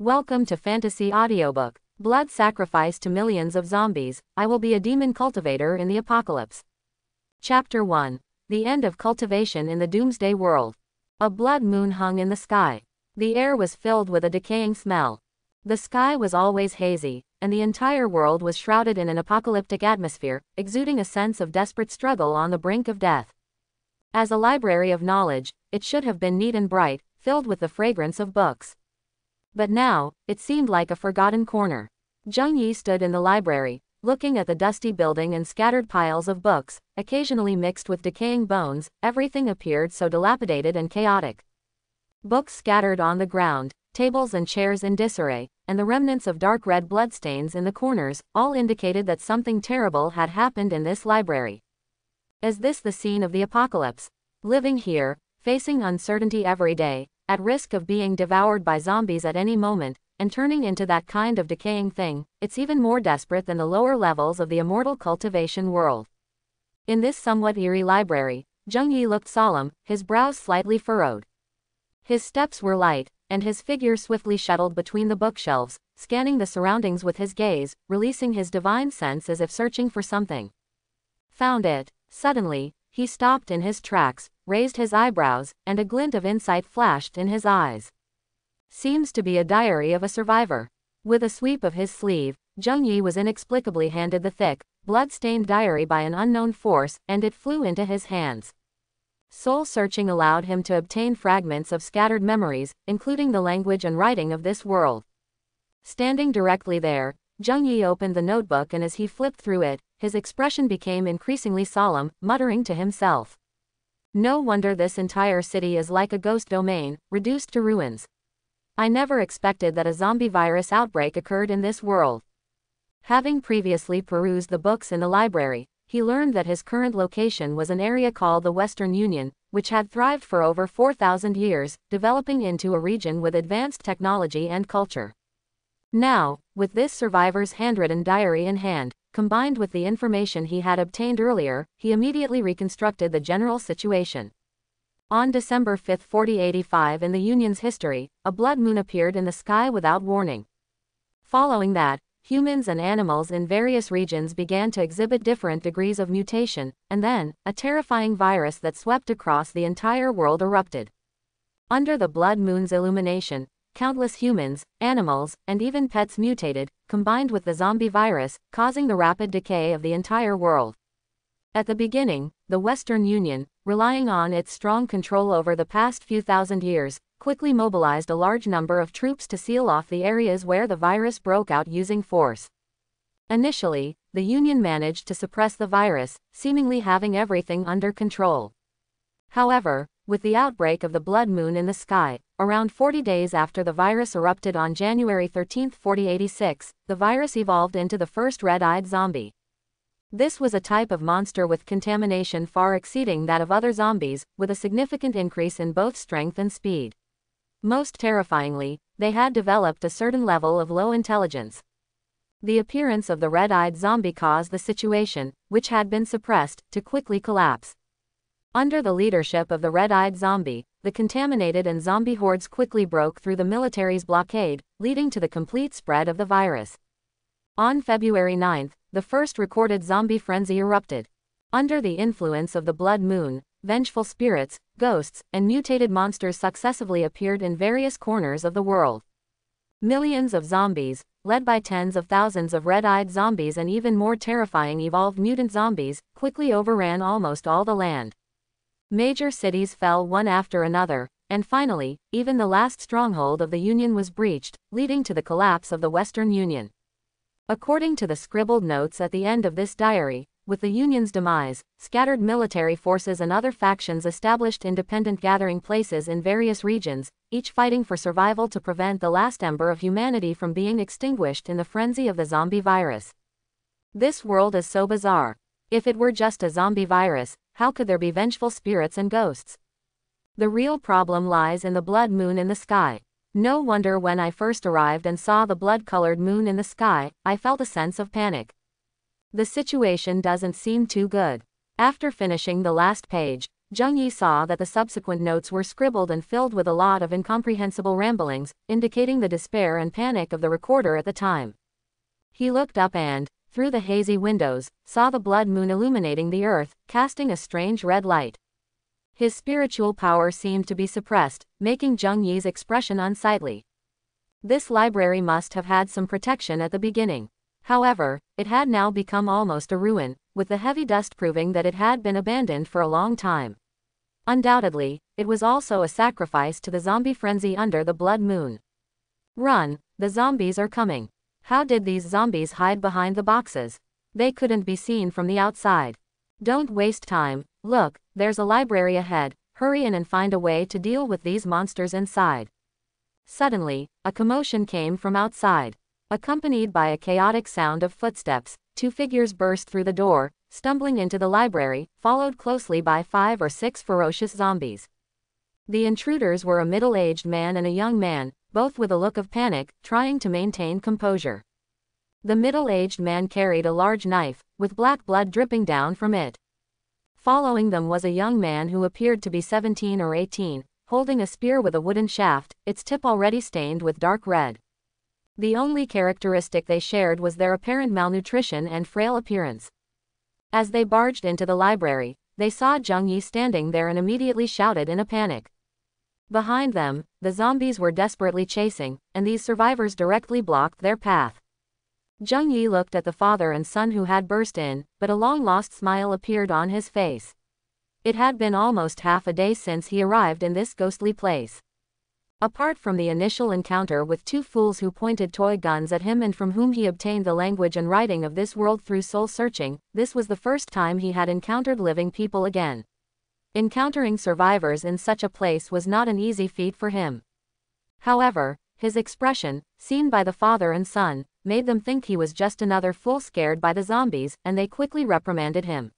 Welcome to Fantasy Audiobook. Blood sacrifice to millions of zombies. I will be a demon cultivator in the apocalypse. Chapter 1. The end of cultivation in the doomsday world. A blood moon hung in the sky. The air was filled with a decaying smell. The sky was always hazy, and the entire world was shrouded in an apocalyptic atmosphere, exuding a sense of desperate struggle on the brink of death. As a library of knowledge, it should have been neat and bright, filled with the fragrance of books. But now, it seemed like a forgotten corner. Zheng Yi stood in the library, looking at the dusty building and scattered piles of books, occasionally mixed with decaying bones. Everything appeared so dilapidated and chaotic. Books scattered on the ground, tables and chairs in disarray, and the remnants of dark red bloodstains in the corners, all indicated that something terrible had happened in this library. Is this the scene of the apocalypse? Living here, facing uncertainty every day, at risk of being devoured by zombies at any moment, and turning into that kind of decaying thing, it's even more desperate than the lower levels of the immortal cultivation world. In this somewhat eerie library, Zheng Yi looked solemn, his brows slightly furrowed. His steps were light, and his figure swiftly shuttled between the bookshelves, scanning the surroundings with his gaze, releasing his divine sense as if searching for something. Found it. Suddenly, he stopped in his tracks, raised his eyebrows, and a glint of insight flashed in his eyes. Seems to be a diary of a survivor. With a sweep of his sleeve, Zheng Yi was inexplicably handed the thick, blood-stained diary by an unknown force, and it flew into his hands. Soul-searching allowed him to obtain fragments of scattered memories, including the language and writing of this world. Standing directly there, Zheng Yi opened the notebook, and as he flipped through it, his expression became increasingly solemn, muttering to himself. No wonder this entire city is like a ghost domain, reduced to ruins. I never expected that a zombie virus outbreak occurred in this world. Having previously perused the books in the library, he learned that his current location was an area called the Western Union, which had thrived for over 4,000 years, developing into a region with advanced technology and culture. Now, with this survivor's handwritten diary in hand, combined with the information he had obtained earlier, he immediately reconstructed the general situation. On December 5, 4085 in the Union's history, a blood moon appeared in the sky without warning. Following that, humans and animals in various regions began to exhibit different degrees of mutation, and then, a terrifying virus that swept across the entire world erupted. Under the blood moon's illumination, countless humans, animals, and even pets mutated, combined with the zombie virus, causing the rapid decay of the entire world. At the beginning, the Western Union, relying on its strong control over the past few thousand years, quickly mobilized a large number of troops to seal off the areas where the virus broke out using force. Initially, the Union managed to suppress the virus, seemingly having everything under control. However, with the outbreak of the blood moon in the sky, around 40 days after the virus erupted on January 13, 4086, the virus evolved into the first red-eyed zombie. This was a type of monster with contamination far exceeding that of other zombies, with a significant increase in both strength and speed. Most terrifyingly, they had developed a certain level of low intelligence. The appearance of the red-eyed zombie caused the situation, which had been suppressed, to quickly collapse. Under the leadership of the red-eyed zombie, the contaminated and zombie hordes quickly broke through the military's blockade, leading to the complete spread of the virus. On February 9, the first recorded zombie frenzy erupted. Under the influence of the blood moon, vengeful spirits, ghosts, and mutated monsters successively appeared in various corners of the world. Millions of zombies, led by tens of thousands of red-eyed zombies and even more terrifying evolved mutant zombies, quickly overran almost all the land. Major cities fell one after another, and finally, even the last stronghold of the Union was breached, leading to the collapse of the Western Union. According to the scribbled notes at the end of this diary, with the Union's demise, scattered military forces and other factions established independent gathering places in various regions, each fighting for survival to prevent the last ember of humanity from being extinguished in the frenzy of the zombie virus. This world is so bizarre. If it were just a zombie virus, how could there be vengeful spirits and ghosts? The real problem lies in the blood moon in the sky. No wonder when I first arrived and saw the blood-colored moon in the sky, I felt a sense of panic. The situation doesn't seem too good. After finishing the last page, Zheng Yi saw that the subsequent notes were scribbled and filled with a lot of incomprehensible ramblings, indicating the despair and panic of the recorder at the time. He looked up and, through the hazy windows, saw the blood moon illuminating the earth, casting a strange red light. His spiritual power seemed to be suppressed, making Zheng Yi's expression unsightly. This library must have had some protection at the beginning. However, it had now become almost a ruin, with the heavy dust proving that it had been abandoned for a long time. Undoubtedly, it was also a sacrifice to the zombie frenzy under the blood moon. Run, the zombies are coming. How did these zombies hide behind the boxes? They couldn't be seen from the outside. Don't waste time, look, there's a library ahead, hurry in and find a way to deal with these monsters inside. Suddenly, a commotion came from outside. Accompanied by a chaotic sound of footsteps, two figures burst through the door, stumbling into the library, followed closely by 5 or 6 ferocious zombies. The intruders were a middle-aged man and a young man, both with a look of panic, trying to maintain composure. The middle-aged man carried a large knife, with black blood dripping down from it. Following them was a young man who appeared to be 17 or 18, holding a spear with a wooden shaft, its tip already stained with dark red. The only characteristic they shared was their apparent malnutrition and frail appearance. As they barged into the library, they saw Zheng Yi standing there and immediately shouted in a panic. Behind them, the zombies were desperately chasing, and these survivors directly blocked their path. Zheng Yi looked at the father and son who had burst in, but a long-lost smile appeared on his face. It had been almost half a day since he arrived in this ghostly place. Apart from the initial encounter with two fools who pointed toy guns at him and from whom he obtained the language and writing of this world through soul-searching, this was the first time he had encountered living people again. Encountering survivors in such a place was not an easy feat for him. However, his expression, seen by the father and son, made them think he was just another fool scared by the zombies, and they quickly reprimanded him.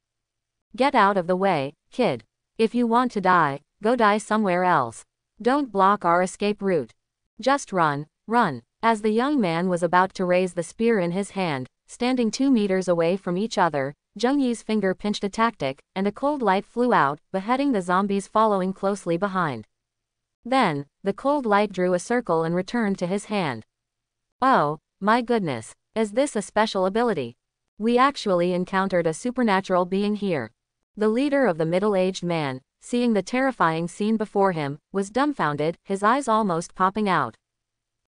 "Get out of the way, kid. If you want to die, go die somewhere else. Don't block our escape route. Just run, run." As the young man was about to raise the spear in his hand, standing 2 meters away from each other, Zheng Yi's finger pinched a tactic, and a cold light flew out, beheading the zombies following closely behind. Then, the cold light drew a circle and returned to his hand. "Oh, my goodness, is this a special ability? We actually encountered a supernatural being here." The leader of the middle-aged man, seeing the terrifying scene before him, was dumbfounded, his eyes almost popping out.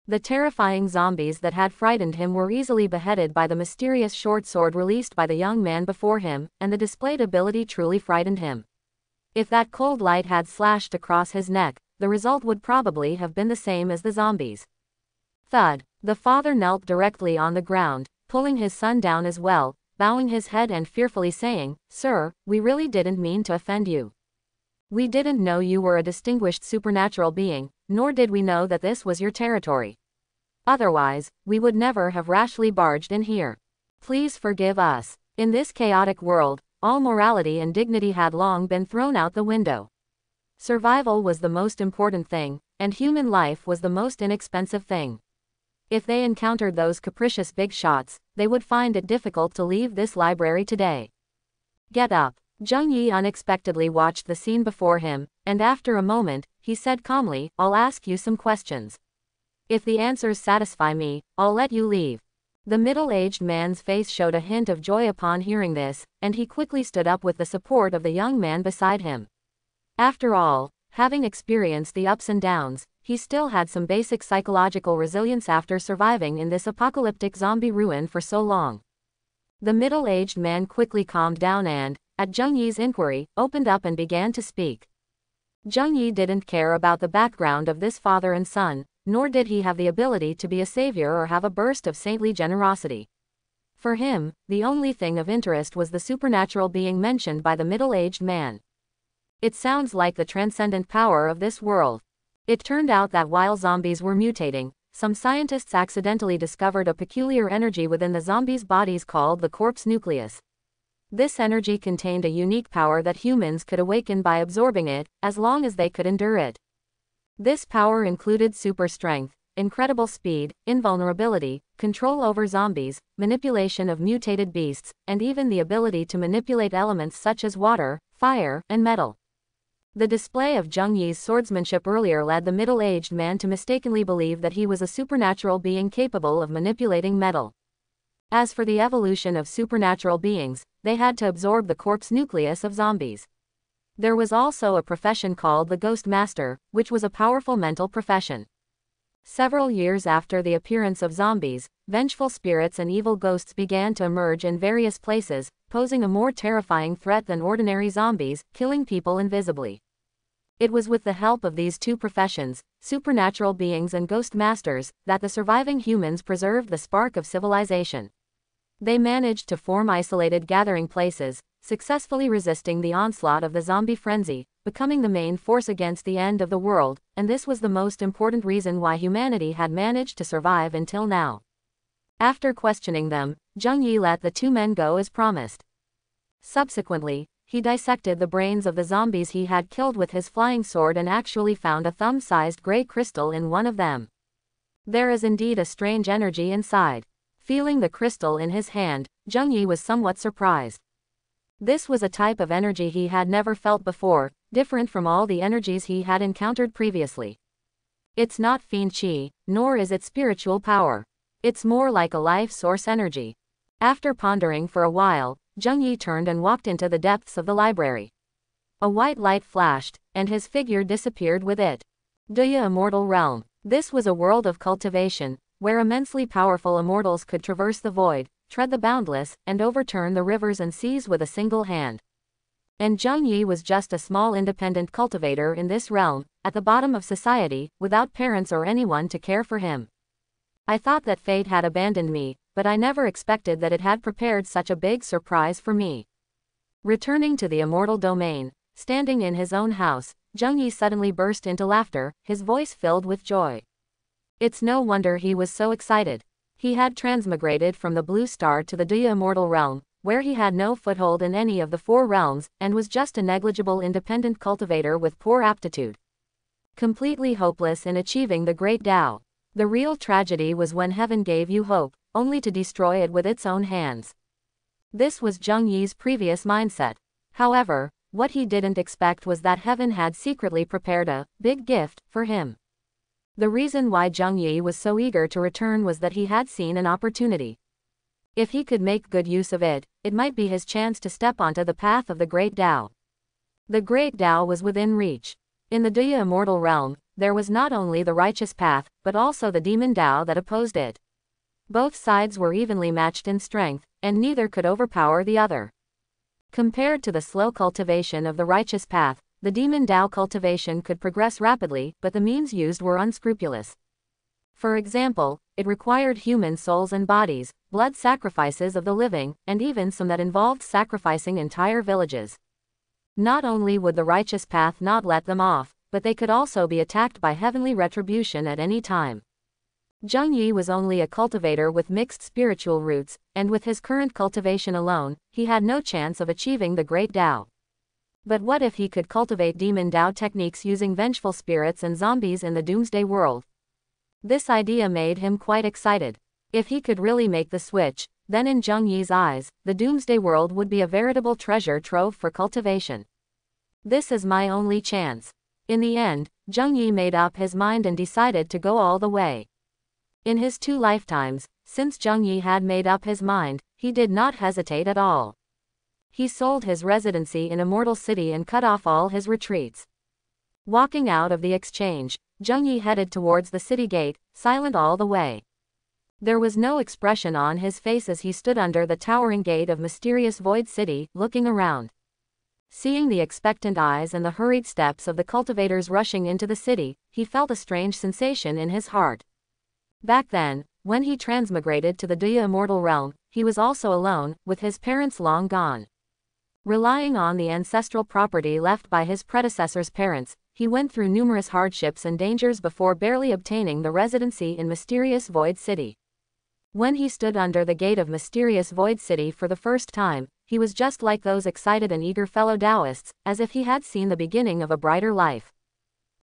The terrifying zombies that had frightened him were easily beheaded by the mysterious short sword released by the young man before him, and the displayed ability truly frightened him. If that cold light had slashed across his neck, the result would probably have been the same as the zombies. Thud. The father knelt directly on the ground, pulling his son down as well, bowing his head and fearfully saying, "Sir, we really didn't mean to offend you. We didn't know you were a distinguished supernatural being, nor did we know that this was your territory. Otherwise, we would never have rashly barged in here. Please forgive us." In this chaotic world, all morality and dignity had long been thrown out the window. Survival was the most important thing, and human life was the most inexpensive thing. If they encountered those capricious big shots, they would find it difficult to leave this library today. "Get up." Zheng Yi unexpectedly watched the scene before him, and after a moment, he said calmly, "I'll ask you some questions. If the answers satisfy me, I'll let you leave." The middle-aged man's face showed a hint of joy upon hearing this, and he quickly stood up with the support of the young man beside him. After all, having experienced the ups and downs, he still had some basic psychological resilience after surviving in this apocalyptic zombie ruin for so long. The middle-aged man quickly calmed down and, at Zheng Yi's inquiry, opened up and began to speak. Zheng Yi didn't care about the background of this father and son, nor did he have the ability to be a savior or have a burst of saintly generosity. For him, the only thing of interest was the supernatural being mentioned by the middle-aged man. "It sounds like the transcendent power of this world." It turned out that while zombies were mutating, some scientists accidentally discovered a peculiar energy within the zombies' bodies called the corpse nucleus. This energy contained a unique power that humans could awaken by absorbing it, as long as they could endure it. This power included super strength, incredible speed, invulnerability, control over zombies, manipulation of mutated beasts, and even the ability to manipulate elements such as water, fire, and metal. The display of Zheng Yi's swordsmanship earlier led the middle-aged man to mistakenly believe that he was a supernatural being capable of manipulating metal. As for the evolution of supernatural beings, they had to absorb the corpse nucleus of zombies. There was also a profession called the Ghost Master, which was a powerful mental profession. Several years after the appearance of zombies, vengeful spirits and evil ghosts began to emerge in various places, posing a more terrifying threat than ordinary zombies, killing people invisibly. It was with the help of these two professions, supernatural beings and ghost masters, that the surviving humans preserved the spark of civilization. They managed to form isolated gathering places, successfully resisting the onslaught of the zombie frenzy, becoming the main force against the end of the world, and this was the most important reason why humanity had managed to survive until now. After questioning them, Zheng Yi let the two men go as promised. Subsequently, he dissected the brains of the zombies he had killed with his flying sword and actually found a thumb-sized gray crystal in one of them. There is indeed a strange energy inside. Feeling the crystal in his hand, Zheng Yi was somewhat surprised. This was a type of energy he had never felt before, different from all the energies he had encountered previously. It's not fiend qi, nor is it spiritual power. It's more like a life source energy. After pondering for a while, Zheng Yi turned and walked into the depths of the library. A white light flashed, and his figure disappeared with it. Duya Immortal Realm. This was a world of cultivation, where immensely powerful immortals could traverse the void, tread the boundless, and overturn the rivers and seas with a single hand. And Zheng Yi was just a small independent cultivator in this realm, at the bottom of society, without parents or anyone to care for him. I thought that fate had abandoned me, but I never expected that it had prepared such a big surprise for me. Returning to the immortal domain, standing in his own house, Zheng Yi suddenly burst into laughter, his voice filled with joy. It's no wonder he was so excited. He had transmigrated from the Blue Star to the Duya Immortal Realm, where he had no foothold in any of the four realms, and was just a negligible independent cultivator with poor aptitude. Completely hopeless in achieving the great Tao. The real tragedy was when heaven gave you hope, only to destroy it with its own hands. This was Zheng Yi's previous mindset. However, what he didn't expect was that heaven had secretly prepared a big gift for him. The reason why Zheng Yi was so eager to return was that he had seen an opportunity. If he could make good use of it, it might be his chance to step onto the path of the Great Tao. The Great Tao was within reach. In the Duya Immortal Realm, there was not only the righteous path, but also the demon Tao that opposed it. Both sides were evenly matched in strength, and neither could overpower the other. Compared to the slow cultivation of the righteous path, the demon Tao cultivation could progress rapidly, but the means used were unscrupulous. For example, it required human souls and bodies, blood sacrifices of the living, and even some that involved sacrificing entire villages. Not only would the righteous path not let them off, but they could also be attacked by heavenly retribution at any time. Zheng Yi was only a cultivator with mixed spiritual roots, and with his current cultivation alone, he had no chance of achieving the Great Tao. But what if he could cultivate demon Tao techniques using vengeful spirits and zombies in the Doomsday World? This idea made him quite excited. If he could really make the switch, then in Zheng Yi's eyes, the Doomsday World would be a veritable treasure trove for cultivation. This is my only chance. In the end, Zheng Yi made up his mind and decided to go all the way. In his 2 lifetimes, since Zheng Yi had made up his mind, he did not hesitate at all. He sold his residency in Immortal City and cut off all his retreats. Walking out of the exchange, Zheng Yi headed towards the city gate, silent all the way. There was no expression on his face as he stood under the towering gate of mysterious Void City, looking around. Seeing the expectant eyes and the hurried steps of the cultivators rushing into the city, he felt a strange sensation in his heart. Back then, when he transmigrated to the Duya Immortal Realm, he was also alone, with his parents long gone. Relying on the ancestral property left by his predecessor's parents, he went through numerous hardships and dangers before barely obtaining the residency in Mysterious Void City. When he stood under the gate of Mysterious Void City for the first time, he was just like those excited and eager fellow Taoists, as if he had seen the beginning of a brighter life.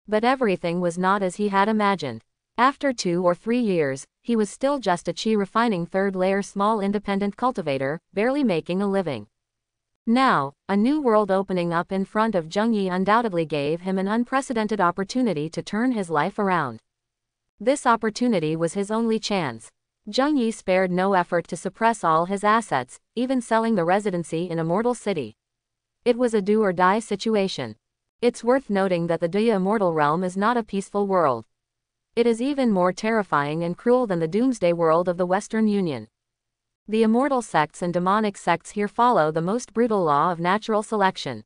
But everything was not as he had imagined. After 2 or 3 years, he was still just a chi-refining third-layer small independent cultivator, barely making a living. Now, a new world opening up in front of Zheng Yi undoubtedly gave him an unprecedented opportunity to turn his life around. This opportunity was his only chance. Zheng Yi spared no effort to suppress all his assets, even selling the residency in Immortal City. It was a do-or-die situation. It's worth noting that the Daya Immortal Realm is not a peaceful world. It is even more terrifying and cruel than the Doomsday World of the Western Union. The immortal sects and demonic sects here follow the most brutal law of natural selection.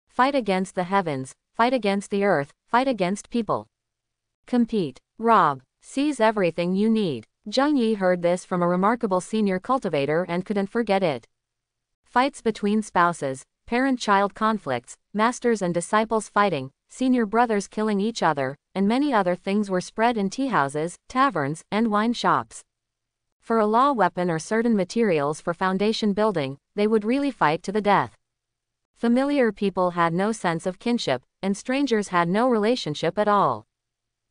Fight against the heavens, fight against the earth, fight against people. Compete, rob, seize everything you need. Zheng Yi heard this from a remarkable senior cultivator and couldn't forget it. Fights between spouses, parent-child conflicts, masters and disciples fighting, senior brothers killing each other, and many other things were spread in teahouses, taverns, and wine shops. For a law weapon or certain materials for foundation building, they would really fight to the death. Familiar people had no sense of kinship, and strangers had no relationship at all.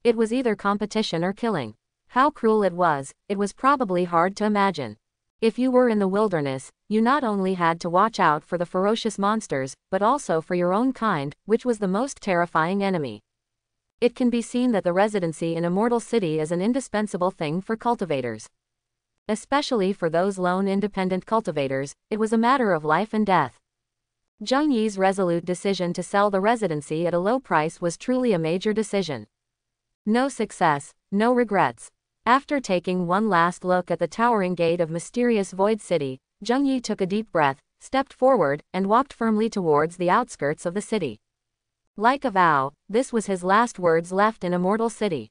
It was either competition or killing. How cruel it was probably hard to imagine. If you were in the wilderness, you not only had to watch out for the ferocious monsters, but also for your own kind, which was the most terrifying enemy. It can be seen that the residency in Immortal City is an indispensable thing for cultivators. Especially for those lone independent cultivators, it was a matter of life and death. Zheng Yi's resolute decision to sell the residency at a low price was truly a major decision. No success, no regrets. After taking one last look at the towering gate of mysterious Void City, Zheng Yi took a deep breath, stepped forward, and walked firmly towards the outskirts of the city. Like a vow, this was his last words left in Immortal City.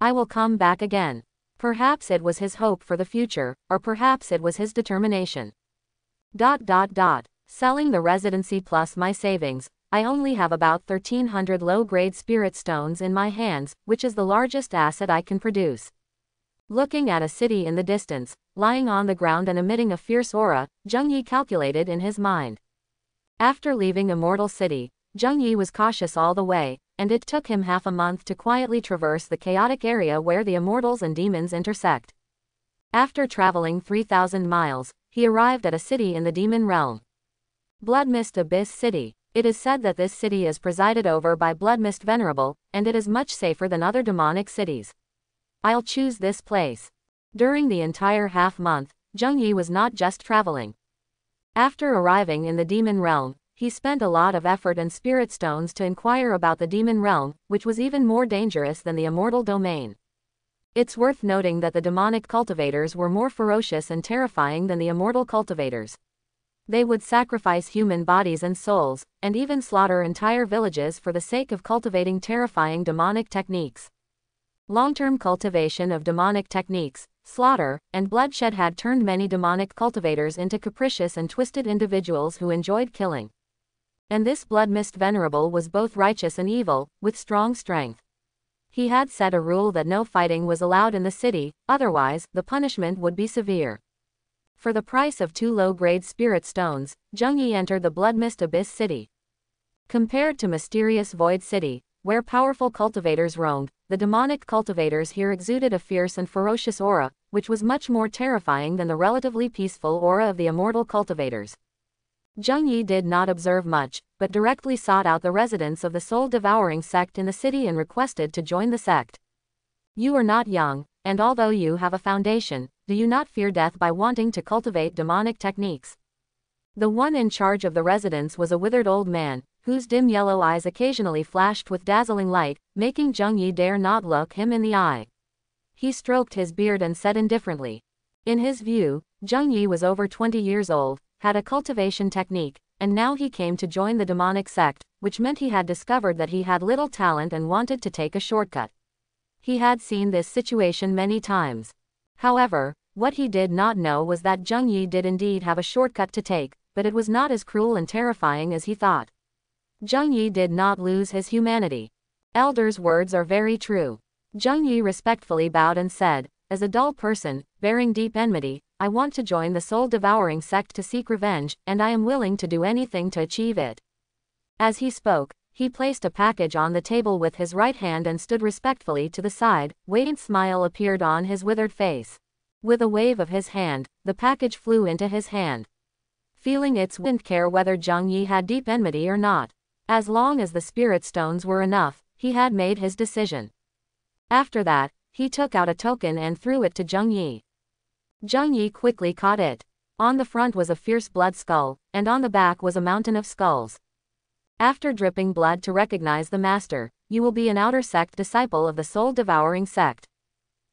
I will come back again. Perhaps it was his hope for the future, or perhaps it was his determination. Selling the residency plus my savings, I only have about 1,300 low-grade spirit stones in my hands, which is the largest asset I can produce. Looking at a city in the distance, lying on the ground and emitting a fierce aura, Zheng Yi calculated in his mind. After leaving Immortal City, Zheng Yi was cautious all the way, and it took him half a month to quietly traverse the chaotic area where the immortals and demons intersect. After traveling 3,000 miles, he arrived at a city in the demon realm. Bloodmist Abyss City. It is said that this city is presided over by Bloodmist Venerable, and it is much safer than other demonic cities. I'll choose this place. During the entire half-month, Zheng Yi was not just traveling. After arriving in the demon realm, he spent a lot of effort and spirit stones to inquire about the demon realm, which was even more dangerous than the immortal domain. It's worth noting that the demonic cultivators were more ferocious and terrifying than the immortal cultivators. They would sacrifice human bodies and souls, and even slaughter entire villages for the sake of cultivating terrifying demonic techniques. Long-term cultivation of demonic techniques, slaughter, and bloodshed had turned many demonic cultivators into capricious and twisted individuals who enjoyed killing. And this Bloodmist Venerable was both righteous and evil, with strong strength. He had set a rule that no fighting was allowed in the city, otherwise, the punishment would be severe. For the price of 2 low-grade spirit stones, Zheng Yi entered the Bloodmist Abyss City. Compared to mysterious Void City, where powerful cultivators roamed, the demonic cultivators here exuded a fierce and ferocious aura, which was much more terrifying than the relatively peaceful aura of the immortal cultivators. Zheng Yi did not observe much, but directly sought out the residents of the soul-devouring sect in the city and requested to join the sect. You are not young, and although you have a foundation, do you not fear death by wanting to cultivate demonic techniques? The one in charge of the residence was a withered old man, whose dim yellow eyes occasionally flashed with dazzling light, making Zheng Yi dare not look him in the eye. He stroked his beard and said indifferently. In his view, Zheng Yi was over 20 years old, had a cultivation technique, and now he came to join the demonic sect, which meant he had discovered that he had little talent and wanted to take a shortcut. He had seen this situation many times. However, what he did not know was that Zheng Yi did indeed have a shortcut to take, but it was not as cruel and terrifying as he thought. Zheng Yi did not lose his humanity. Elder's words are very true. Zheng Yi respectfully bowed and said, as a dull person, bearing deep enmity, I want to join the soul-devouring sect to seek revenge, and I am willing to do anything to achieve it. As he spoke, he placed a package on the table with his right hand and stood respectfully to the side. A radiant smile appeared on his withered face. With a wave of his hand, the package flew into his hand. feeling it wouldn't care whether Zheng Yi had deep enmity or not. As long as the spirit stones were enough, he had made his decision. After that, he took out a token and threw it to Zheng Yi. Zheng Yi quickly caught it. On the front was a fierce blood skull, and on the back was a mountain of skulls. After dripping blood to recognize the master, you will be an outer sect disciple of the soul-devouring sect.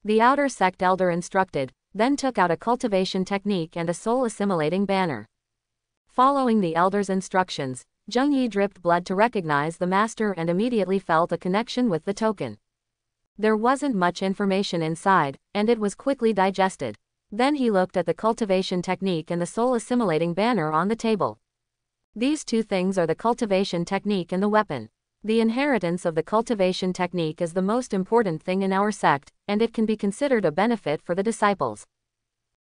The outer sect elder instructed, then took out a cultivation technique and a soul-assimilating banner. Following the elder's instructions, Zheng Yi dripped blood to recognize the master and immediately felt a connection with the token. There wasn't much information inside, and it was quickly digested. Then he looked at the cultivation technique and the soul-assimilating banner on the table. These two things are the cultivation technique and the weapon. The inheritance of the cultivation technique is the most important thing in our sect, and it can be considered a benefit for the disciples.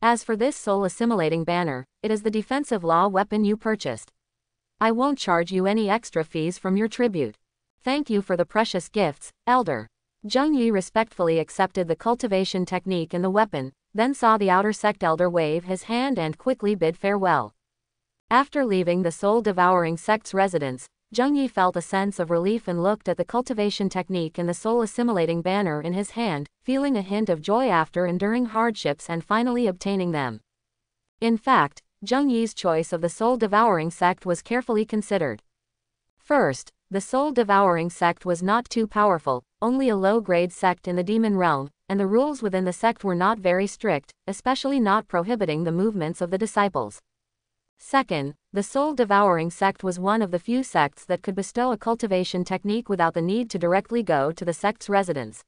As for this soul-assimilating banner, it is the defensive law weapon you purchased. I won't charge you any extra fees from your tribute. Thank you for the precious gifts, Elder. Zheng Yi respectfully accepted the cultivation technique and the weapon, then saw the outer sect elder wave his hand and quickly bid farewell. After leaving the soul-devouring sect's residence, Zheng Yi felt a sense of relief and looked at the cultivation technique and the soul-assimilating banner in his hand, feeling a hint of joy after enduring hardships and finally obtaining them. In fact, Zheng Yi's choice of the soul-devouring sect was carefully considered. First, the soul-devouring sect was not too powerful, only a low-grade sect in the demon realm, and the rules within the sect were not very strict, especially not prohibiting the movements of the disciples. Second, the soul-devouring sect was one of the few sects that could bestow a cultivation technique without the need to directly go to the sect's residence.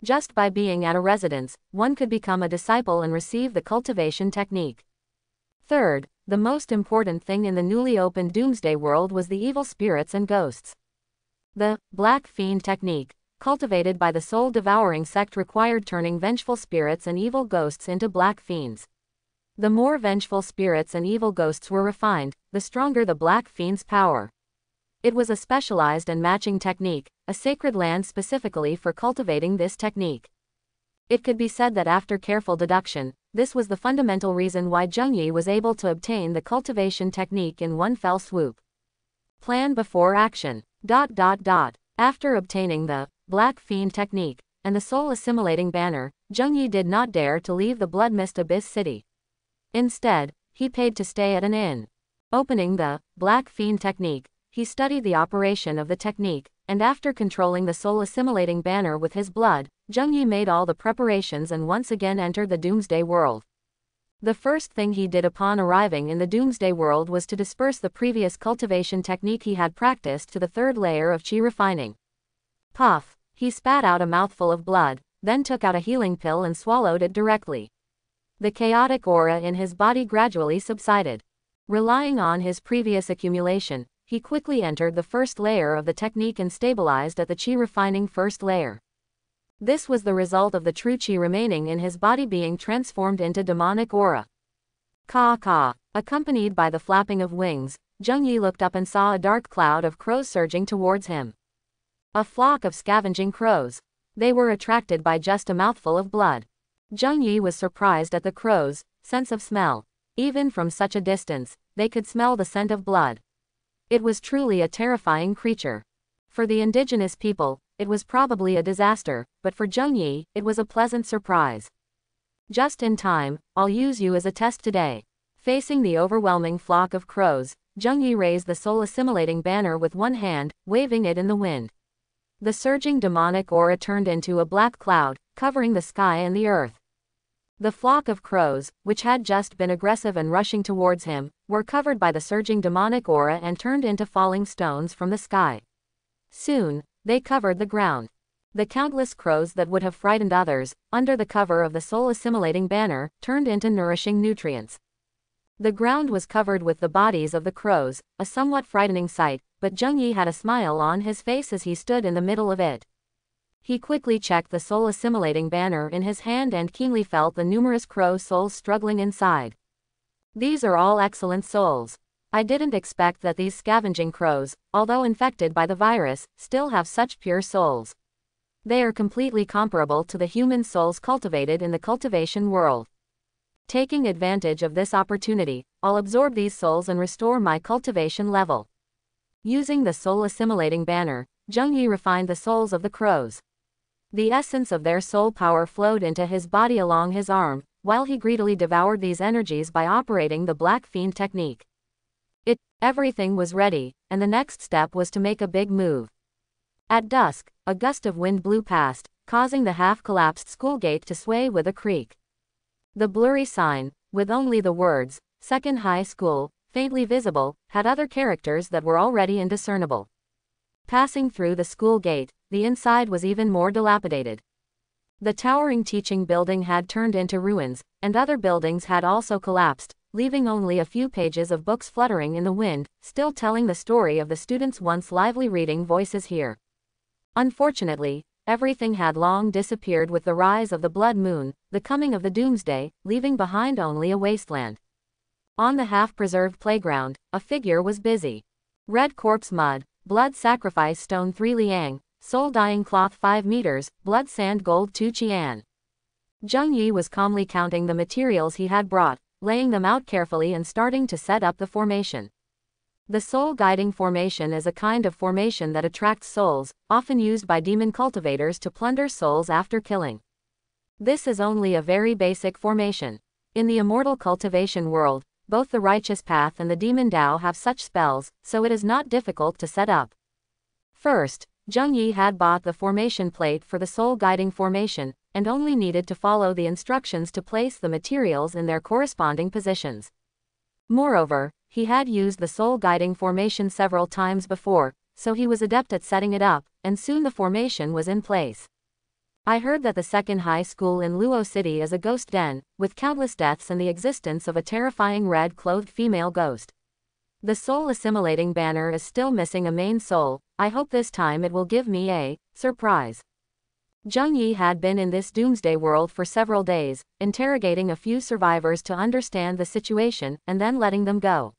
Just by being at a residence, one could become a disciple and receive the cultivation technique. Third, the most important thing in the newly opened Doomsday World was the evil spirits and ghosts. The Black Fiend technique, cultivated by the soul-devouring sect, required turning vengeful spirits and evil ghosts into black fiends. The more vengeful spirits and evil ghosts were refined, the stronger the black fiend's power. It was a specialized and matching technique, a sacred land specifically for cultivating this technique. It could be said that after careful deduction, this was the fundamental reason why Zheng Yi was able to obtain the cultivation technique in one fell swoop. Plan before action. ... After obtaining the Black Fiend technique and the soul-assimilating banner, Zheng Yi did not dare to leave the Blood Mist Abyss city. Instead, he paid to stay at an inn. Opening the Black Fiend technique, he studied the operation of the technique, and after controlling the soul-assimilating banner with his blood, Zheng Yi made all the preparations and once again entered the Doomsday World. The first thing he did upon arriving in the Doomsday World was to disperse the previous cultivation technique he had practiced to the third layer of chi refining. Puff! He spat out a mouthful of blood, then took out a healing pill and swallowed it directly. The chaotic aura in his body gradually subsided. Relying on his previous accumulation, he quickly entered the first layer of the technique and stabilized at the chi refining first layer. This was the result of the true chi remaining in his body being transformed into demonic aura. Caw-caw. Accompanied by the flapping of wings, Zheng Yi looked up and saw a dark cloud of crows surging towards him. A flock of scavenging crows. They were attracted by just a mouthful of blood. Zheng Yi was surprised at the crows' sense of smell. Even from such a distance, they could smell the scent of blood. It was truly a terrifying creature. For the indigenous people, it was probably a disaster, but for Zheng Yi, it was a pleasant surprise. Just in time, I'll use you as a test today. Facing the overwhelming flock of crows, Zheng Yi raised the soul-assimilating banner with one hand, waving it in the wind. The surging demonic aura turned into a black cloud, covering the sky and the earth. The flock of crows, which had just been aggressive and rushing towards him, were covered by the surging demonic aura and turned into falling stones from the sky. Soon, they covered the ground. The countless crows that would have frightened others, under the cover of the soul-assimilating banner, turned into nourishing nutrients. The ground was covered with the bodies of the crows, a somewhat frightening sight, but Zheng Yi had a smile on his face as he stood in the middle of it. He quickly checked the soul-assimilating banner in his hand and keenly felt the numerous crow souls struggling inside. These are all excellent souls. I didn't expect that these scavenging crows, although infected by the virus, still have such pure souls. They are completely comparable to the human souls cultivated in the cultivation world. Taking advantage of this opportunity, I'll absorb these souls and restore my cultivation level. Using the soul assimilating banner, Zheng Yi refined the souls of the crows. The essence of their soul power flowed into his body along his arm, while he greedily devoured these energies by operating the Black Fiend technique. Everything was ready, and the next step was to make a big move. At dusk, a gust of wind blew past, causing the half-collapsed school gate to sway with a creak. The blurry sign, with only the words, Second High School, faintly visible, had other characters that were already indiscernible. Passing through the school gate, the inside was even more dilapidated. The towering teaching building had turned into ruins, and other buildings had also collapsed, leaving only a few pages of books fluttering in the wind, still telling the story of the students' once lively reading voices here. Unfortunately, everything had long disappeared with the rise of the blood moon, the coming of the doomsday, leaving behind only a wasteland. On the half-preserved playground, a figure was busy. Red corpse mud, blood sacrifice stone 3 liang, soul dyeing cloth 5 meters, blood sand gold 2 qian. Zheng Yi was calmly counting the materials he had brought, laying them out carefully and starting to set up the formation. The soul guiding formation is a kind of formation that attracts souls, often used by demon cultivators to plunder souls after killing. This is only a very basic formation. In the immortal cultivation world, both the righteous path and the demon Dao have such spells, so it is not difficult to set up. First, Zheng Yi had bought the formation plate for the soul guiding formation, and only needed to follow the instructions to place the materials in their corresponding positions. Moreover, he had used the soul guiding formation several times before, so he was adept at setting it up, and soon the formation was in place. I heard that the second high school in Luo City is a ghost den, with countless deaths and the existence of a terrifying red-clothed female ghost. The soul assimilating banner is still missing a main soul. I hope this time it will give me a surprise. Zheng Yi had been in this doomsday world for several days, interrogating a few survivors to understand the situation and then letting them go.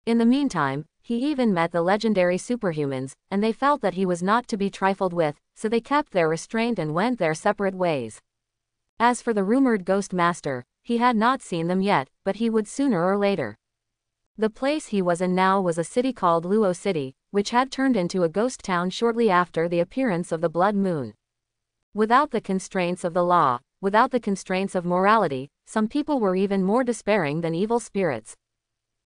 In the meantime, he even met the legendary superhumans, and they felt that he was not to be trifled with, so they kept their restraint and went their separate ways. As for the rumored ghost master, he had not seen them yet, but he would sooner or later. The place he was in now was a city called Luo City, which had turned into a ghost town shortly after the appearance of the blood moon. Without the constraints of the law, without the constraints of morality, some people were even more despairing than evil spirits.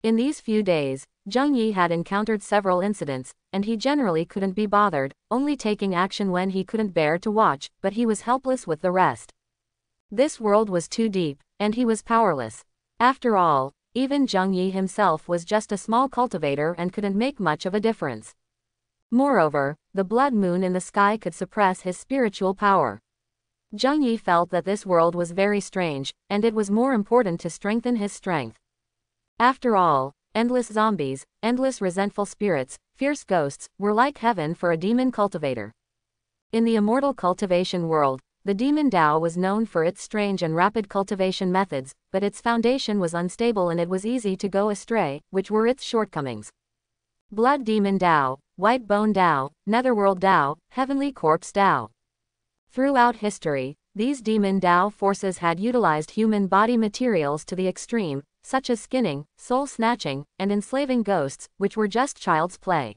In these few days, Zheng Yi had encountered several incidents, and he generally couldn't be bothered, only taking action when he couldn't bear to watch, but he was helpless with the rest. This world was too deep, and he was powerless. After all, even Zheng Yi himself was just a small cultivator and couldn't make much of a difference. Moreover, the blood moon in the sky could suppress his spiritual power. Zheng Yi felt that this world was very strange, and it was more important to strengthen his strength. After all, endless zombies, endless resentful spirits, fierce ghosts, were like heaven for a demon cultivator. In the immortal cultivation world, the demon Dao was known for its strange and rapid cultivation methods, but its foundation was unstable and it was easy to go astray, which were its shortcomings. Blood Demon Dao, White Bone Dao, Netherworld Dao, Heavenly Corpse Dao. Throughout history, these demon Dao forces had utilized human body materials to the extreme, such as skinning, soul snatching, and enslaving ghosts, which were just child's play.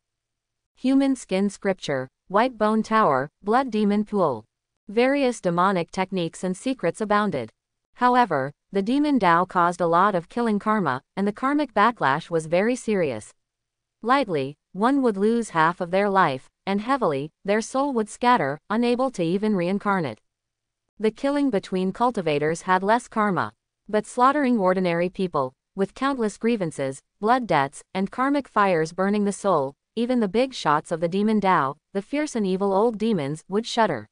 Human skin scripture, White Bone Tower, Blood Demon Pool. Various demonic techniques and secrets abounded. However, the demon Dao caused a lot of killing karma, and the karmic backlash was very serious. Lightly, one would lose half of their life, and heavily, their soul would scatter, unable to even reincarnate. The killing between cultivators had less karma, but slaughtering ordinary people, with countless grievances, blood debts, and karmic fires burning the soul, even the big shots of the demon Dao, the fierce and evil old demons, would shudder.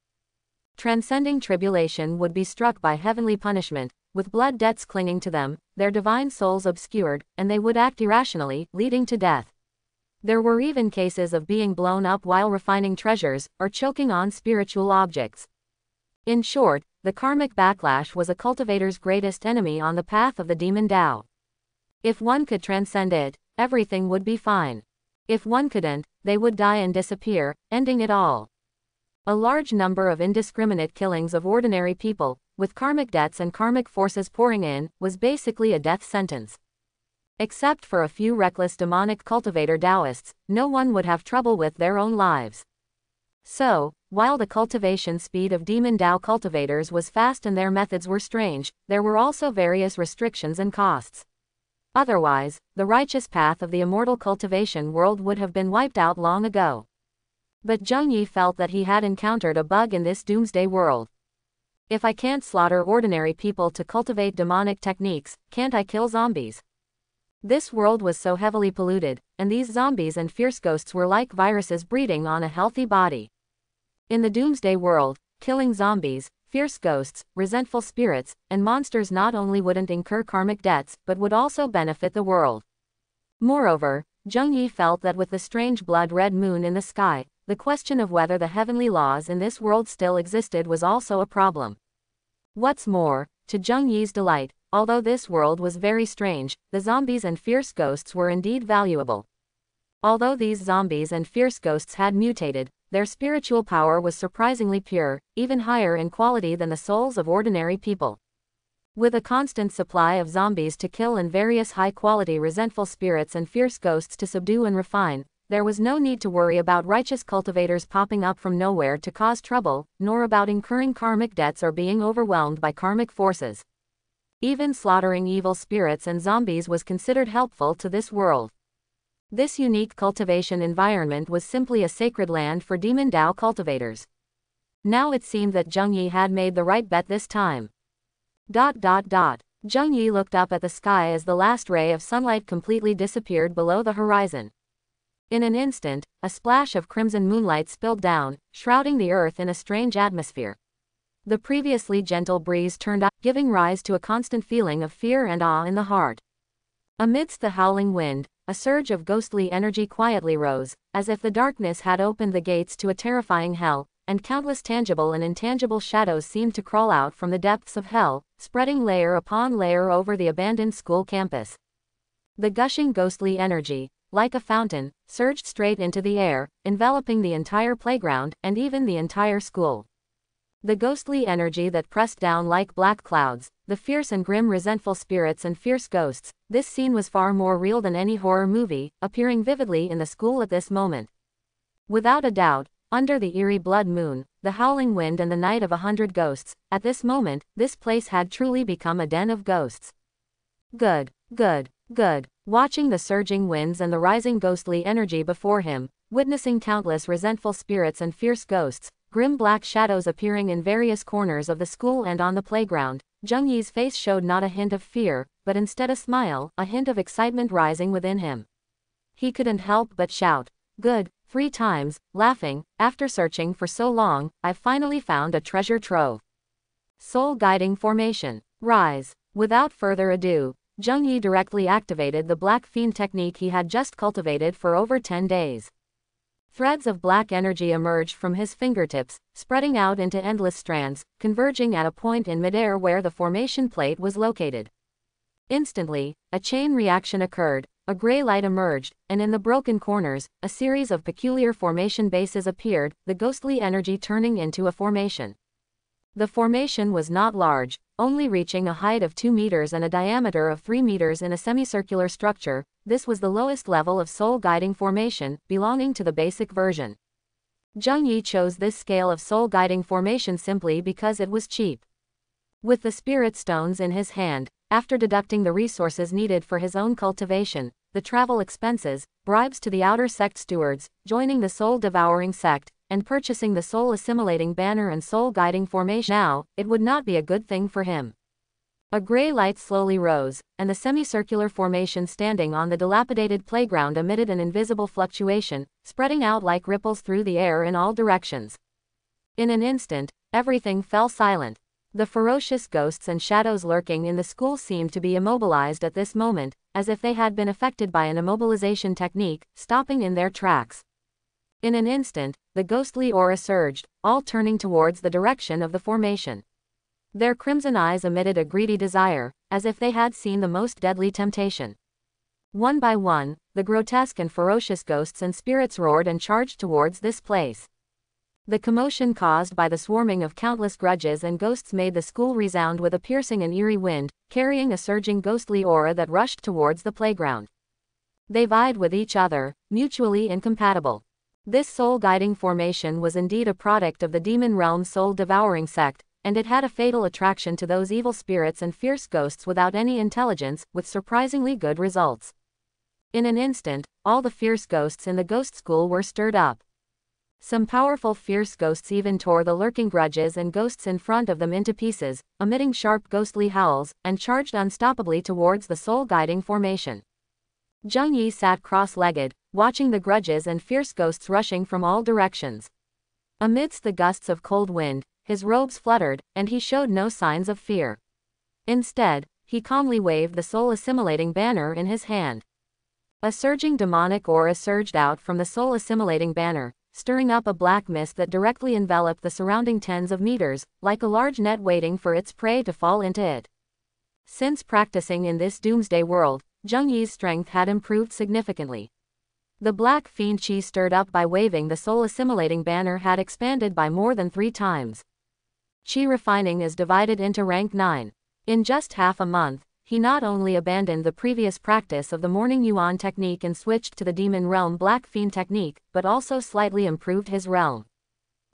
Transcending tribulation would be struck by heavenly punishment, with blood debts clinging to them, their divine souls obscured, and they would act irrationally, leading to death. There were even cases of being blown up while refining treasures, or choking on spiritual objects. In short, the karmic backlash was a cultivator's greatest enemy on the path of the demon Dao. If one could transcend it, everything would be fine. If one couldn't, they would die and disappear, ending it all. A large number of indiscriminate killings of ordinary people, with karmic debts and karmic forces pouring in, was basically a death sentence. Except for a few reckless demonic cultivator Taoists, no one would have trouble with their own lives. So, while the cultivation speed of demon Tao cultivators was fast and their methods were strange, there were also various restrictions and costs. Otherwise, the righteous path of the immortal cultivation world would have been wiped out long ago. But Zheng Yi felt that he had encountered a bug in this doomsday world. If I can't slaughter ordinary people to cultivate demonic techniques, can't I kill zombies? This world was so heavily polluted, and these zombies and fierce ghosts were like viruses breeding on a healthy body. In the doomsday world, killing zombies, fierce ghosts, resentful spirits, and monsters not only wouldn't incur karmic debts but would also benefit the world. Moreover, Zheng Yi felt that with the strange blood-red moon in the sky, the question of whether the heavenly laws in this world still existed was also a problem. What's more, to Zheng Yi's delight, although this world was very strange, the zombies and fierce ghosts were indeed valuable. Although these zombies and fierce ghosts had mutated, their spiritual power was surprisingly pure, even higher in quality than the souls of ordinary people. With a constant supply of zombies to kill and various high-quality resentful spirits and fierce ghosts to subdue and refine, there was no need to worry about righteous cultivators popping up from nowhere to cause trouble, nor about incurring karmic debts or being overwhelmed by karmic forces. Even slaughtering evil spirits and zombies was considered helpful to this world. This unique cultivation environment was simply a sacred land for demon Tao cultivators. Now it seemed that Zheng Yi had made the right bet this time. Zheng Yi looked up at the sky as the last ray of sunlight completely disappeared below the horizon. In an instant, a splash of crimson moonlight spilled down, shrouding the earth in a strange atmosphere. The previously gentle breeze turned up, giving rise to a constant feeling of fear and awe in the heart. Amidst the howling wind, a surge of ghostly energy quietly rose, as if the darkness had opened the gates to a terrifying hell, and countless tangible and intangible shadows seemed to crawl out from the depths of hell, spreading layer upon layer over the abandoned school campus. The gushing ghostly energy, like a fountain, surged straight into the air, enveloping the entire playground and even the entire school. The ghostly energy that pressed down like black clouds, the fierce and grim resentful spirits and fierce ghosts, this scene was far more real than any horror movie, appearing vividly in the school at this moment. Without a doubt, under the eerie blood moon, the howling wind and the night of 100 ghosts, at this moment, this place had truly become a den of ghosts. Good. Watching the surging winds and the rising ghostly energy before him, witnessing countless resentful spirits and fierce ghosts, grim black shadows appearing in various corners of the school and on the playground, Zheng Yi's face showed not a hint of fear, but instead a smile, a hint of excitement rising within him. He couldn't help but shout, "Good," 3 times, laughing, "After searching for so long, I've finally found a treasure trove." Soul Guiding Formation. Rise. Without further ado, Zheng Yi directly activated the Black Fiend technique he had just cultivated for over 10 days. Threads of black energy emerged from his fingertips, spreading out into endless strands, converging at a point in midair where the formation plate was located. Instantly, a chain reaction occurred, a gray light emerged, and in the broken corners, a series of peculiar formation bases appeared, the ghostly energy turning into a formation. The formation was not large, only reaching a height of 2 meters and a diameter of 3 meters in a semicircular structure. This was the lowest level of soul guiding formation, belonging to the basic version. Zheng Yi chose this scale of soul guiding formation simply because it was cheap. With the spirit stones in his hand, after deducting the resources needed for his own cultivation, the travel expenses, bribes to the outer sect stewards, joining the soul-devouring sect, and purchasing the soul-assimilating banner and soul-guiding formation, now, it would not be a good thing for him. A gray light slowly rose, and the semicircular formation standing on the dilapidated playground emitted an invisible fluctuation, spreading out like ripples through the air in all directions. In an instant, everything fell silent. The ferocious ghosts and shadows lurking in the school seemed to be immobilized at this moment, as if they had been affected by an immobilization technique, stopping in their tracks. In an instant, the ghostly aura surged, all turning towards the direction of the formation. Their crimson eyes emitted a greedy desire, as if they had seen the most deadly temptation. One by one, the grotesque and ferocious ghosts and spirits roared and charged towards this place. The commotion caused by the swarming of countless grudges and ghosts made the school resound with a piercing and eerie wind, carrying a surging ghostly aura that rushed towards the playground. They vied with each other, mutually incompatible. This soul-guiding formation was indeed a product of the demon realm's soul-devouring sect, and it had a fatal attraction to those evil spirits and fierce ghosts without any intelligence, with surprisingly good results. In an instant, all the fierce ghosts in the ghost school were stirred up. Some powerful fierce ghosts even tore the lurking grudges and ghosts in front of them into pieces, emitting sharp ghostly howls, and charged unstoppably towards the soul-guiding formation. Zheng Yi sat cross-legged, watching the grudges and fierce ghosts rushing from all directions. Amidst the gusts of cold wind, his robes fluttered, and he showed no signs of fear. Instead, he calmly waved the soul-assimilating banner in his hand. A surging demonic aura surged out from the soul-assimilating banner, stirring up a black mist that directly enveloped the surrounding tens of meters, like a large net waiting for its prey to fall into it. Since practicing in this doomsday world, Zheng Yi's strength had improved significantly. The black fiend chi stirred up by waving the soul-assimilating banner had expanded by more than 3 times. Chi refining is divided into rank 9. In just half a month, he not only abandoned the previous practice of the Morning Yuan technique and switched to the Demon Realm Black Fiend technique, but also slightly improved his realm.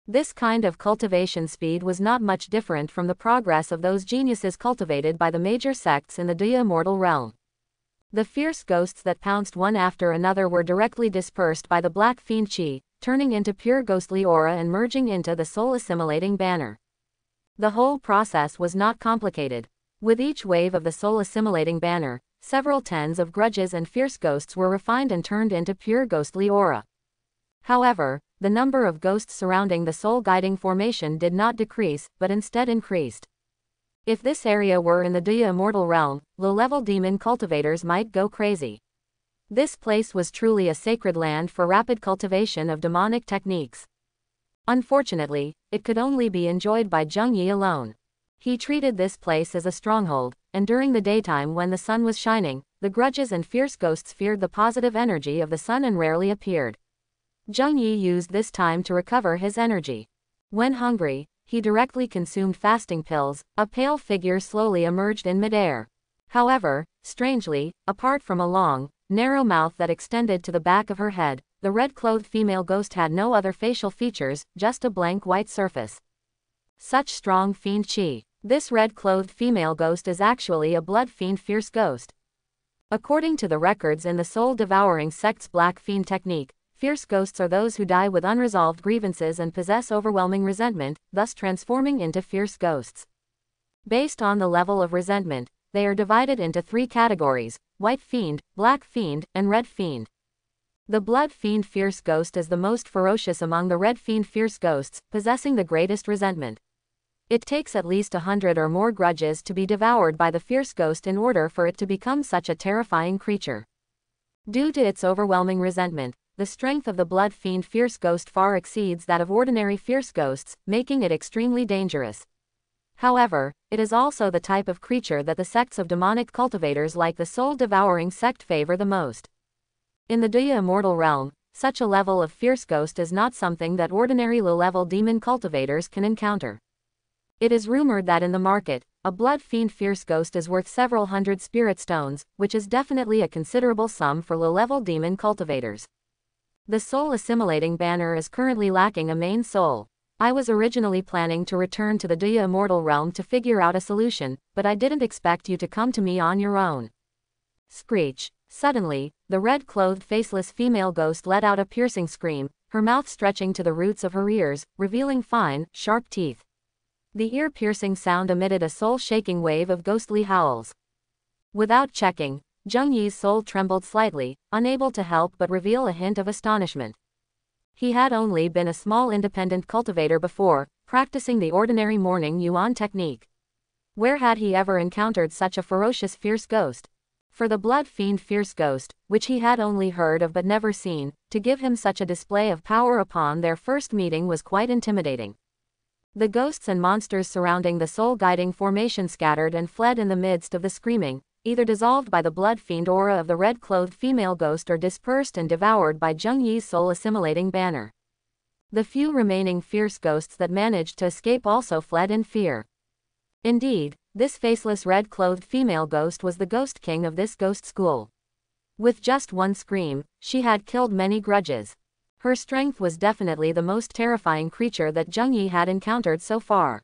This kind of cultivation speed was not much different from the progress of those geniuses cultivated by the major sects in the Dia Immortal realm. The fierce ghosts that pounced one after another were directly dispersed by the Black Fiend Chi, turning into pure ghostly aura and merging into the soul-assimilating banner. The whole process was not complicated. With each wave of the soul-assimilating banner, several tens of grudges and fierce ghosts were refined and turned into pure ghostly aura. However, the number of ghosts surrounding the soul-guiding formation did not decrease, but instead increased. If this area were in the Dia Immortal realm, low-level demon cultivators might go crazy. This place was truly a sacred land for rapid cultivation of demonic techniques. Unfortunately, it could only be enjoyed by Zheng Yi alone. He treated this place as a stronghold, and during the daytime when the sun was shining, the grudges and fierce ghosts feared the positive energy of the sun and rarely appeared. Zheng Yi used this time to recover his energy. When hungry, he directly consumed fasting pills. A pale figure slowly emerged in midair. However, strangely, apart from a long, narrow mouth that extended to the back of her head, the red-clothed female ghost had no other facial features, just a blank white surface. Such strong fiend chi. This red-clothed female ghost is actually a blood fiend fierce ghost. According to the records in the soul-devouring sect's Black Fiend technique, fierce ghosts are those who die with unresolved grievances and possess overwhelming resentment, thus transforming into fierce ghosts. Based on the level of resentment, they are divided into 3 categories: White Fiend, Black Fiend, and Red Fiend. The Blood Fiend fierce ghost is the most ferocious among the Red Fiend fierce ghosts, possessing the greatest resentment. It takes at least 100 or more grudges to be devoured by the fierce ghost in order for it to become such a terrifying creature. Due to its overwhelming resentment, the strength of the Blood Fiend fierce ghost far exceeds that of ordinary fierce ghosts, making it extremely dangerous. However, it is also the type of creature that the sects of demonic cultivators like the soul-devouring sect favor the most. In the Dia Immortal realm, such a level of fierce ghost is not something that ordinary low-level demon cultivators can encounter. It is rumored that in the market, a Blood Fiend fierce ghost is worth several hundred spirit stones, which is definitely a considerable sum for low-level demon cultivators. The soul-assimilating banner is currently lacking a main soul. I was originally planning to return to the Dia Immortal realm to figure out a solution, but I didn't expect you to come to me on your own. Screech. Suddenly, the red-clothed faceless female ghost let out a piercing scream, her mouth stretching to the roots of her ears, revealing fine, sharp teeth. The ear-piercing sound emitted a soul-shaking wave of ghostly howls. Without checking, Zheng Yi's soul trembled slightly, unable to help but reveal a hint of astonishment. He had only been a small independent cultivator before, practicing the ordinary Morning Yuan technique. Where had he ever encountered such a ferocious fierce ghost? For the Blood Fiend fierce ghost, which he had only heard of but never seen, to give him such a display of power upon their first meeting was quite intimidating. The ghosts and monsters surrounding the soul-guiding formation scattered and fled in the midst of the screaming, either dissolved by the Blood Fiend aura of the red-clothed female ghost or dispersed and devoured by Zheng Yi's soul-assimilating banner. The few remaining fierce ghosts that managed to escape also fled in fear. Indeed, this faceless red-clothed female ghost was the Ghost King of this ghost school. With just one scream, she had killed many grudges. Her strength was definitely the most terrifying creature that Zheng Yi had encountered so far.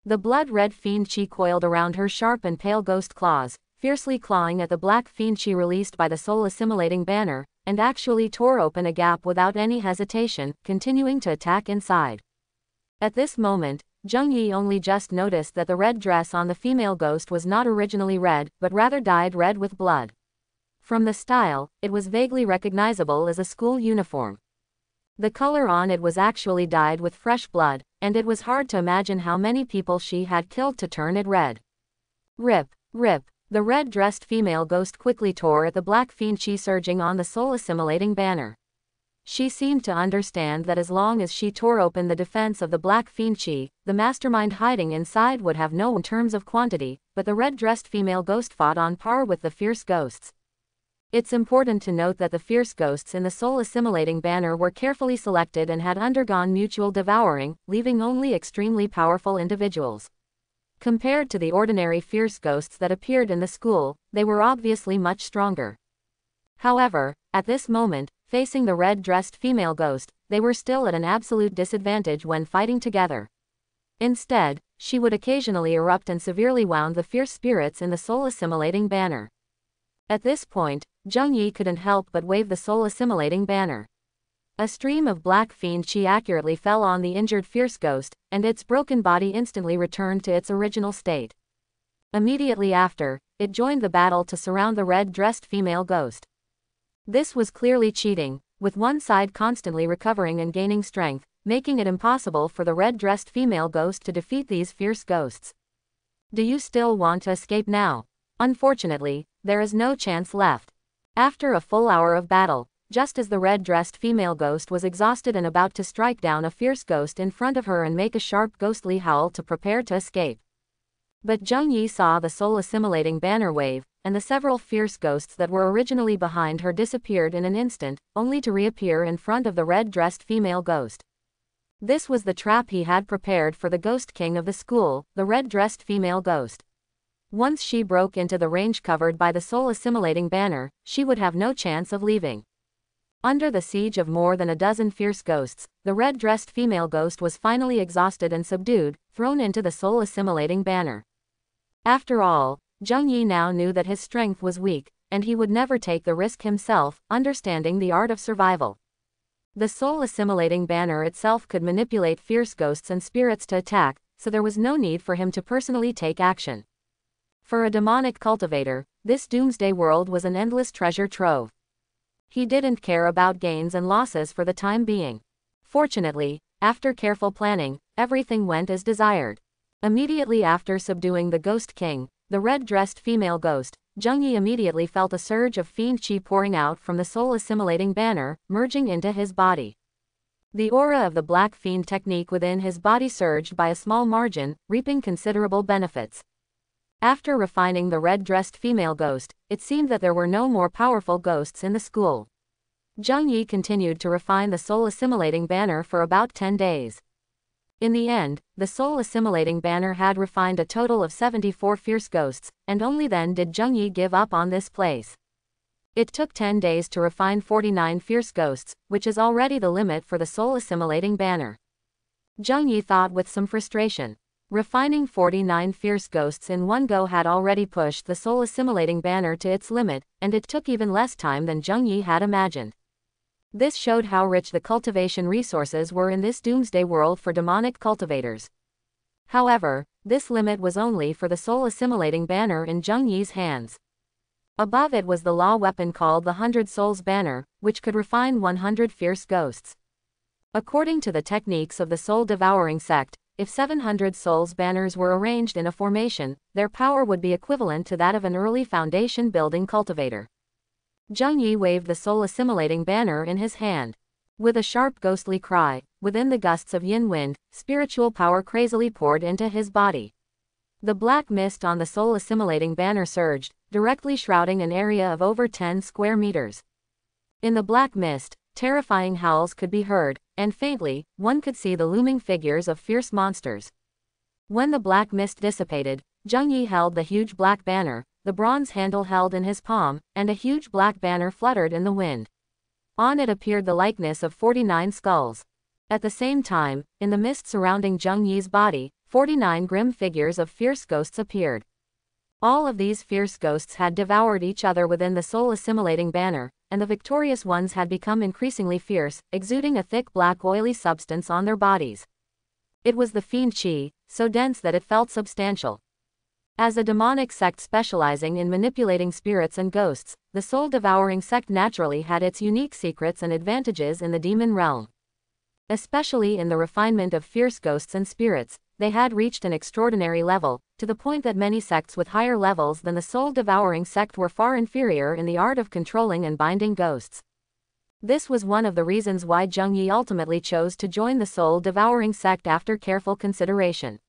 The blood-red fiend Qi coiled around her sharp and pale ghost claws, fiercely clawing at the black fiend Qi released by the soul-assimilating banner, and actually tore open a gap without any hesitation, continuing to attack inside. At this moment, Zheng Yi only just noticed that the red dress on the female ghost was not originally red, but rather dyed red with blood. From the style, it was vaguely recognizable as a school uniform. The color on it was actually dyed with fresh blood, and it was hard to imagine how many people she had killed to turn it red. Rip, rip. The red-dressed female ghost quickly tore at the black fiend Qi surging on the soul-assimilating banner. She seemed to understand that as long as she tore open the defense of the black fiend Qi, the mastermind hiding inside would have no in terms of quantity, but the red-dressed female ghost fought on par with the fierce ghosts. It's important to note that the fierce ghosts in the soul-assimilating banner were carefully selected and had undergone mutual devouring, leaving only extremely powerful individuals. Compared to the ordinary fierce ghosts that appeared in the school, they were obviously much stronger. However, at this moment, facing the red-dressed female ghost, they were still at an absolute disadvantage when fighting together. Instead, she would occasionally erupt and severely wound the fierce spirits in the soul-assimilating banner. At this point, Zheng Yi couldn't help but wave the soul-assimilating banner. A stream of black fiend Qi accurately fell on the injured fierce ghost, and its broken body instantly returned to its original state. Immediately after, it joined the battle to surround the red-dressed female ghost. This was clearly cheating, with one side constantly recovering and gaining strength, making it impossible for the red-dressed female ghost to defeat these fierce ghosts. Do you still want to escape now? Unfortunately, there is no chance left. After a full hour of battle, just as the red-dressed female ghost was exhausted and about to strike down a fierce ghost in front of her and make a sharp ghostly howl to prepare to escape. But Zheng Yi saw the soul-assimilating banner wave, and the several fierce ghosts that were originally behind her disappeared in an instant, only to reappear in front of the red-dressed female ghost. This was the trap he had prepared for the Ghost King of the school, the red-dressed female ghost. Once she broke into the range covered by the soul-assimilating banner, she would have no chance of leaving. Under the siege of more than a dozen fierce ghosts, the red-dressed female ghost was finally exhausted and subdued, thrown into the soul-assimilating banner. After all, Zheng Yi now knew that his strength was weak, and he would never take the risk himself, understanding the art of survival. The soul-assimilating banner itself could manipulate fierce ghosts and spirits to attack, so there was no need for him to personally take action. For a demonic cultivator, this doomsday world was an endless treasure trove. He didn't care about gains and losses for the time being. Fortunately, after careful planning, everything went as desired. Immediately after subduing the Ghost King, the red-dressed female ghost, Zheng Yi immediately felt a surge of fiend Qi pouring out from the soul-assimilating banner, merging into his body. The aura of the black fiend technique within his body surged by a small margin, reaping considerable benefits. After refining the red-dressed female ghost, it seemed that there were no more powerful ghosts in the school. Zheng Yi continued to refine the soul-assimilating banner for about 10 days. In the end, the soul-assimilating banner had refined a total of 74 fierce ghosts, and only then did Zheng Yi give up on this place. It took 10 days to refine 49 fierce ghosts, which is already the limit for the soul-assimilating banner. Zheng Yi thought with some frustration. Refining 49 fierce ghosts in one go had already pushed the soul-assimilating banner to its limit, and it took even less time than Zheng Yi had imagined. This showed how rich the cultivation resources were in this doomsday world for demonic cultivators. However, this limit was only for the soul-assimilating banner in Zheng Yi's hands. Above it was the law weapon called the 100 Souls Banner, which could refine 100 fierce ghosts. According to the techniques of the soul-devouring sect, if 700 souls banners were arranged in a formation, their power would be equivalent to that of an early foundation-building cultivator. Zheng Yi waved the soul-assimilating banner in his hand. With a sharp ghostly cry, within the gusts of yin wind, spiritual power crazily poured into his body. The black mist on the soul-assimilating banner surged, directly shrouding an area of over 10 square meters. In the black mist, terrifying howls could be heard, and faintly, one could see the looming figures of fierce monsters. When the black mist dissipated, Zheng Yi held the huge black banner, the bronze handle held in his palm, and a huge black banner fluttered in the wind. On it appeared the likeness of 49 skulls. At the same time, in the mist surrounding Zheng Yi's body, 49 grim figures of fierce ghosts appeared. All of these fierce ghosts had devoured each other within the soul-assimilating banner, and the victorious ones had become increasingly fierce, exuding a thick black oily substance on their bodies. It was the fiend qi, so dense that it felt substantial. As a demonic sect specializing in manipulating spirits and ghosts, the soul-devouring sect naturally had its unique secrets and advantages in the demon realm. Especially in the refinement of fierce ghosts and spirits, they had reached an extraordinary level, to the point that many sects with higher levels than the soul-devouring sect were far inferior in the art of controlling and binding ghosts. This was one of the reasons why Zheng Yi ultimately chose to join the soul-devouring sect after careful consideration.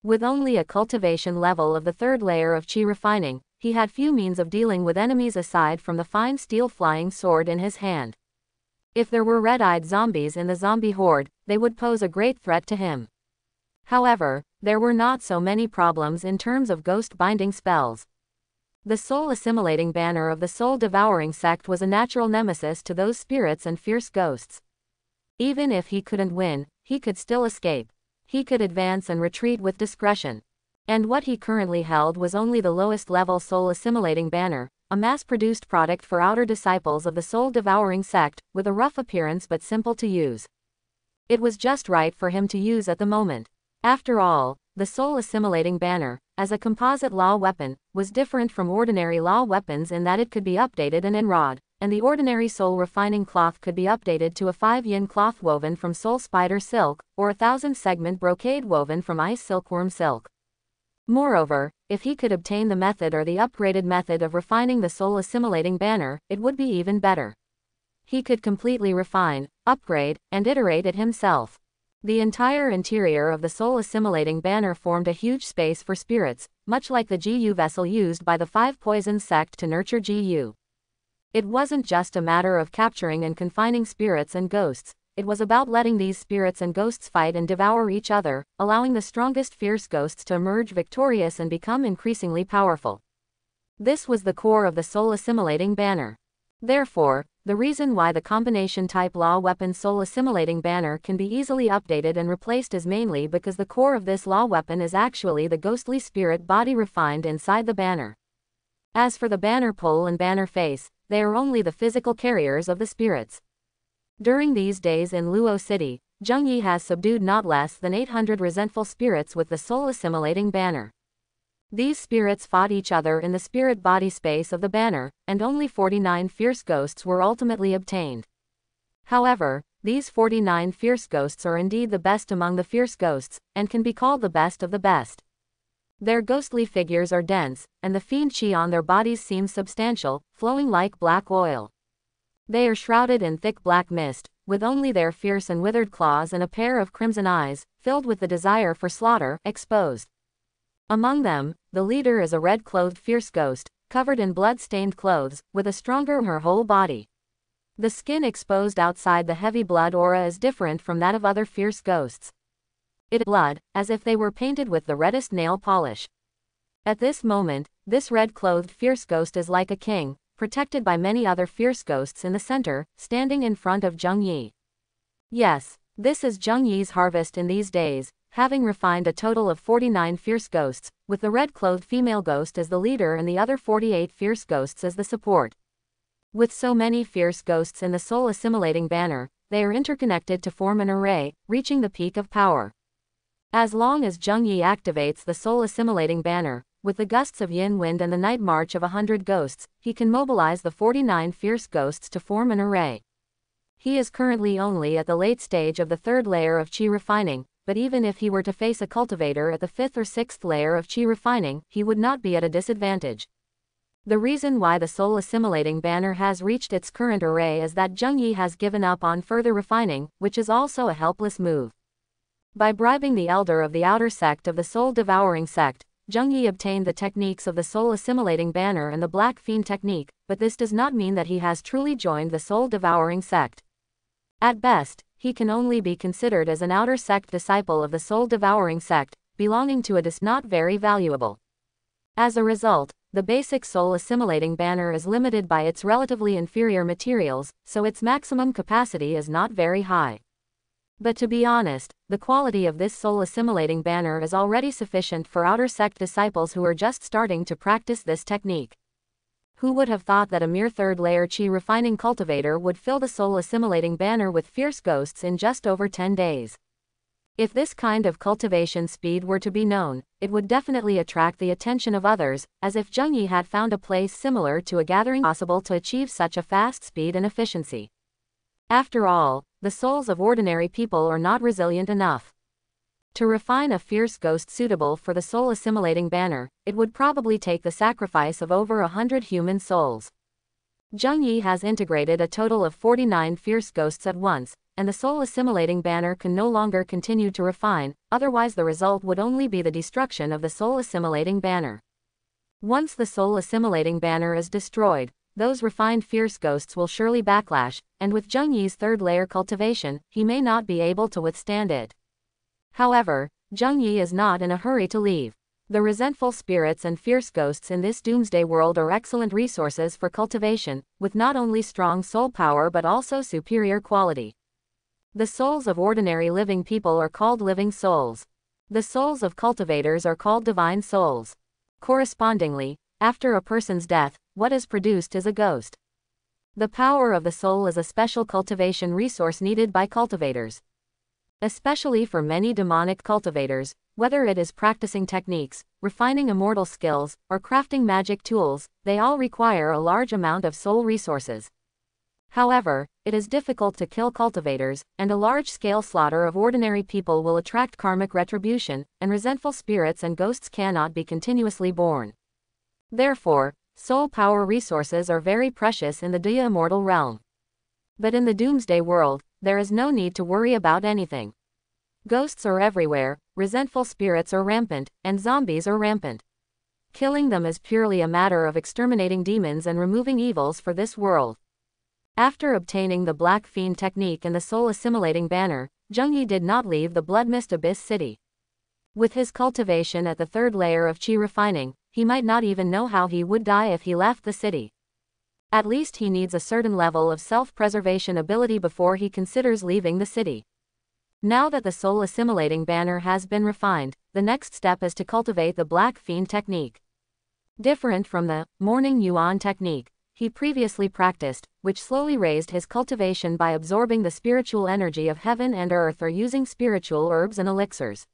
With only a cultivation level of the third layer of qi refining, he had few means of dealing with enemies aside from the fine steel flying sword in his hand. If there were red-eyed zombies in the zombie horde, they would pose a great threat to him. However, there were not so many problems in terms of ghost-binding spells. The soul-assimilating banner of the soul-devouring sect was a natural nemesis to those spirits and fierce ghosts. Even if he couldn't win, he could still escape. He could advance and retreat with discretion. And what he currently held was only the lowest-level soul-assimilating banner, a mass-produced product for outer disciples of the soul-devouring sect, with a rough appearance but simple to use. It was just right for him to use at the moment. After all, the soul-assimilating banner, as a composite law weapon, was different from ordinary law weapons in that it could be updated and enrawed, and the ordinary soul-refining cloth could be updated to a 5-yin cloth woven from soul spider silk, or a 1,000-segment brocade woven from ice silkworm silk. Moreover, if he could obtain the method or the upgraded method of refining the soul-assimilating banner, it would be even better. He could completely refine, upgrade, and iterate it himself. The entire interior of the soul-assimilating banner formed a huge space for spirits, much like the Jiyu vessel used by the Five Poisons sect to nurture Jiyu. It wasn't just a matter of capturing and confining spirits and ghosts. It was about letting these spirits and ghosts fight and devour each other, allowing the strongest fierce ghosts to emerge victorious and become increasingly powerful. This was the core of the soul-assimilating banner. Therefore, the reason why the combination-type law weapon soul-assimilating banner can be easily updated and replaced is mainly because the core of this law weapon is actually the ghostly spirit body refined inside the banner. As for the banner pole and banner face, they are only the physical carriers of the spirits. During these days in Luo City, Zheng Yi has subdued not less than 800 resentful spirits with the soul-assimilating banner. These spirits fought each other in the spirit body space of the banner, and only 49 fierce ghosts were ultimately obtained. However, these 49 fierce ghosts are indeed the best among the fierce ghosts, and can be called the best of the best. Their ghostly figures are dense, and the fiend qi on their bodies seems substantial, flowing like black oil. They are shrouded in thick black mist, with only their fierce and withered claws and a pair of crimson eyes, filled with the desire for slaughter, exposed. Among them, the leader is a red-clothed fierce ghost, covered in blood-stained clothes, with a stronger her whole body. The skin exposed outside the heavy blood aura is different from that of other fierce ghosts. It is blood, as if they were painted with the reddest nail polish. At this moment, this red-clothed fierce ghost is like a king, protected by many other fierce ghosts in the center, standing in front of Zheng Yi. Yes, this is Zheng Yi's harvest in these days, having refined a total of 49 fierce ghosts, with the red-clothed female ghost as the leader and the other 48 fierce ghosts as the support. With so many fierce ghosts in the soul-assimilating banner, they are interconnected to form an array, reaching the peak of power. As long as Zheng Yi activates the soul-assimilating banner, with the gusts of yin wind and the night march of 100 ghosts, he can mobilize the 49 fierce ghosts to form an array. He is currently only at the late stage of the third layer of qi refining, but even if he were to face a cultivator at the 5th or 6th layer of qi refining, he would not be at a disadvantage. The reason why the soul-assimilating banner has reached its current array is that Zheng Yi has given up on further refining, which is also a helpless move. By bribing the elder of the outer sect of the soul-devouring sect, Zheng Yi obtained the techniques of the soul-assimilating banner and the Black Fiend technique, but this does not mean that he has truly joined the soul-devouring sect. At best, he can only be considered as an outer sect disciple of the soul-devouring sect, belonging to a not very valuable. As a result, the basic soul-assimilating banner is limited by its relatively inferior materials, so its maximum capacity is not very high. But to be honest, the quality of this soul-assimilating banner is already sufficient for outer sect disciples who are just starting to practice this technique. Who would have thought that a mere third-layer chi refining cultivator would fill the soul-assimilating banner with fierce ghosts in just over 10 days? If this kind of cultivation speed were to be known, it would definitely attract the attention of others, as if Zheng Yi had found a place similar to a gathering possible to achieve such a fast speed and efficiency. After all, the souls of ordinary people are not resilient enough. To refine a fierce ghost suitable for the soul-assimilating banner, it would probably take the sacrifice of over 100 human souls. Zheng Yi has integrated a total of 49 fierce ghosts at once, and the soul-assimilating banner can no longer continue to refine, otherwise the result would only be the destruction of the soul-assimilating banner. Once the soul-assimilating banner is destroyed, those refined fierce ghosts will surely backlash, and with Zheng Yi's third-layer cultivation, he may not be able to withstand it. However, Zheng Yi is not in a hurry to leave. The resentful spirits and fierce ghosts in this doomsday world are excellent resources for cultivation, with not only strong soul power but also superior quality. The souls of ordinary living people are called living souls. The souls of cultivators are called divine souls. Correspondingly, after a person's death, what is produced is a ghost. The power of the soul is a special cultivation resource needed by cultivators. Especially for many demonic cultivators, whether it is practicing techniques, refining immortal skills, or crafting magic tools, they all require a large amount of soul resources. However, it is difficult to kill cultivators, and a large-scale slaughter of ordinary people will attract karmic retribution, and resentful spirits and ghosts cannot be continuously born. Therefore, soul power resources are very precious in the Daya immortal realm. But in the doomsday world, there is no need to worry about anything. Ghosts are everywhere, resentful spirits are rampant, and zombies are rampant. Killing them is purely a matter of exterminating demons and removing evils for this world. After obtaining the Black Fiend technique and the soul-assimilating banner, Zheng Yi did not leave the Blood Mist Abyss city. With his cultivation at the third layer of chi refining, he might not even know how he would die if he left the city. At least he needs a certain level of self-preservation ability before he considers leaving the city. Now that the soul-assimilating banner has been refined, the next step is to cultivate the Black Fiend technique. Different from the Morning Yuan technique he previously practiced, which slowly raised his cultivation by absorbing the spiritual energy of heaven and earth or using spiritual herbs and elixirs.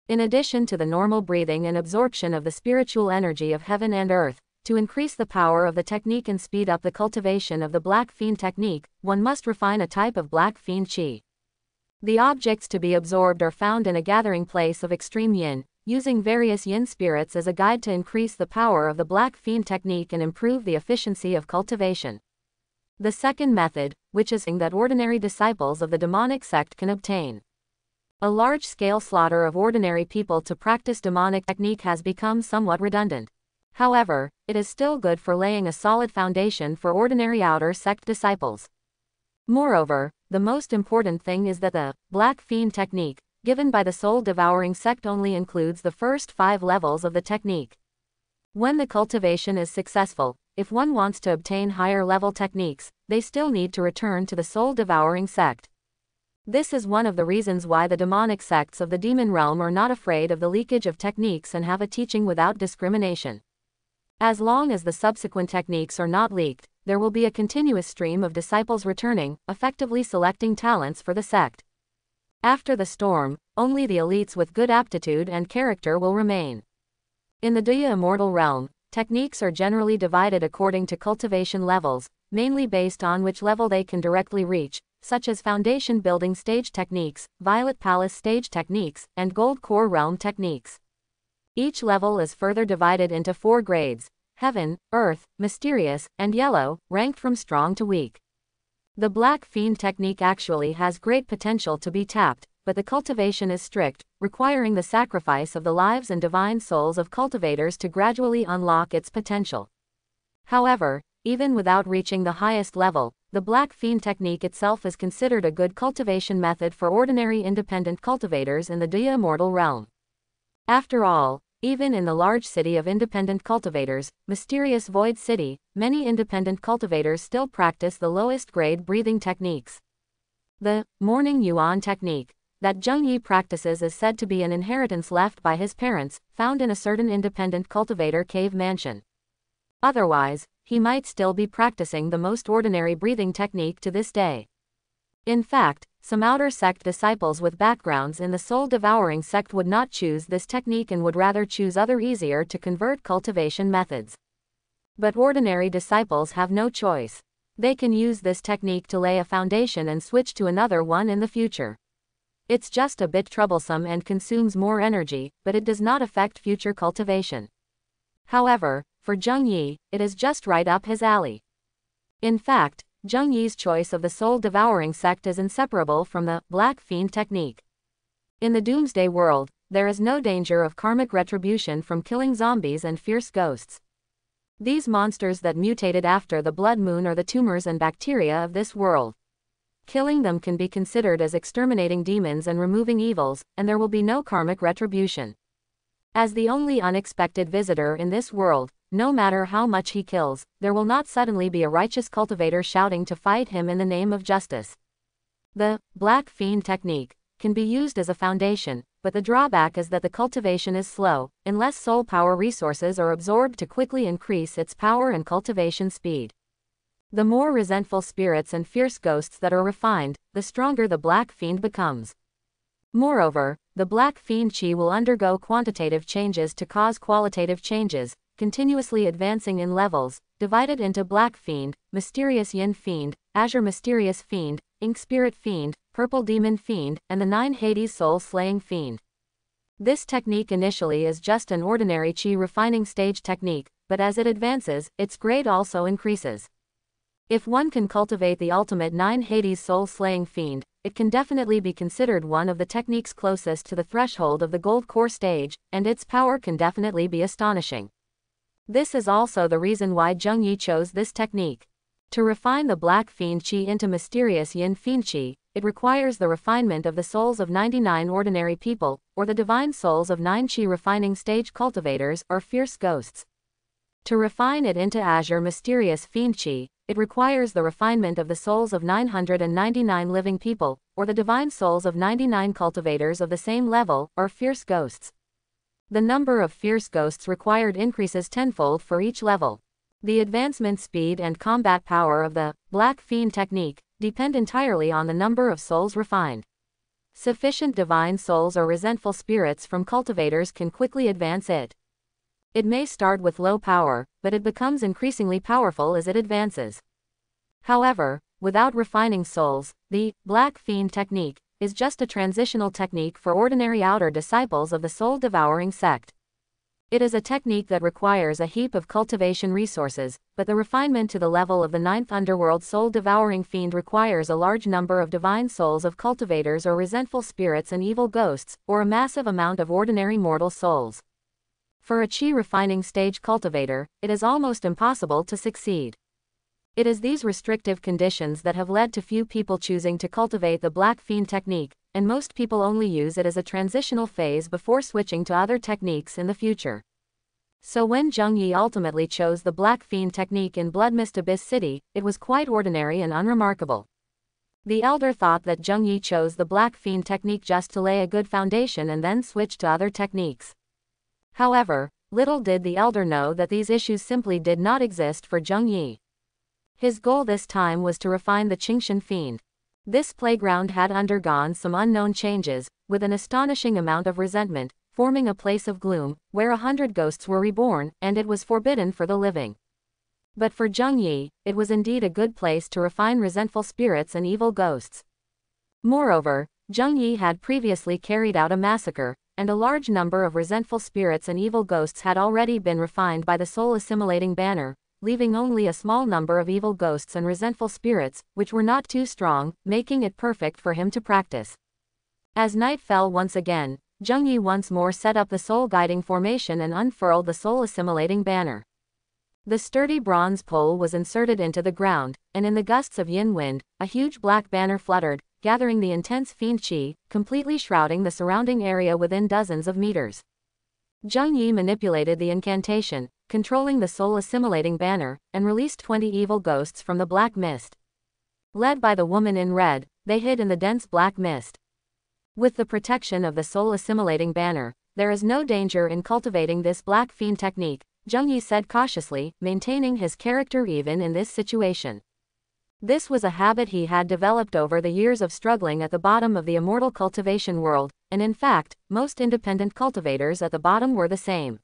In addition to the normal breathing and absorption of the spiritual energy of heaven and earth, to increase the power of the technique and speed up the cultivation of the Black Fiend technique, one must refine a type of Black Fiend Qi. The objects to be absorbed are found in a gathering place of extreme yin, using various yin spirits as a guide to increase the power of the Black Fiend technique and improve the efficiency of cultivation. The second method, which is that ordinary disciples of the demonic sect can obtain. A large-scale slaughter of ordinary people to practice demonic technique has become somewhat redundant. However, it is still good for laying a solid foundation for ordinary outer sect disciples. Moreover, the most important thing is that the Black Fiend technique, given by the soul-devouring sect, only includes the first 5 levels of the technique. When the cultivation is successful, if one wants to obtain higher-level techniques, they still need to return to the soul-devouring sect. This is one of the reasons why the demonic sects of the demon realm are not afraid of the leakage of techniques and have a teaching without discrimination. As long as the subsequent techniques are not leaked, there will be a continuous stream of disciples returning, effectively selecting talents for the sect. After the storm, only the elites with good aptitude and character will remain. In the Daya immortal realm, techniques are generally divided according to cultivation levels, mainly based on which level they can directly reach, such as Foundation Building Stage Techniques, Violet Palace Stage Techniques, and Gold Core Realm Techniques. Each level is further divided into 4 grades: Heaven, Earth, Mysterious, and Yellow, ranked from strong to weak. The Black Fiend technique actually has great potential to be tapped, but the cultivation is strict, requiring the sacrifice of the lives and divine souls of cultivators to gradually unlock its potential. However, even without reaching the highest level, the Black Fiend technique itself is considered a good cultivation method for ordinary independent cultivators in the Dia Immortal realm. After all, even in the large city of independent cultivators, Mysterious Void City, many independent cultivators still practice the lowest grade breathing techniques. The Morning Yuan technique that Zheng Yi practices is said to be an inheritance left by his parents, found in a certain independent cultivator cave mansion. Otherwise, he might still be practicing the most ordinary breathing technique to this day. In fact, some outer sect disciples with backgrounds in the soul-devouring sect would not choose this technique and would rather choose other easier to convert cultivation methods. But ordinary disciples have no choice. They can use this technique to lay a foundation and switch to another one in the future. It's just a bit troublesome and consumes more energy, but it does not affect future cultivation. However, for Zheng Yi, it is just right up his alley. In fact, Zheng Yi's choice of the soul-devouring sect is inseparable from the Black Fiend technique. In the Doomsday world, there is no danger of karmic retribution from killing zombies and fierce ghosts. These monsters that mutated after the blood moon are the tumors and bacteria of this world. Killing them can be considered as exterminating demons and removing evils, and there will be no karmic retribution. As the only unexpected visitor in this world, no matter how much he kills, there will not suddenly be a righteous cultivator shouting to fight him in the name of justice. The Black Fiend technique can be used as a foundation, but the drawback is that the cultivation is slow, unless soul power resources are absorbed to quickly increase its power and cultivation speed. The more resentful spirits and fierce ghosts that are refined, the stronger the Black Fiend becomes. Moreover, the Black Fiend Chi will undergo quantitative changes to cause qualitative changes, continuously advancing in levels, divided into Black Fiend, Mysterious Yin Fiend, Azure Mysterious Fiend, Ink Spirit Fiend, Purple Demon Fiend, and the 9 Hades Soul Slaying Fiend. This technique initially is just an ordinary Chi refining stage technique, but as it advances, its grade also increases. If one can cultivate the ultimate 9 Hades Soul Slaying Fiend, it can definitely be considered one of the techniques closest to the threshold of the Gold Core stage, and its power can definitely be astonishing. This is also the reason why Zheng Yi chose this technique. To refine the Black Fiend Chi into Mysterious Yin Fiend Chi, it requires the refinement of the souls of 99 ordinary people, or the divine souls of 9 Chi refining stage cultivators or fierce ghosts. To refine it into Azure Mysterious Fiend Chi, it requires the refinement of the souls of 999 living people, or the divine souls of 99 cultivators of the same level, or fierce ghosts. The number of fierce ghosts required increases tenfold for each level. The advancement speed and combat power of the Black Fiend technique depend entirely on the number of souls refined. Sufficient divine souls or resentful spirits from cultivators can quickly advance it. It may start with low power, but it becomes increasingly powerful as it advances. However, without refining souls, the Black Fiend technique is just a transitional technique for ordinary outer disciples of the soul-devouring sect. It is a technique that requires a heap of cultivation resources, but the refinement to the level of the 9th underworld soul-devouring fiend requires a large number of divine souls of cultivators or resentful spirits and evil ghosts, or a massive amount of ordinary mortal souls. For a Chi refining stage cultivator, it is almost impossible to succeed. It is these restrictive conditions that have led to few people choosing to cultivate the Black Fiend technique, and most people only use it as a transitional phase before switching to other techniques in the future. So when Zheng Yi ultimately chose the Black Fiend technique in Bloodmist Abyss City, it was quite ordinary and unremarkable. The elder thought that Zheng Yi chose the Black Fiend technique just to lay a good foundation and then switch to other techniques. However, little did the elder know that these issues simply did not exist for Zheng Yi. His goal this time was to refine the Qingshan Fiend. This playground had undergone some unknown changes, with an astonishing amount of resentment, forming a place of gloom, where 100 ghosts were reborn, and it was forbidden for the living. But for Zheng Yi, it was indeed a good place to refine resentful spirits and evil ghosts. Moreover, Zheng Yi had previously carried out a massacre, and a large number of resentful spirits and evil ghosts had already been refined by the soul-assimilating banner, leaving only a small number of evil ghosts and resentful spirits, which were not too strong, making it perfect for him to practice. As night fell once again, Zheng Yi once more set up the soul-guiding formation and unfurled the soul-assimilating banner. The sturdy bronze pole was inserted into the ground, and in the gusts of yin wind, a huge black banner fluttered, gathering the intense fiend qi, completely shrouding the surrounding area within dozens of meters. Zheng Yi manipulated the incantation, controlling the soul-assimilating banner, and released 20 evil ghosts from the black mist. Led by the woman in red, they hid in the dense black mist. With the protection of the soul-assimilating banner, there is no danger in cultivating this black fiend technique, Zheng Yi said cautiously, maintaining his character even in this situation. This was a habit he had developed over the years of struggling at the bottom of the immortal cultivation world, and in fact, most independent cultivators at the bottom were the same.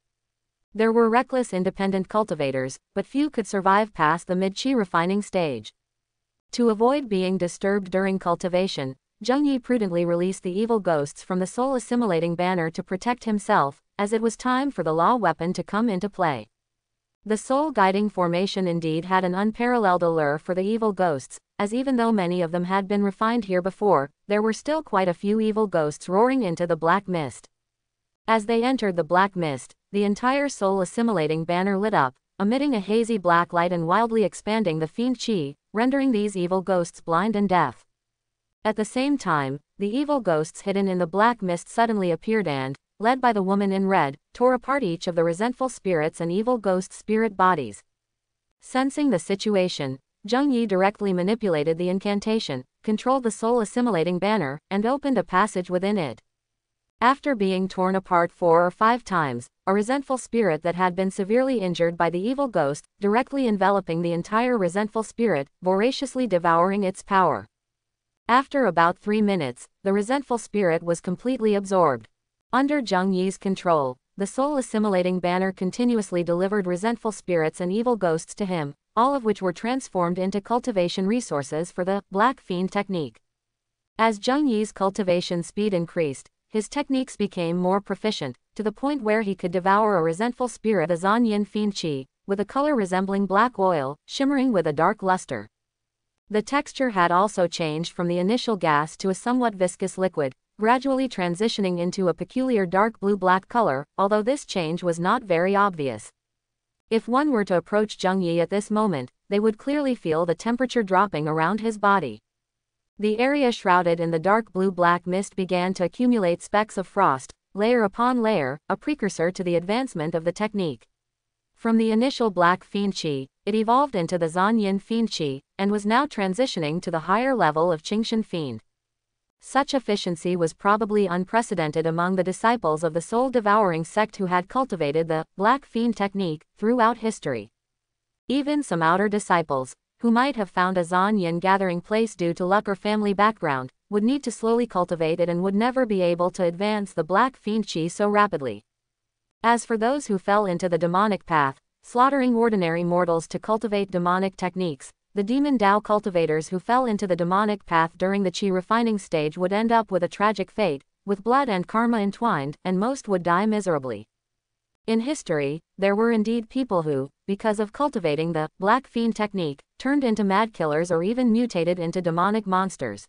There were reckless independent cultivators, but few could survive past the mid-qi refining stage. To avoid being disturbed during cultivation, Zheng Yi prudently released the evil ghosts from the soul-assimilating banner to protect himself, as it was time for the law weapon to come into play. The soul-guiding formation indeed had an unparalleled allure for the evil ghosts, as even though many of them had been refined here before, there were still quite a few evil ghosts roaring into the black mist. As they entered the black mist, the entire soul-assimilating banner lit up, emitting a hazy black light and wildly expanding the fiend qi, rendering these evil ghosts blind and deaf. At the same time, the evil ghosts hidden in the black mist suddenly appeared and, led by the woman in red, tore apart each of the resentful spirits and evil ghost spirit bodies. Sensing the situation, Zheng Yi directly manipulated the incantation, controlled the soul-assimilating banner, and opened a passage within it. After being torn apart 4 or 5 times, a resentful spirit that had been severely injured by the evil ghost, directly enveloping the entire resentful spirit, voraciously devouring its power. After about 3 minutes, the resentful spirit was completely absorbed. Under Zheng Yi's control, the soul-assimilating banner continuously delivered resentful spirits and evil ghosts to him, all of which were transformed into cultivation resources for the Black Fiend technique. As Zheng Yi's cultivation speed increased, his techniques became more proficient, to the point where he could devour a resentful spirit as Zan Yin Fiend Qi, with a color resembling black oil, shimmering with a dark luster. The texture had also changed from the initial gas to a somewhat viscous liquid, gradually transitioning into a peculiar dark blue-black color, although this change was not very obvious. If one were to approach Zheng Yi at this moment, they would clearly feel the temperature dropping around his body. The area shrouded in the dark blue-black mist began to accumulate specks of frost, layer upon layer, a precursor to the advancement of the technique. From the initial Black Fiend Qi, it evolved into the Zan Yin Fiend Qi, and was now transitioning to the higher level of Qingshan Fiend. Such efficiency was probably unprecedented among the disciples of the soul-devouring sect who had cultivated the Black Fiend technique throughout history. Even some outer disciples, who might have found a Zan Yin gathering place due to luck or family background, would need to slowly cultivate it and would never be able to advance the Black Fiend Qi so rapidly. As for those who fell into the demonic path, slaughtering ordinary mortals to cultivate demonic techniques, the demon Dao cultivators who fell into the demonic path during the Qi refining stage would end up with a tragic fate, with blood and karma entwined, and most would die miserably. In history, there were indeed people who, because of cultivating the Black Fiend technique, turned into mad killers or even mutated into demonic monsters.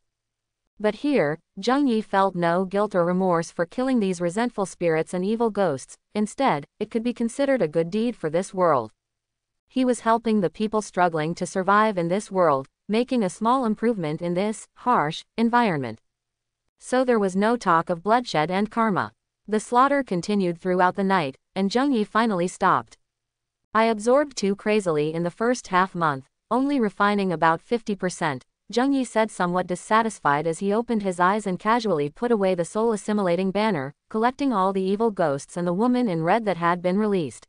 But here, Zheng Yi felt no guilt or remorse for killing these resentful spirits and evil ghosts. Instead, it could be considered a good deed for this world. He was helping the people struggling to survive in this world, making a small improvement in this harsh environment. So there was no talk of bloodshed and karma. The slaughter continued throughout the night, and Zheng Yi finally stopped. I absorbed too crazily in the first half-month, only refining about 50%, Zheng Yi said, somewhat dissatisfied as he opened his eyes and casually put away the soul-assimilating banner, collecting all the evil ghosts and the woman in red that had been released.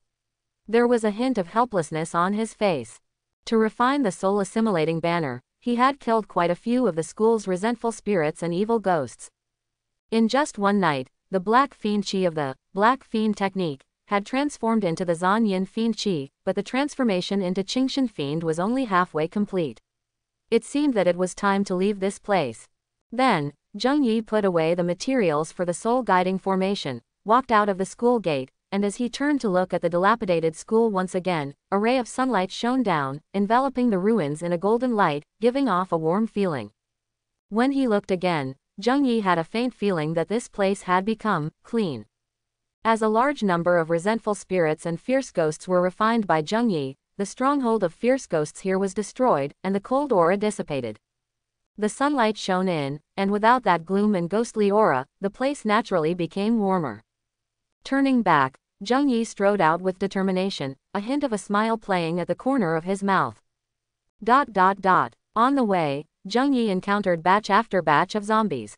There was a hint of helplessness on his face. To refine the soul-assimilating banner, he had killed quite a few of the school's resentful spirits and evil ghosts. In just one night, the Black Fiend Qi of the Black Fiend technique had transformed into the Zan Yin Fiend Qi, but the transformation into Qingshan Fiend was only halfway complete. It seemed that it was time to leave this place. Then, Zheng Yi put away the materials for the soul-guiding formation, walked out of the school gate, and as he turned to look at the dilapidated school once again, a ray of sunlight shone down, enveloping the ruins in a golden light, giving off a warm feeling. When he looked again, Zheng Yi had a faint feeling that this place had become clean. As a large number of resentful spirits and fierce ghosts were refined by Zheng Yi, the stronghold of fierce ghosts here was destroyed, and the cold aura dissipated. The sunlight shone in, and without that gloom and ghostly aura, the place naturally became warmer. Turning back, Zheng Yi strode out with determination, a hint of a smile playing at the corner of his mouth. On the way, Zheng Yi encountered batch after batch of zombies.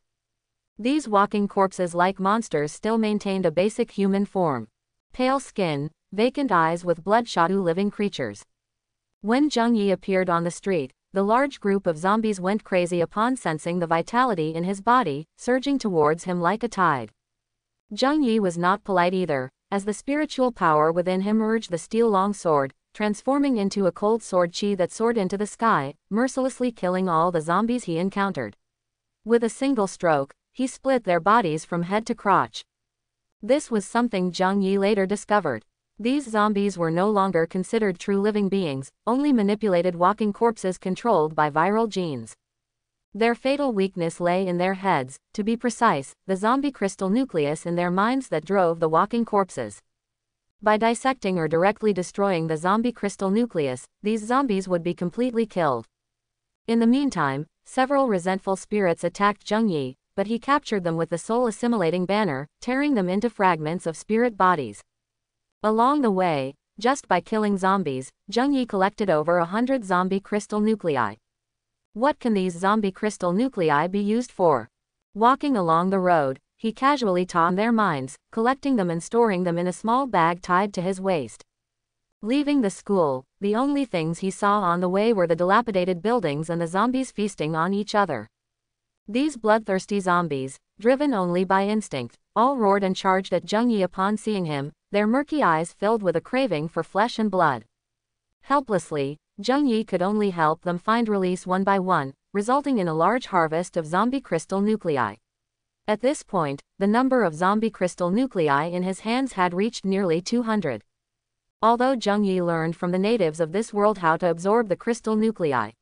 These walking corpses-like monsters still maintained a basic human form. Pale skin, vacant eyes with bloodshot living creatures. When Zheng Yi appeared on the street, the large group of zombies went crazy upon sensing the vitality in his body, surging towards him like a tide. Zheng Yi was not polite either, as the spiritual power within him urged the steel longsword, transforming into a cold sword chi that soared into the sky, mercilessly killing all the zombies he encountered. With a single stroke, he split their bodies from head to crotch. This was something Zheng Yi later discovered. These zombies were no longer considered true living beings, only manipulated walking corpses controlled by viral genes. Their fatal weakness lay in their heads, to be precise, the zombie crystal nucleus in their minds that drove the walking corpses. By dissecting or directly destroying the zombie crystal nucleus, these zombies would be completely killed. In the meantime, several resentful spirits attacked Zheng Yi, but he captured them with the soul-assimilating banner, tearing them into fragments of spirit bodies. Along the way, just by killing zombies, Zheng Yi collected over 100 zombie crystal nuclei. What can these zombie crystal nuclei be used for? Walking along the road, he casually taught their minds, collecting them and storing them in a small bag tied to his waist. Leaving the school, the only things he saw on the way were the dilapidated buildings and the zombies feasting on each other. These bloodthirsty zombies, driven only by instinct, all roared and charged at Zheng Yi upon seeing him, their murky eyes filled with a craving for flesh and blood. Helplessly, Zheng Yi could only help them find release one by one, resulting in a large harvest of zombie crystal nuclei. At this point, the number of zombie crystal nuclei in his hands had reached nearly 200. Although Zheng Yi learned from the natives of this world how to absorb the crystal nuclei,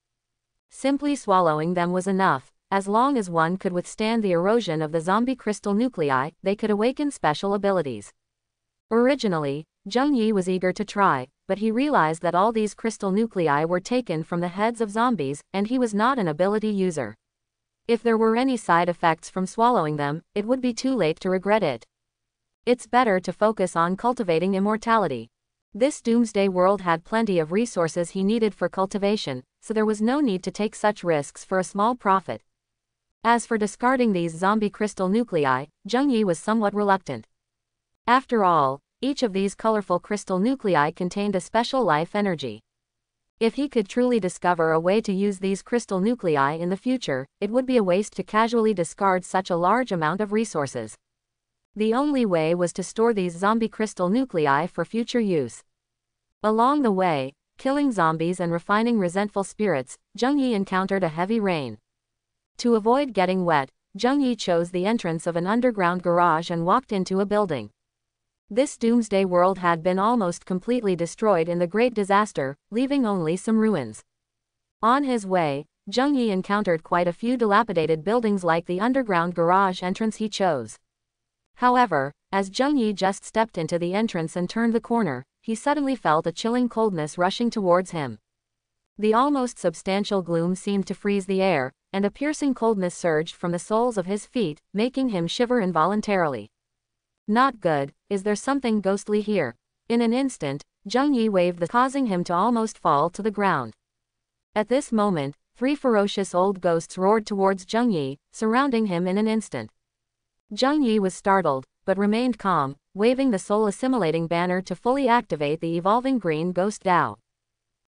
simply swallowing them was enough. As long as one could withstand the erosion of the zombie crystal nuclei, they could awaken special abilities. Originally, Zheng Yi was eager to try, but he realized that all these crystal nuclei were taken from the heads of zombies, and he was not an ability user. If there were any side effects from swallowing them, it would be too late to regret it. It's better to focus on cultivating immortality. This doomsday world had plenty of resources he needed for cultivation, so there was no need to take such risks for a small profit. As for discarding these zombie crystal nuclei, Zheng Yi was somewhat reluctant. After all, each of these colorful crystal nuclei contained a special life energy. If he could truly discover a way to use these crystal nuclei in the future, it would be a waste to casually discard such a large amount of resources. The only way was to store these zombie crystal nuclei for future use. Along the way, killing zombies and refining resentful spirits, Zheng Yi encountered a heavy rain. To avoid getting wet, Zheng Yi chose the entrance of an underground garage and walked into a building. This doomsday world had been almost completely destroyed in the Great Disaster, leaving only some ruins. On his way, Zheng Yi encountered quite a few dilapidated buildings like the underground garage entrance he chose. However, as Zheng Yi just stepped into the entrance and turned the corner, he suddenly felt a chilling coldness rushing towards him. The almost substantial gloom seemed to freeze the air, and a piercing coldness surged from the soles of his feet, making him shiver involuntarily. Not good, is there something ghostly here? In an instant, Zheng Yi waved causing him to almost fall to the ground. At this moment, 3 ferocious old ghosts roared towards Zheng Yi, surrounding him in an instant. Zheng Yi was startled, but remained calm, waving the soul-assimilating banner to fully activate the evolving green ghost Dao.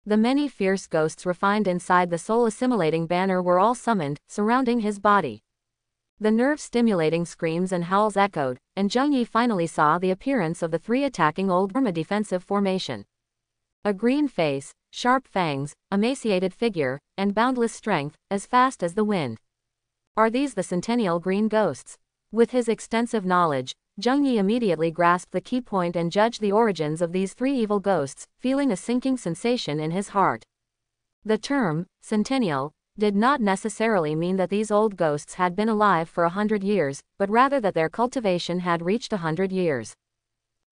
The many fierce ghosts refined inside the soul-assimilating banner were all summoned, surrounding his body. The nerve-stimulating screams and howls echoed, and Zheng Yi finally saw the appearance of the 3 attacking old Burma defensive formation. A green face, sharp fangs, emaciated figure, and boundless strength, as fast as the wind. Are these the Centennial Green Ghosts? With his extensive knowledge, Zheng Yi immediately grasped the key point and judged the origins of these 3 evil ghosts, feeling a sinking sensation in his heart. The term, Centennial, did not necessarily mean that these old ghosts had been alive for 100 years, but rather that their cultivation had reached 100 years.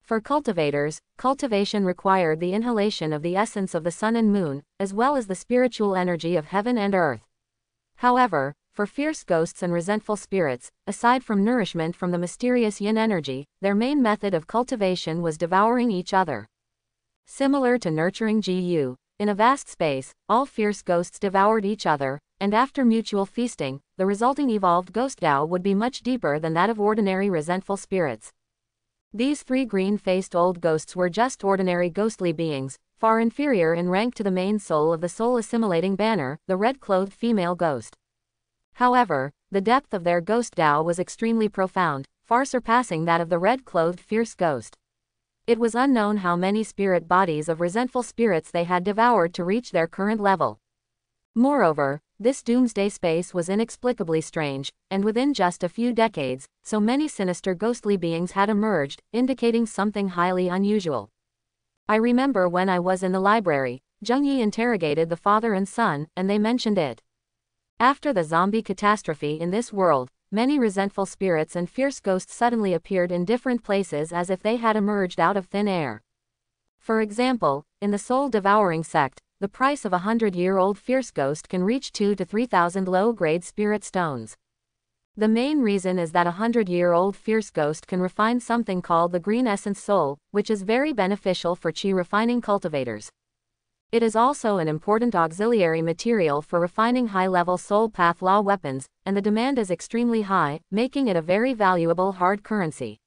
For cultivators, cultivation required the inhalation of the essence of the sun and moon, as well as the spiritual energy of heaven and earth. However, for fierce ghosts and resentful spirits, aside from nourishment from the mysterious yin energy, their main method of cultivation was devouring each other. Similar to nurturing Gu, in a vast space, all fierce ghosts devoured each other, and after mutual feasting, the resulting evolved ghost Dao would be much deeper than that of ordinary resentful spirits. These three green-faced old ghosts were just ordinary ghostly beings, far inferior in rank to the main soul of the soul-assimilating banner, the red-clothed female ghost. However, the depth of their ghost Dao was extremely profound, far surpassing that of the red-clothed fierce ghost. It was unknown how many spirit bodies of resentful spirits they had devoured to reach their current level. Moreover, this doomsday space was inexplicably strange, and within just a few decades, so many sinister ghostly beings had emerged, indicating something highly unusual. I remember when I was in the library, Zheng Yi interrogated the father and son, and they mentioned it. After the zombie catastrophe in this world, many resentful spirits and fierce ghosts suddenly appeared in different places as if they had emerged out of thin air. For example, in the soul-devouring sect, the price of a 100-year-old fierce ghost can reach 2,000 to 3,000 low-grade spirit stones. The main reason is that a 100-year-old fierce ghost can refine something called the green essence soul, which is very beneficial for chi refining cultivators. It is also an important auxiliary material for refining high-level soul path law weapons, and the demand is extremely high, making it a very valuable hard currency.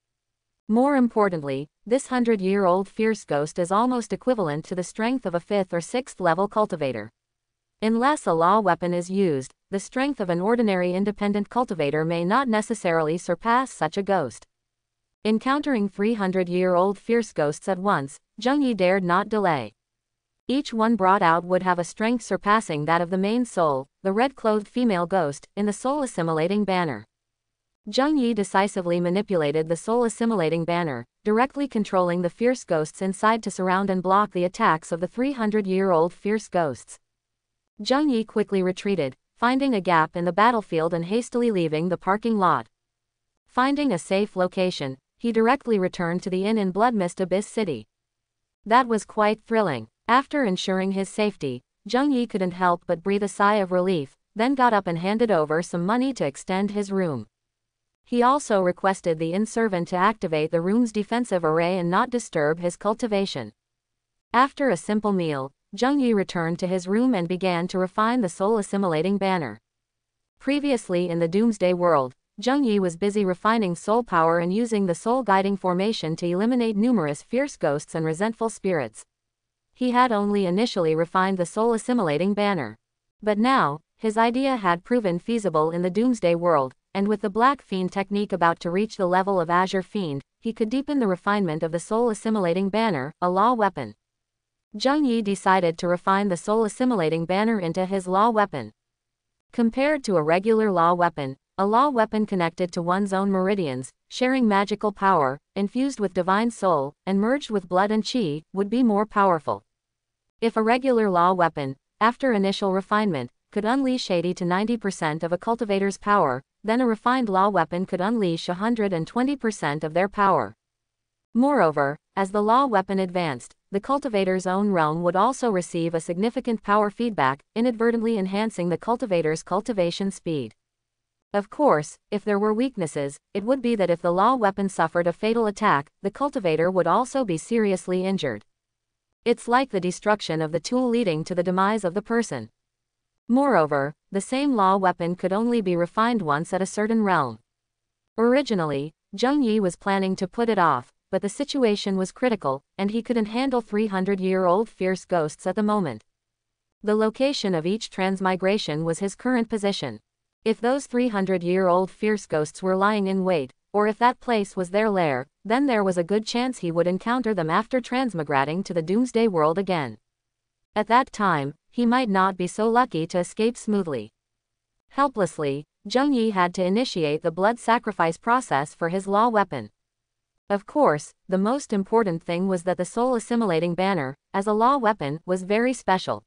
More importantly, this 100-year-old fierce ghost is almost equivalent to the strength of a 5th or 6th level cultivator. Unless a law weapon is used, the strength of an ordinary independent cultivator may not necessarily surpass such a ghost. Encountering 300-year-old fierce ghosts at once, Zheng Yi dared not delay. Each one brought out would have a strength surpassing that of the main soul, the red-clothed female ghost, in the soul-assimilating banner. Zheng Yi decisively manipulated the soul-assimilating banner, directly controlling the fierce ghosts inside to surround and block the attacks of the 300-year-old fierce ghosts. Zheng Yi quickly retreated, finding a gap in the battlefield and hastily leaving the parking lot. Finding a safe location, he directly returned to the inn in Bloodmist Abyss City. That was quite thrilling. After ensuring his safety, Zheng Yi couldn't help but breathe a sigh of relief, then got up and handed over some money to extend his room. He also requested the inn servant to activate the room's defensive array and not disturb his cultivation. After a simple meal, Zheng Yi returned to his room and began to refine the soul-assimilating banner. Previously in the Doomsday world, Zheng Yi was busy refining soul power and using the soul-guiding formation to eliminate numerous fierce ghosts and resentful spirits. He had only initially refined the soul-assimilating banner. But now, his idea had proven feasible in the Doomsday world, and with the Black Fiend technique about to reach the level of Azure Fiend, he could deepen the refinement of the soul-assimilating banner, a law weapon. Zheng Yi decided to refine the soul-assimilating banner into his law weapon. Compared to a regular law weapon, a law weapon connected to one's own meridians, sharing magical power, infused with divine soul, and merged with blood and chi, would be more powerful. If a regular law weapon, after initial refinement, could unleash 80 to 90% of a cultivator's power, then a refined law weapon could unleash 120% of their power. Moreover, as the law weapon advanced, the cultivator's own realm would also receive a significant power feedback, inadvertently enhancing the cultivator's cultivation speed. Of course, if there were weaknesses, it would be that if the law weapon suffered a fatal attack, the cultivator would also be seriously injured. It's like the destruction of the tool leading to the demise of the person. Moreover, the same law weapon could only be refined once at a certain realm. Originally, Zheng Yi was planning to put it off, but the situation was critical, and he couldn't handle 300-year-old fierce ghosts at the moment. The location of each transmigration was his current position. If those 300-year-old fierce ghosts were lying in wait, or if that place was their lair, then there was a good chance he would encounter them after transmigrating to the Doomsday world again. At that time, he might not be so lucky to escape smoothly. Helplessly, Zheng Yi had to initiate the blood sacrifice process for his law weapon. Of course, the most important thing was that the soul-assimilating banner, as a law weapon, was very special.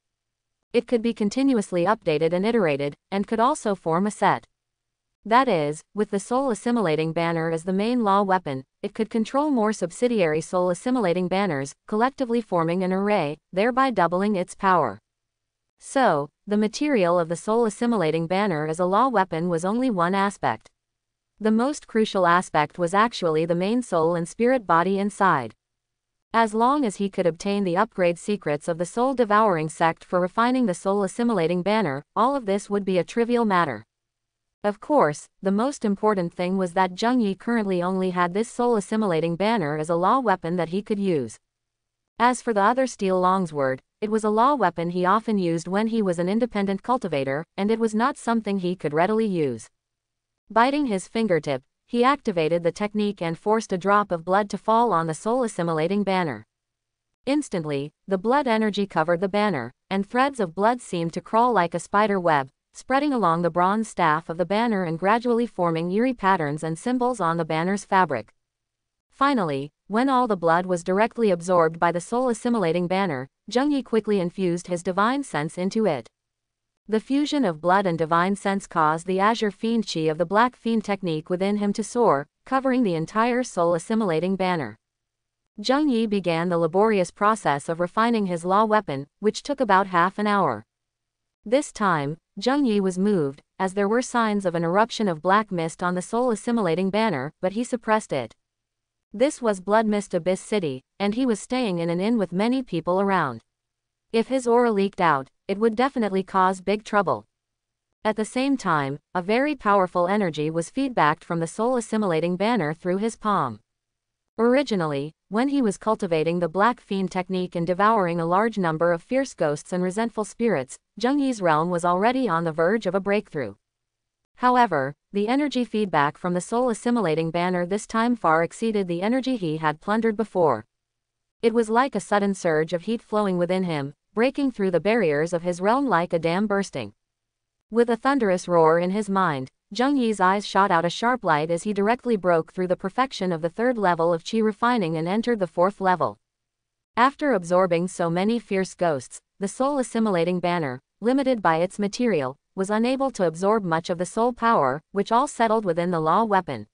It could be continuously updated and iterated, and could also form a set. That is, with the soul-assimilating banner as the main law weapon, it could control more subsidiary soul-assimilating banners, collectively forming an array, thereby doubling its power. So, the material of the soul-assimilating banner as a law weapon was only one aspect. The most crucial aspect was actually the main soul and spirit body inside. As long as he could obtain the upgrade secrets of the soul-devouring sect for refining the soul-assimilating banner, all of this would be a trivial matter. Of course, the most important thing was that Zheng Yi currently only had this soul-assimilating banner as a law weapon that he could use. As for the other steel longsword, it was a law weapon he often used when he was an independent cultivator, and it was not something he could readily use. Biting his fingertip, he activated the technique and forced a drop of blood to fall on the soul-assimilating banner. Instantly, the blood energy covered the banner, and threads of blood seemed to crawl like a spider web, spreading along the bronze staff of the banner and gradually forming eerie patterns and symbols on the banner's fabric. Finally, when all the blood was directly absorbed by the soul-assimilating banner, Zheng Yi quickly infused his divine sense into it. The fusion of blood and divine sense caused the azure fiend chi of the black fiend technique within him to soar, covering the entire soul-assimilating banner. Zheng Yi began the laborious process of refining his law weapon, which took about half an hour. This time, Zheng Yi was moved, as there were signs of an eruption of black mist on the soul-assimilating banner, but he suppressed it. This was Blood Mist Abyss City, and he was staying in an inn with many people around. If his aura leaked out, it would definitely cause big trouble. At the same time, a very powerful energy was feedbacked from the soul-assimilating banner through his palm. Originally, when he was cultivating the Black Fiend technique and devouring a large number of fierce ghosts and resentful spirits, Zheng Yi's realm was already on the verge of a breakthrough. However, the energy feedback from the soul-assimilating banner this time far exceeded the energy he had plundered before. It was like a sudden surge of heat flowing within him, breaking through the barriers of his realm like a dam bursting. With a thunderous roar in his mind, Zheng Yi's eyes shot out a sharp light as he directly broke through the perfection of the third level of qi refining and entered the fourth level. After absorbing so many fierce ghosts, the soul-assimilating banner, limited by its material, was unable to absorb much of the soul power, which all settled within the law weapon.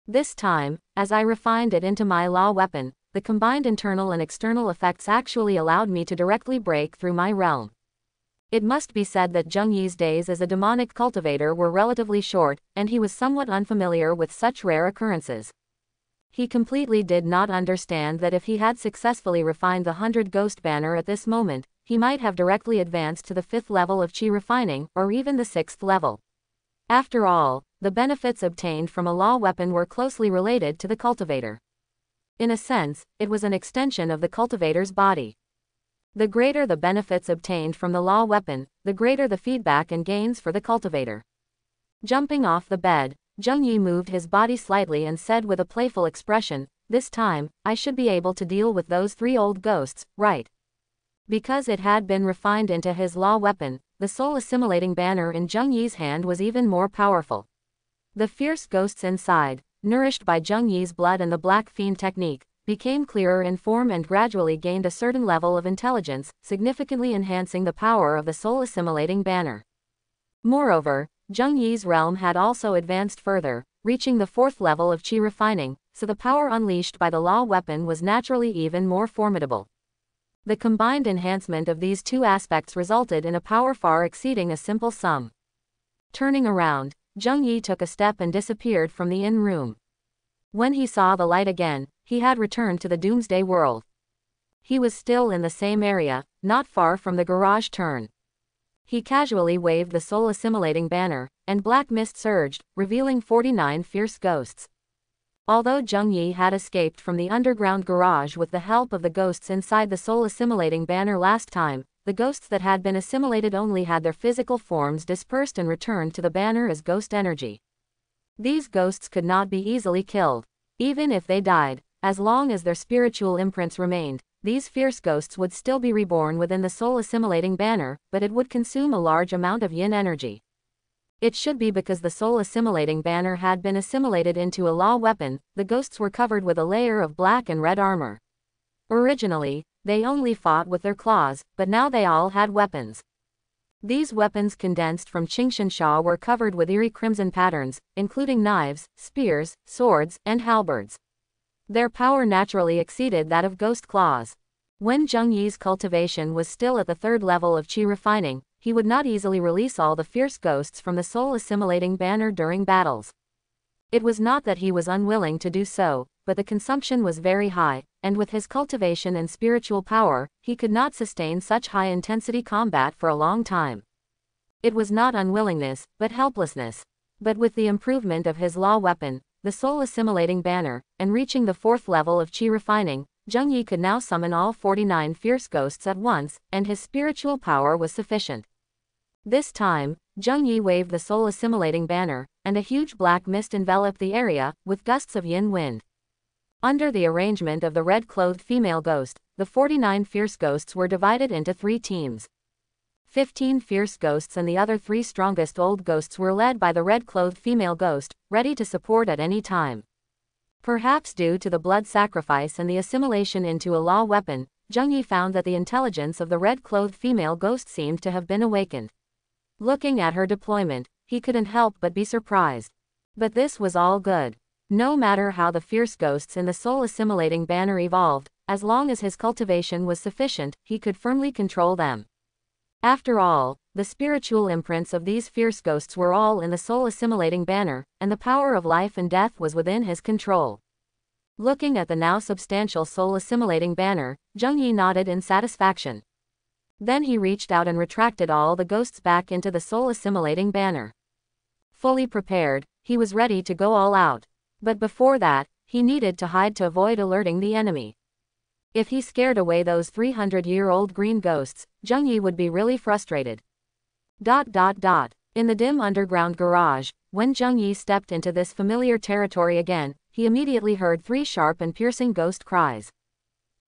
This time, as I refined it into my law weapon, the combined internal and external effects actually allowed me to directly break through my realm. It must be said that Zheng Yi's days as a demonic cultivator were relatively short, and he was somewhat unfamiliar with such rare occurrences. He completely did not understand that if he had successfully refined the 100 Ghost banner at this moment, he might have directly advanced to the 5th level of qi refining, or even the 6th level. After all, the benefits obtained from a law weapon were closely related to the cultivator. In a sense, it was an extension of the cultivator's body. The greater the benefits obtained from the law weapon, the greater the feedback and gains for the cultivator. Jumping off the bed, Zheng Yi moved his body slightly and said with a playful expression, "This time, I should be able to deal with those 3 old ghosts, right?" Because it had been refined into his law weapon, the soul-assimilating banner in Zheng Yi's hand was even more powerful. The fierce ghosts inside, nourished by Zheng Yi's blood and the Black Fiend technique, became clearer in form and gradually gained a certain level of intelligence, significantly enhancing the power of the soul-assimilating banner. Moreover, Zheng Yi's realm had also advanced further, reaching the 4th level of qi refining, so the power unleashed by the law weapon was naturally even more formidable. The combined enhancement of these two aspects resulted in a power far exceeding a simple sum. Turning around, Zheng Yi took a step and disappeared from the inn room. When he saw the light again, he had returned to the Doomsday World. He was still in the same area, not far from the garage turn. He casually waved the soul-assimilating banner, and black mist surged, revealing 49 fierce ghosts. Although Zheng Yi had escaped from the underground garage with the help of the ghosts inside the soul-assimilating banner last time, the ghosts that had been assimilated only had their physical forms dispersed and returned to the banner as ghost energy. These ghosts could not be easily killed. Even if they died, as long as their spiritual imprints remained, these fierce ghosts would still be reborn within the soul-assimilating banner, but it would consume a large amount of yin energy. It should be because the soul-assimilating banner had been assimilated into a law weapon, the ghosts were covered with a layer of black and red armor. Originally, they only fought with their claws, but now they all had weapons. These weapons condensed from Qingshan were covered with eerie crimson patterns, including knives, spears, swords, and halberds. Their power naturally exceeded that of ghost claws. When Zheng Yi's cultivation was still at the third level of qi refining, he would not easily release all the fierce ghosts from the soul-assimilating banner during battles. It was not that he was unwilling to do so, but the consumption was very high, and with his cultivation and spiritual power, he could not sustain such high-intensity combat for a long time. It was not unwillingness, but helplessness. But with the improvement of his law weapon, the soul-assimilating banner, and reaching the fourth level of qi refining, Zheng Yi could now summon all 49 fierce ghosts at once, and his spiritual power was sufficient. This time, Zheng Yi waved the soul-assimilating banner, and a huge black mist enveloped the area, with gusts of yin wind. Under the arrangement of the red-clothed female ghost, the 49 fierce ghosts were divided into 3 teams. 15 fierce ghosts and the other 3 strongest old ghosts were led by the red-clothed female ghost, ready to support at any time. Perhaps due to the blood sacrifice and the assimilation into a law weapon, Zheng Yi found that the intelligence of the red-clothed female ghost seemed to have been awakened. Looking at her deployment, he couldn't help but be surprised. But this was all good. No matter how the fierce ghosts in the soul-assimilating banner evolved, as long as his cultivation was sufficient, he could firmly control them. After all, the spiritual imprints of these fierce ghosts were all in the soul-assimilating banner, and the power of life and death was within his control. Looking at the now substantial soul-assimilating banner, Zheng Yi nodded in satisfaction. Then he reached out and retracted all the ghosts back into the soul-assimilating banner. Fully prepared, he was ready to go all out. But before that, he needed to hide to avoid alerting the enemy. If he scared away those 300-year-old green ghosts, Zheng Yi would be really frustrated. In the dim underground garage, when Zheng Yi stepped into this familiar territory again, he immediately heard 3 sharp and piercing ghost cries.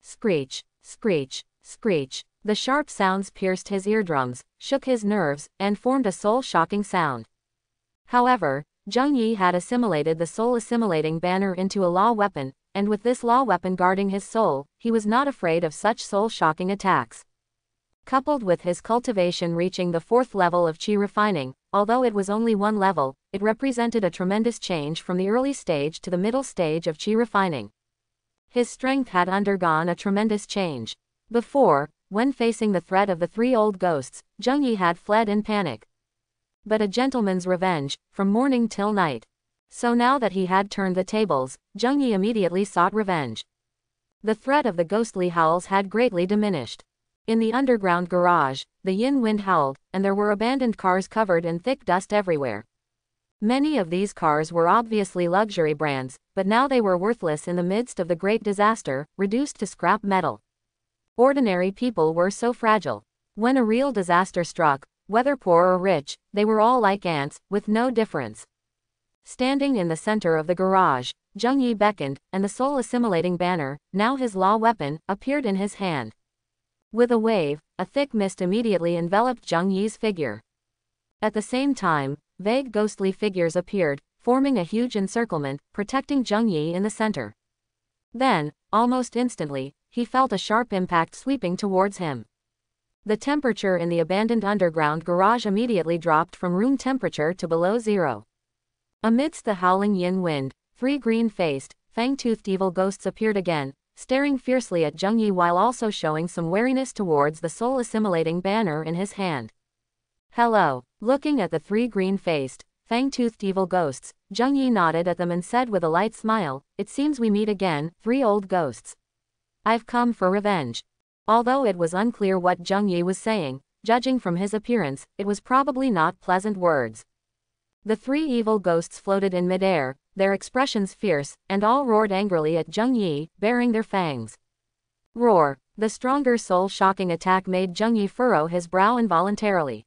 Screech, screech, screech. The sharp sounds pierced his eardrums, shook his nerves, and formed a soul-shocking sound. However, Zheng Yi had assimilated the soul-assimilating banner into a law weapon, and with this law weapon guarding his soul, he was not afraid of such soul-shocking attacks. Coupled with his cultivation reaching the 4th level of qi refining, although it was only 1 level, it represented a tremendous change from the early stage to the middle stage of qi refining. His strength had undergone a tremendous change. Before, when facing the threat of the 3 old ghosts, Zheng Yi had fled in panic. But a gentleman's revenge, from morning till night. So now that he had turned the tables, Zheng Yi immediately sought revenge. The threat of the ghostly howls had greatly diminished. In the underground garage, the yin wind howled, and there were abandoned cars covered in thick dust everywhere. Many of these cars were obviously luxury brands, but now they were worthless in the midst of the great disaster, reduced to scrap metal. Ordinary people were so fragile. When a real disaster struck, whether poor or rich, they were all like ants, with no difference. Standing in the center of the garage, Zheng Yi beckoned, and the soul-assimilating banner, now his law weapon, appeared in his hand. With a wave, a thick mist immediately enveloped Zheng Yi's figure. At the same time, vague ghostly figures appeared, forming a huge encirclement, protecting Zheng Yi in the center. Then, almost instantly, he felt a sharp impact sweeping towards him. The temperature in the abandoned underground garage immediately dropped from room temperature to below 0. Amidst the howling yin wind, 3 green-faced, fang-toothed evil ghosts appeared again, staring fiercely at Zheng Yi while also showing some wariness towards the soul-assimilating banner in his hand. Hello. Looking at the 3 green-faced, fang-toothed evil ghosts, Zheng Yi nodded at them and said with a light smile, "It seems we meet again, 3 old ghosts. I've come for revenge." Although it was unclear what Zheng Yi was saying, judging from his appearance, it was probably not pleasant words. The 3 evil ghosts floated in midair, their expressions fierce, and all roared angrily at Zheng Yi, baring their fangs. Roar! The stronger soul-shocking attack made Zheng Yi furrow his brow involuntarily.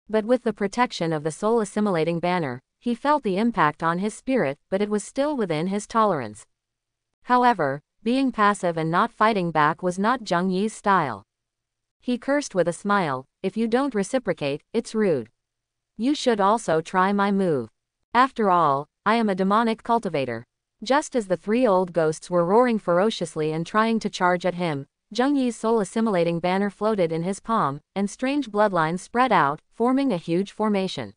But with the protection of the soul-assimilating banner, he felt the impact on his spirit, but it was still within his tolerance. However, being passive and not fighting back was not Zheng Yi's style. He cursed with a smile, "If you don't reciprocate, it's rude. You should also try my move. After all, I am a demonic cultivator." Just as the 3 old ghosts were roaring ferociously and trying to charge at him, Zheng Yi's soul-assimilating banner floated in his palm, and strange bloodlines spread out, forming a huge formation.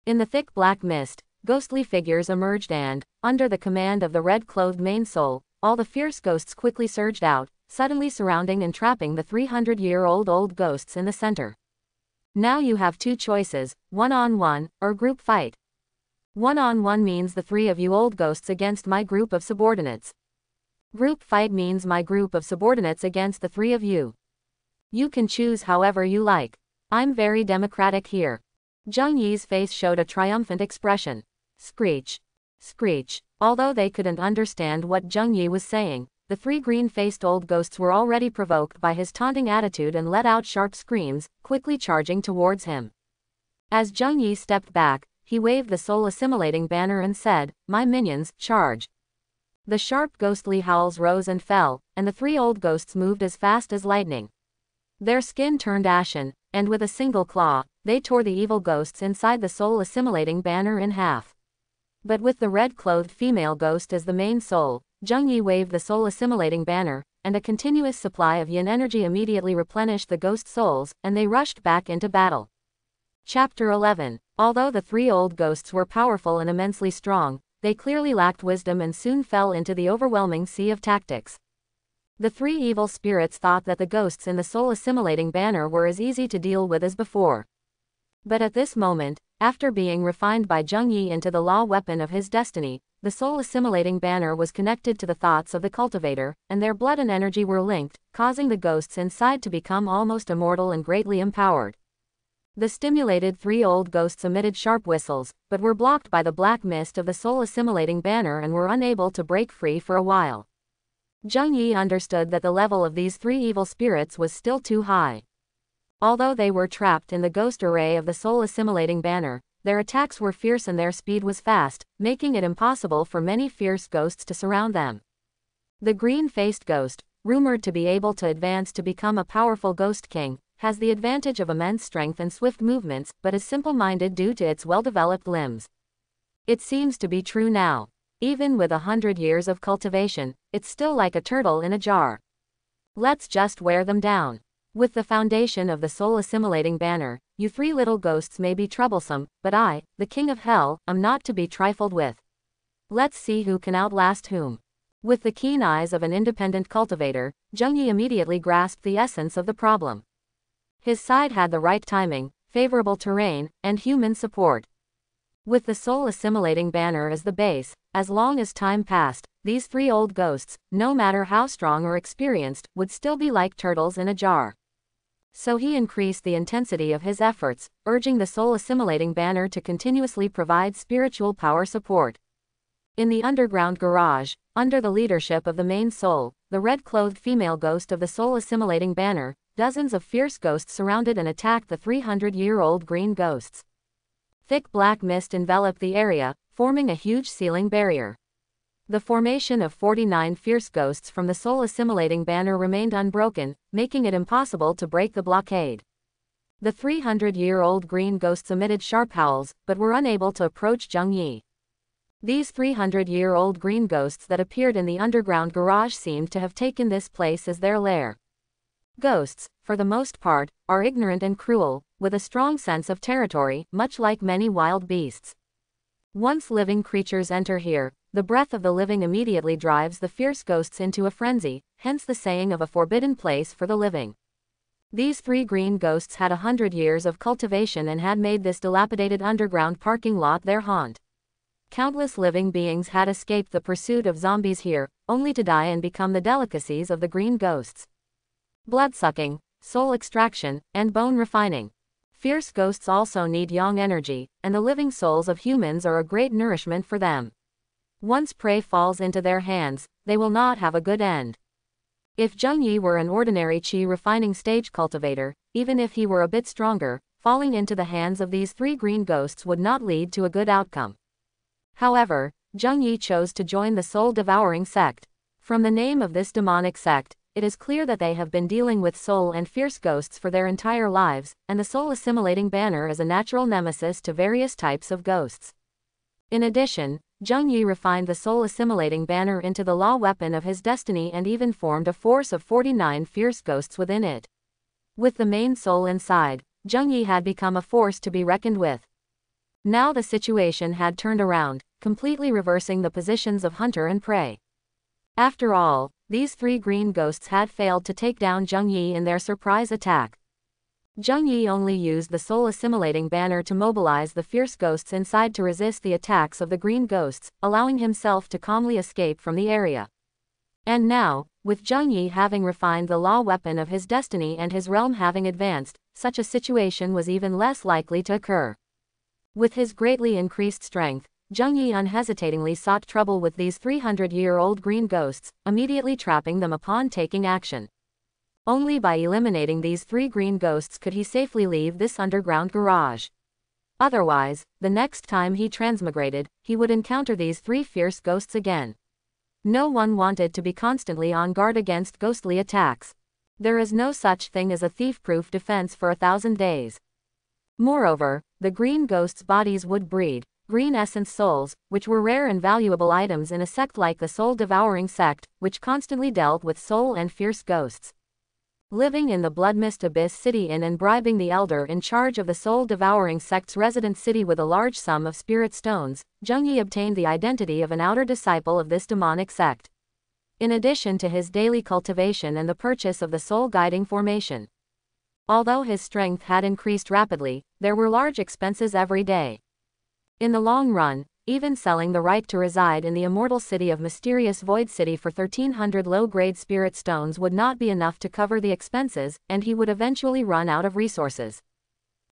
In the thick black mist, ghostly figures emerged and, under the command of the red-clothed main soul, all the fierce ghosts quickly surged out, suddenly surrounding and trapping the 300-year-old old ghosts in the center. Now you have two choices, one-on-one, or group fight. One-on-one means the three of you old ghosts against my group of subordinates. Group fight means my group of subordinates against the three of you. You can choose however you like. I'm very democratic here. Zheng Yi's face showed a triumphant expression. Screech. Screech. Although they couldn't understand what Zheng Yi was saying, the three green-faced old ghosts were already provoked by his taunting attitude and let out sharp screams, quickly charging towards him. As Zheng Yi stepped back, he waved the soul-assimilating banner and said, "My minions, charge." The sharp ghostly howls rose and fell, and the three old ghosts moved as fast as lightning. Their skin turned ashen, and with a single claw, they tore the evil ghosts inside the soul-assimilating banner in half. But with the red-clothed female ghost as the main soul, Zheng Yi waved the soul-assimilating banner, and a continuous supply of yin energy immediately replenished the ghost souls, and they rushed back into battle. Chapter 11. Although the three old ghosts were powerful and immensely strong, they clearly lacked wisdom and soon fell into the overwhelming sea of tactics. The three evil spirits thought that the ghosts in the soul-assimilating banner were as easy to deal with as before. But at this moment, after being refined by Zheng Yi into the law weapon of his destiny, the soul-assimilating banner was connected to the thoughts of the cultivator, and their blood and energy were linked, causing the ghosts inside to become almost immortal and greatly empowered. The stimulated three old ghosts emitted sharp whistles, but were blocked by the black mist of the soul-assimilating banner and were unable to break free for a while. Zheng Yi understood that the level of these three evil spirits was still too high. Although they were trapped in the ghost array of the soul-assimilating banner, their attacks were fierce and their speed was fast, making it impossible for many fierce ghosts to surround them. The green-faced ghost, rumored to be able to advance to become a powerful ghost king, has the advantage of immense strength and swift movements, but is simple-minded due to its well-developed limbs. It seems to be true now. Even with 100 years of cultivation, it's still like a turtle in a jar. Let's just wear them down. With the foundation of the soul-assimilating banner, you three little ghosts may be troublesome, but I, the King of Hell, am not to be trifled with. Let's see who can outlast whom. With the keen eyes of an independent cultivator, Zheng Yi immediately grasped the essence of the problem. His side had the right timing, favorable terrain, and human support. With the soul-assimilating banner as the base, as long as time passed, these three old ghosts, no matter how strong or experienced, would still be like turtles in a jar. So he increased the intensity of his efforts, urging the soul-assimilating banner to continuously provide spiritual power support. In the underground garage, under the leadership of the main soul, the red-clothed female ghost of the soul-assimilating banner, dozens of fierce ghosts surrounded and attacked the 300-year-old green ghosts. Thick black mist enveloped the area, forming a huge ceiling barrier. The formation of 49 fierce ghosts from the soul-assimilating banner remained unbroken, making it impossible to break the blockade. The 300-year-old green ghosts emitted sharp howls, but were unable to approach Zheng Yi. These 300-year-old green ghosts that appeared in the underground garage seemed to have taken this place as their lair. Ghosts, for the most part, are ignorant and cruel, with a strong sense of territory, much like many wild beasts. Once living creatures enter here, the breath of the living immediately drives the fierce ghosts into a frenzy, hence the saying of a forbidden place for the living. These three green ghosts had 100 years of cultivation and had made this dilapidated underground parking lot their haunt. Countless living beings had escaped the pursuit of zombies here, only to die and become the delicacies of the green ghosts. Blood-sucking, soul extraction, and bone refining. Fierce ghosts also need yang energy, and the living souls of humans are a great nourishment for them. Once prey falls into their hands, they will not have a good end. If Zheng Yi were an ordinary qi refining stage cultivator, even if he were a bit stronger, falling into the hands of these three green ghosts would not lead to a good outcome. However, Zheng Yi chose to join the soul-devouring sect. From the name of this demonic sect, it is clear that they have been dealing with soul and fierce ghosts for their entire lives, and the soul-assimilating banner is a natural nemesis to various types of ghosts. In addition, Zheng Yi refined the soul-assimilating banner into the law weapon of his destiny and even formed a force of 49 fierce ghosts within it. With the main soul inside, Zheng Yi had become a force to be reckoned with. Now the situation had turned around, completely reversing the positions of hunter and prey. After all, these 3 green ghosts had failed to take down Zheng Yi in their surprise attack. Zheng Yi only used the soul-assimilating banner to mobilize the fierce ghosts inside to resist the attacks of the green ghosts, allowing himself to calmly escape from the area. And now, with Zheng Yi having refined the law weapon of his destiny and his realm having advanced, such a situation was even less likely to occur. With his greatly increased strength, Zheng Yi unhesitatingly sought trouble with these 300-year-old green ghosts, immediately trapping them upon taking action. Only by eliminating these 3 green ghosts could he safely leave this underground garage. Otherwise, the next time he transmigrated, he would encounter these 3 fierce ghosts again. No one wanted to be constantly on guard against ghostly attacks. There is no such thing as a thief-proof defense for 1,000 days. Moreover, the green ghosts' bodies would breed green essence souls, which were rare and valuable items in a sect like the soul-devouring sect, which constantly dealt with soul and fierce ghosts. Living in the Bloodmist Abyss City Inn and bribing the elder in charge of the soul-devouring sect's resident city with a large sum of spirit stones, Zheng Yi obtained the identity of an outer disciple of this demonic sect. In addition to his daily cultivation and the purchase of the soul-guiding formation. Although his strength had increased rapidly, there were large expenses every day. In the long run, even selling the right to reside in the immortal city of Mysterious Void City for 1,300 low-grade spirit stones would not be enough to cover the expenses, and he would eventually run out of resources.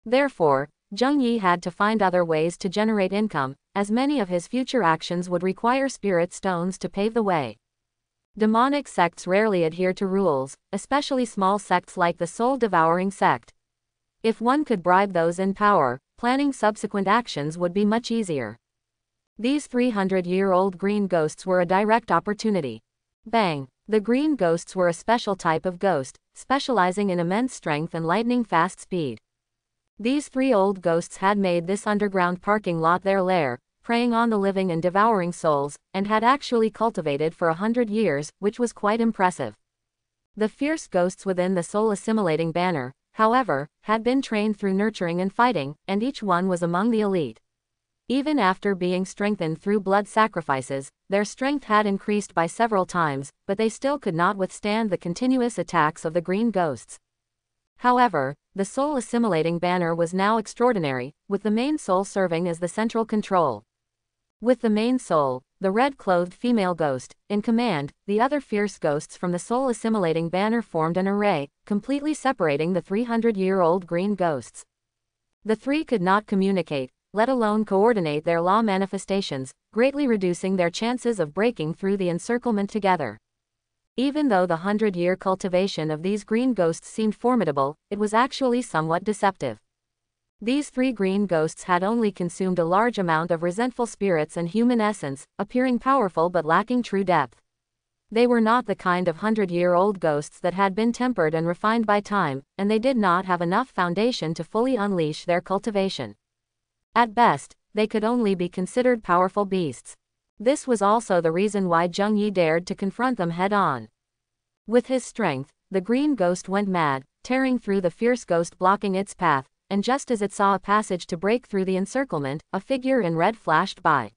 Therefore, Zheng Yi had to find other ways to generate income, as many of his future actions would require spirit stones to pave the way. Demonic sects rarely adhere to rules, especially small sects like the soul-devouring sect. If one could bribe those in power, planning subsequent actions would be much easier. These 300-year-old green ghosts were a direct opportunity. Bang! The green ghosts were a special type of ghost, specializing in immense strength and lightning-fast speed. These 3 old ghosts had made this underground parking lot their lair, preying on the living and devouring souls, and had actually cultivated for 100 years, which was quite impressive. The fierce ghosts within the soul-assimilating banner, however, had been trained through nurturing and fighting, and each one was among the elite. Even after being strengthened through blood sacrifices, their strength had increased by several times, but they still could not withstand the continuous attacks of the green ghosts. However, the soul-assimilating banner was now extraordinary, with the main soul serving as the central control. With the main soul, the red-clothed female ghost, in command, the other fierce ghosts from the soul-assimilating banner formed an array, completely separating the 300-year-old green ghosts. The 3 could not communicate, let alone coordinate their law manifestations, greatly reducing their chances of breaking through the encirclement together. Even though the 100-year cultivation of these green ghosts seemed formidable, it was actually somewhat deceptive. These 3 green ghosts had only consumed a large amount of resentful spirits and human essence, appearing powerful but lacking true depth. They were not the kind of 100-year-old ghosts that had been tempered and refined by time, and they did not have enough foundation to fully unleash their cultivation. At best, they could only be considered powerful beasts. This was also the reason why Zheng Yi dared to confront them head-on. With his strength, the green ghost went mad, tearing through the fierce ghost blocking its path, and just as it saw a passage to break through the encirclement, a figure in red flashed by.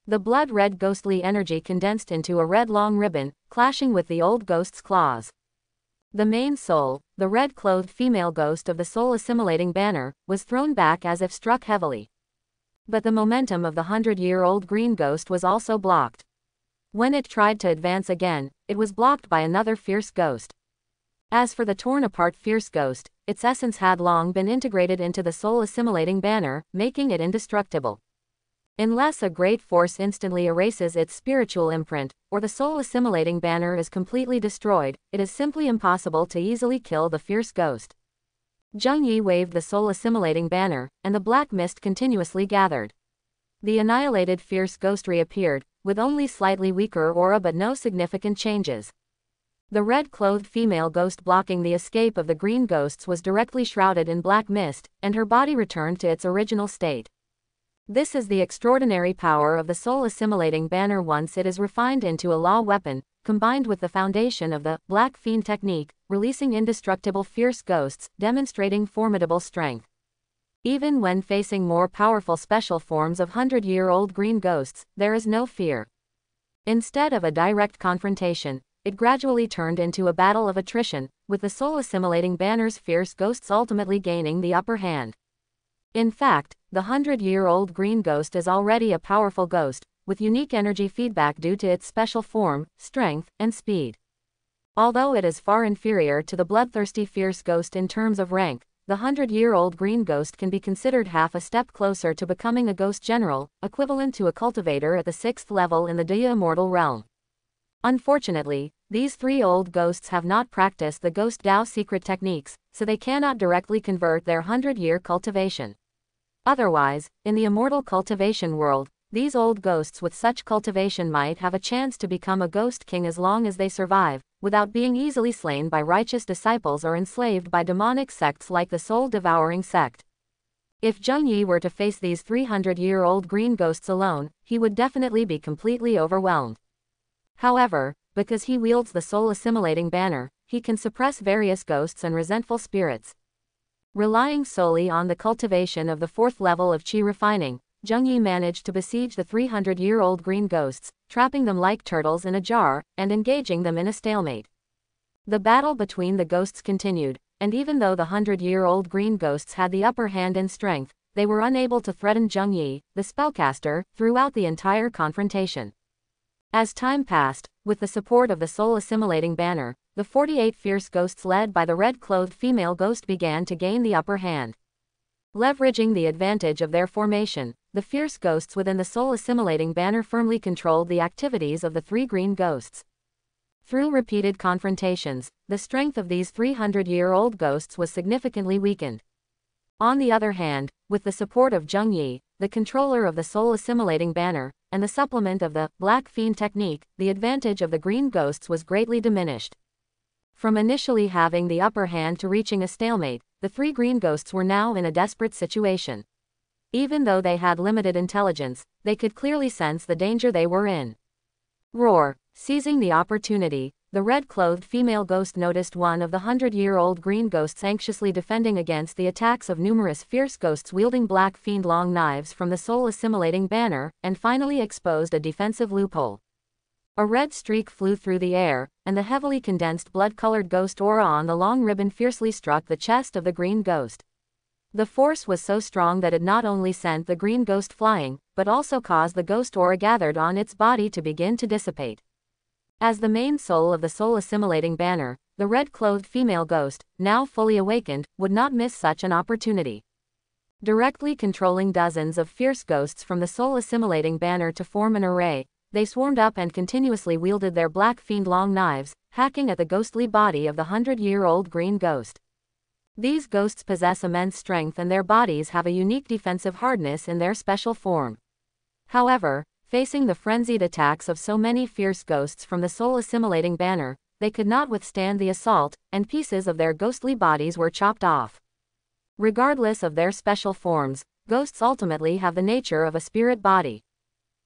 The blood-red ghostly energy condensed into a red long ribbon, clashing with the old ghost's claws. The main soul, the red-clothed female ghost of the soul-assimilating banner, was thrown back as if struck heavily. But the momentum of the 100-year-old green ghost was also blocked. When it tried to advance again, it was blocked by another fierce ghost. As for the torn-apart fierce ghost, its essence had long been integrated into the soul-assimilating banner, making it indestructible. Unless a great force instantly erases its spiritual imprint, or the soul-assimilating banner is completely destroyed, it is simply impossible to easily kill the fierce ghost. Zheng Yi waved the soul-assimilating banner, and the black mist continuously gathered. The annihilated fierce ghost reappeared, with only slightly weaker aura but no significant changes. The red-clothed female ghost blocking the escape of the green ghosts was directly shrouded in black mist, and her body returned to its original state. This is the extraordinary power of the soul-assimilating banner once it is refined into a law weapon, combined with the foundation of the Black Fiend technique, releasing indestructible fierce ghosts, demonstrating formidable strength. Even when facing more powerful special forms of 100-year-old green ghosts, there is no fear. Instead of a direct confrontation, it gradually turned into a battle of attrition, with the soul-assimilating banner's fierce ghosts ultimately gaining the upper hand. In fact, the 100-year-old green ghost is already a powerful ghost, with unique energy feedback due to its special form, strength, and speed. Although it is far inferior to the bloodthirsty fierce ghost in terms of rank, the 100-year-old green ghost can be considered half a step closer to becoming a ghost general, equivalent to a cultivator at the 6th level in the Dia Immortal realm. Unfortunately, these three old ghosts have not practiced the Ghost Dao secret techniques, so they cannot directly convert their 100-year cultivation. Otherwise, in the immortal cultivation world, these old ghosts with such cultivation might have a chance to become a ghost king as long as they survive, without being easily slain by righteous disciples or enslaved by demonic sects like the soul-devouring sect. If Zheng Yi were to face these 300-year-old green ghosts alone, he would definitely be completely overwhelmed. However, because he wields the soul-assimilating banner, he can suppress various ghosts and resentful spirits. Relying solely on the cultivation of the 4th level of Qi refining, Zheng Yi managed to besiege the 300-year-old green ghosts, trapping them like turtles in a jar, and engaging them in a stalemate. The battle between the ghosts continued, and even though the 100-year-old green ghosts had the upper hand in strength, they were unable to threaten Zheng Yi, the spellcaster, throughout the entire confrontation. As time passed, with the support of the soul-assimilating banner, the 48 fierce ghosts led by the red-clothed female ghost began to gain the upper hand. Leveraging the advantage of their formation, the fierce ghosts within the soul-assimilating banner firmly controlled the activities of the three green ghosts. Through repeated confrontations, the strength of these 300-year-old ghosts was significantly weakened. On the other hand, with the support of Zheng Yi, the controller of the soul-assimilating banner, and the supplement of the Black Fiend technique, the advantage of the green ghosts was greatly diminished. From initially having the upper hand to reaching a stalemate, the three green ghosts were now in a desperate situation. Even though they had limited intelligence, they could clearly sense the danger they were in. Roar! Seizing the opportunity, the red-clothed female ghost noticed one of the 100-year-old green ghosts anxiously defending against the attacks of numerous fierce ghosts wielding Black Fiend long knives from the soul-assimilating banner, and finally exposed a defensive loophole. A red streak flew through the air, and the heavily condensed blood-colored ghost aura on the long ribbon fiercely struck the chest of the green ghost. The force was so strong that it not only sent the green ghost flying, but also caused the ghost aura gathered on its body to begin to dissipate. As the main soul of the soul-assimilating banner, the red-clothed female ghost, now fully awakened, would not miss such an opportunity. Directly controlling dozens of fierce ghosts from the soul-assimilating banner to form an array, they swarmed up and continuously wielded their Black Fiend long knives, hacking at the ghostly body of the 100-year-old green ghost. These ghosts possess immense strength and their bodies have a unique defensive hardness in their special form. However, facing the frenzied attacks of so many fierce ghosts from the soul-assimilating banner, they could not withstand the assault, and pieces of their ghostly bodies were chopped off. Regardless of their special forms, ghosts ultimately have the nature of a spirit body.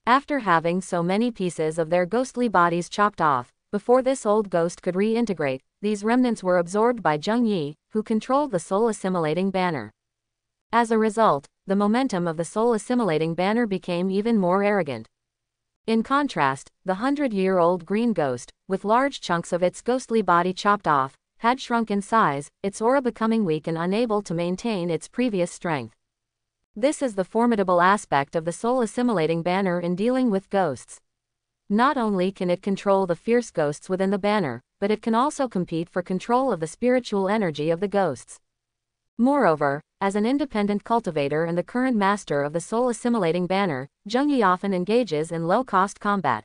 After having so many pieces of their ghostly bodies chopped off, before this old ghost could reintegrate, these remnants were absorbed by Zheng Yi, who controlled the soul-assimilating banner. As a result, the momentum of the soul-assimilating banner became even more arrogant. In contrast, the 100-year-old green ghost, with large chunks of its ghostly body chopped off, had shrunk in size, its aura becoming weak and unable to maintain its previous strength. This is the formidable aspect of the soul-assimilating banner in dealing with ghosts. Not only can it control the fierce ghosts within the banner, but it can also compete for control of the spiritual energy of the ghosts. Moreover, as an independent cultivator and the current master of the soul-assimilating banner, Zheng Yi often engages in low-cost combat.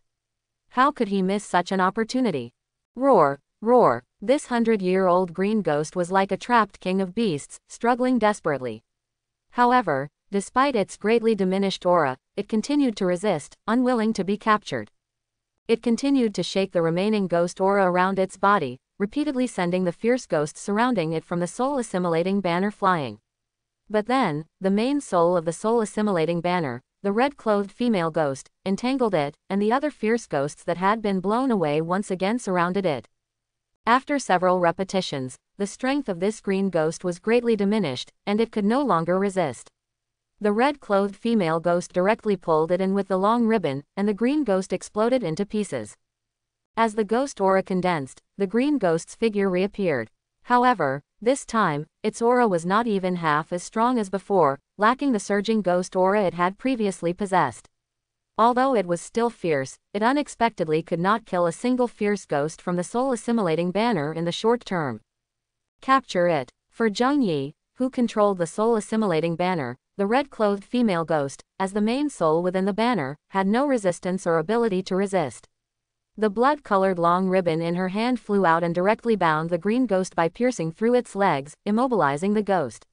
How could he miss such an opportunity? Roar! Roar! This 100-year-old green ghost was like a trapped king of beasts, struggling desperately. However, despite its greatly diminished aura, it continued to resist, unwilling to be captured. It continued to shake the remaining ghost aura around its body, repeatedly sending the fierce ghosts surrounding it from the soul-assimilating banner flying. But then, the main soul of the soul-assimilating banner, the red-clothed female ghost, entangled it, and the other fierce ghosts that had been blown away once again surrounded it. After several repetitions, the strength of this green ghost was greatly diminished, and it could no longer resist. The red-clothed female ghost directly pulled it in with the long ribbon, and the green ghost exploded into pieces. As the ghost aura condensed, the green ghost's figure reappeared. However, this time, its aura was not even half as strong as before, lacking the surging ghost aura it had previously possessed. Although it was still fierce, it unexpectedly could not kill a single fierce ghost from the soul-assimilating banner in the short term. Capture it. For Zheng Yi, who controlled the soul-assimilating banner, the red-clothed female ghost, as the main soul within the banner, had no resistance or ability to resist. The blood-colored long ribbon in her hand flew out and directly bound the green ghost by piercing through its legs, immobilizing the ghost.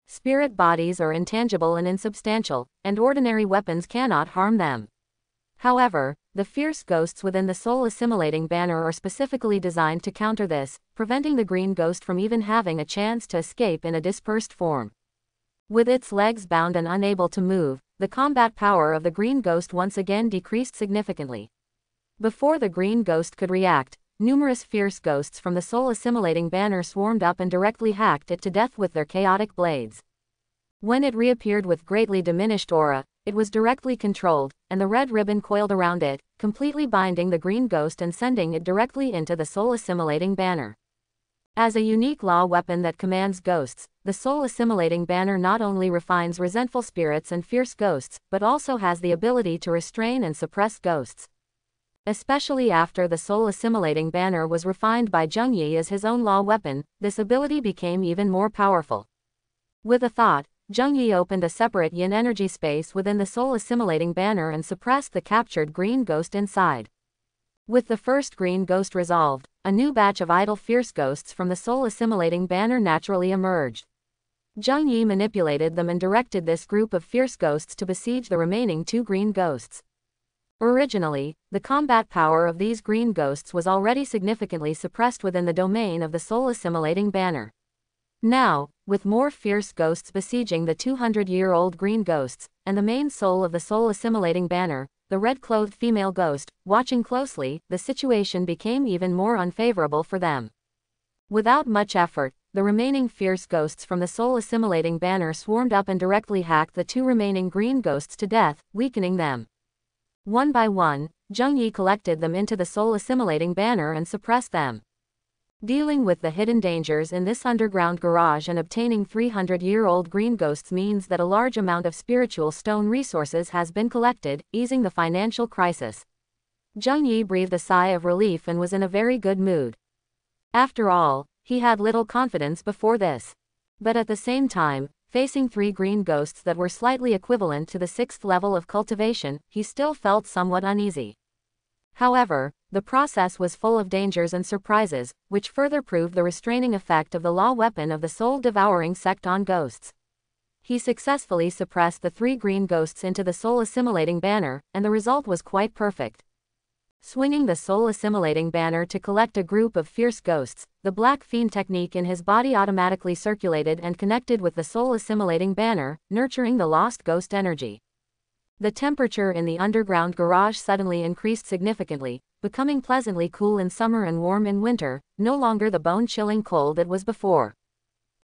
Spirit bodies are intangible and insubstantial, and ordinary weapons cannot harm them. However, the fierce ghosts within the soul-assimilating banner are specifically designed to counter this, preventing the green ghost from even having a chance to escape in a dispersed form. With its legs bound and unable to move, the combat power of the green ghost once again decreased significantly. Before the green ghost could react, numerous fierce ghosts from the soul-assimilating banner swarmed up and directly hacked it to death with their chaotic blades. When it reappeared with greatly diminished aura, it was directly controlled, and the red ribbon coiled around it, completely binding the green ghost and sending it directly into the soul-assimilating banner. As a unique law weapon that commands ghosts, the soul-assimilating banner not only refines resentful spirits and fierce ghosts, but also has the ability to restrain and suppress ghosts. Especially after the soul-assimilating banner was refined by Zheng Yi as his own law weapon, this ability became even more powerful. With a thought, Zheng Yi opened a separate yin energy space within the soul-assimilating banner and suppressed the captured green ghost inside. With the first green ghost resolved, a new batch of idle fierce ghosts from the soul-assimilating banner naturally emerged. Zheng Yi manipulated them and directed this group of fierce ghosts to besiege the remaining two green ghosts. Originally, the combat power of these green ghosts was already significantly suppressed within the domain of the soul-assimilating banner. Now, with more fierce ghosts besieging the 200-year-old green ghosts, and the main soul of the soul-assimilating banner, the red-clothed female ghost, watching closely, the situation became even more unfavorable for them. Without much effort, the remaining fierce ghosts from the soul-assimilating banner swarmed up and directly hacked the two remaining green ghosts to death, weakening them. One by one, Zheng Yi collected them into the soul-assimilating banner and suppressed them. Dealing with the hidden dangers in this underground garage and obtaining 300-year-old green ghosts means that a large amount of spiritual stone resources has been collected, easing the financial crisis. Zheng Yi breathed a sigh of relief and was in a very good mood. After all, he had little confidence before this. But at the same time, facing three green ghosts that were slightly equivalent to the 6th level of cultivation, he still felt somewhat uneasy. However, the process was full of dangers and surprises, which further proved the restraining effect of the law weapon of the soul-devouring sect on ghosts. He successfully suppressed the three green ghosts into the soul-assimilating banner, and the result was quite perfect. Swinging the soul-assimilating banner to collect a group of fierce ghosts, the Black Fiend technique in his body automatically circulated and connected with the soul-assimilating banner, nurturing the lost ghost energy. The temperature in the underground garage suddenly increased significantly, becoming pleasantly cool in summer and warm in winter, no longer the bone-chilling cold it was before.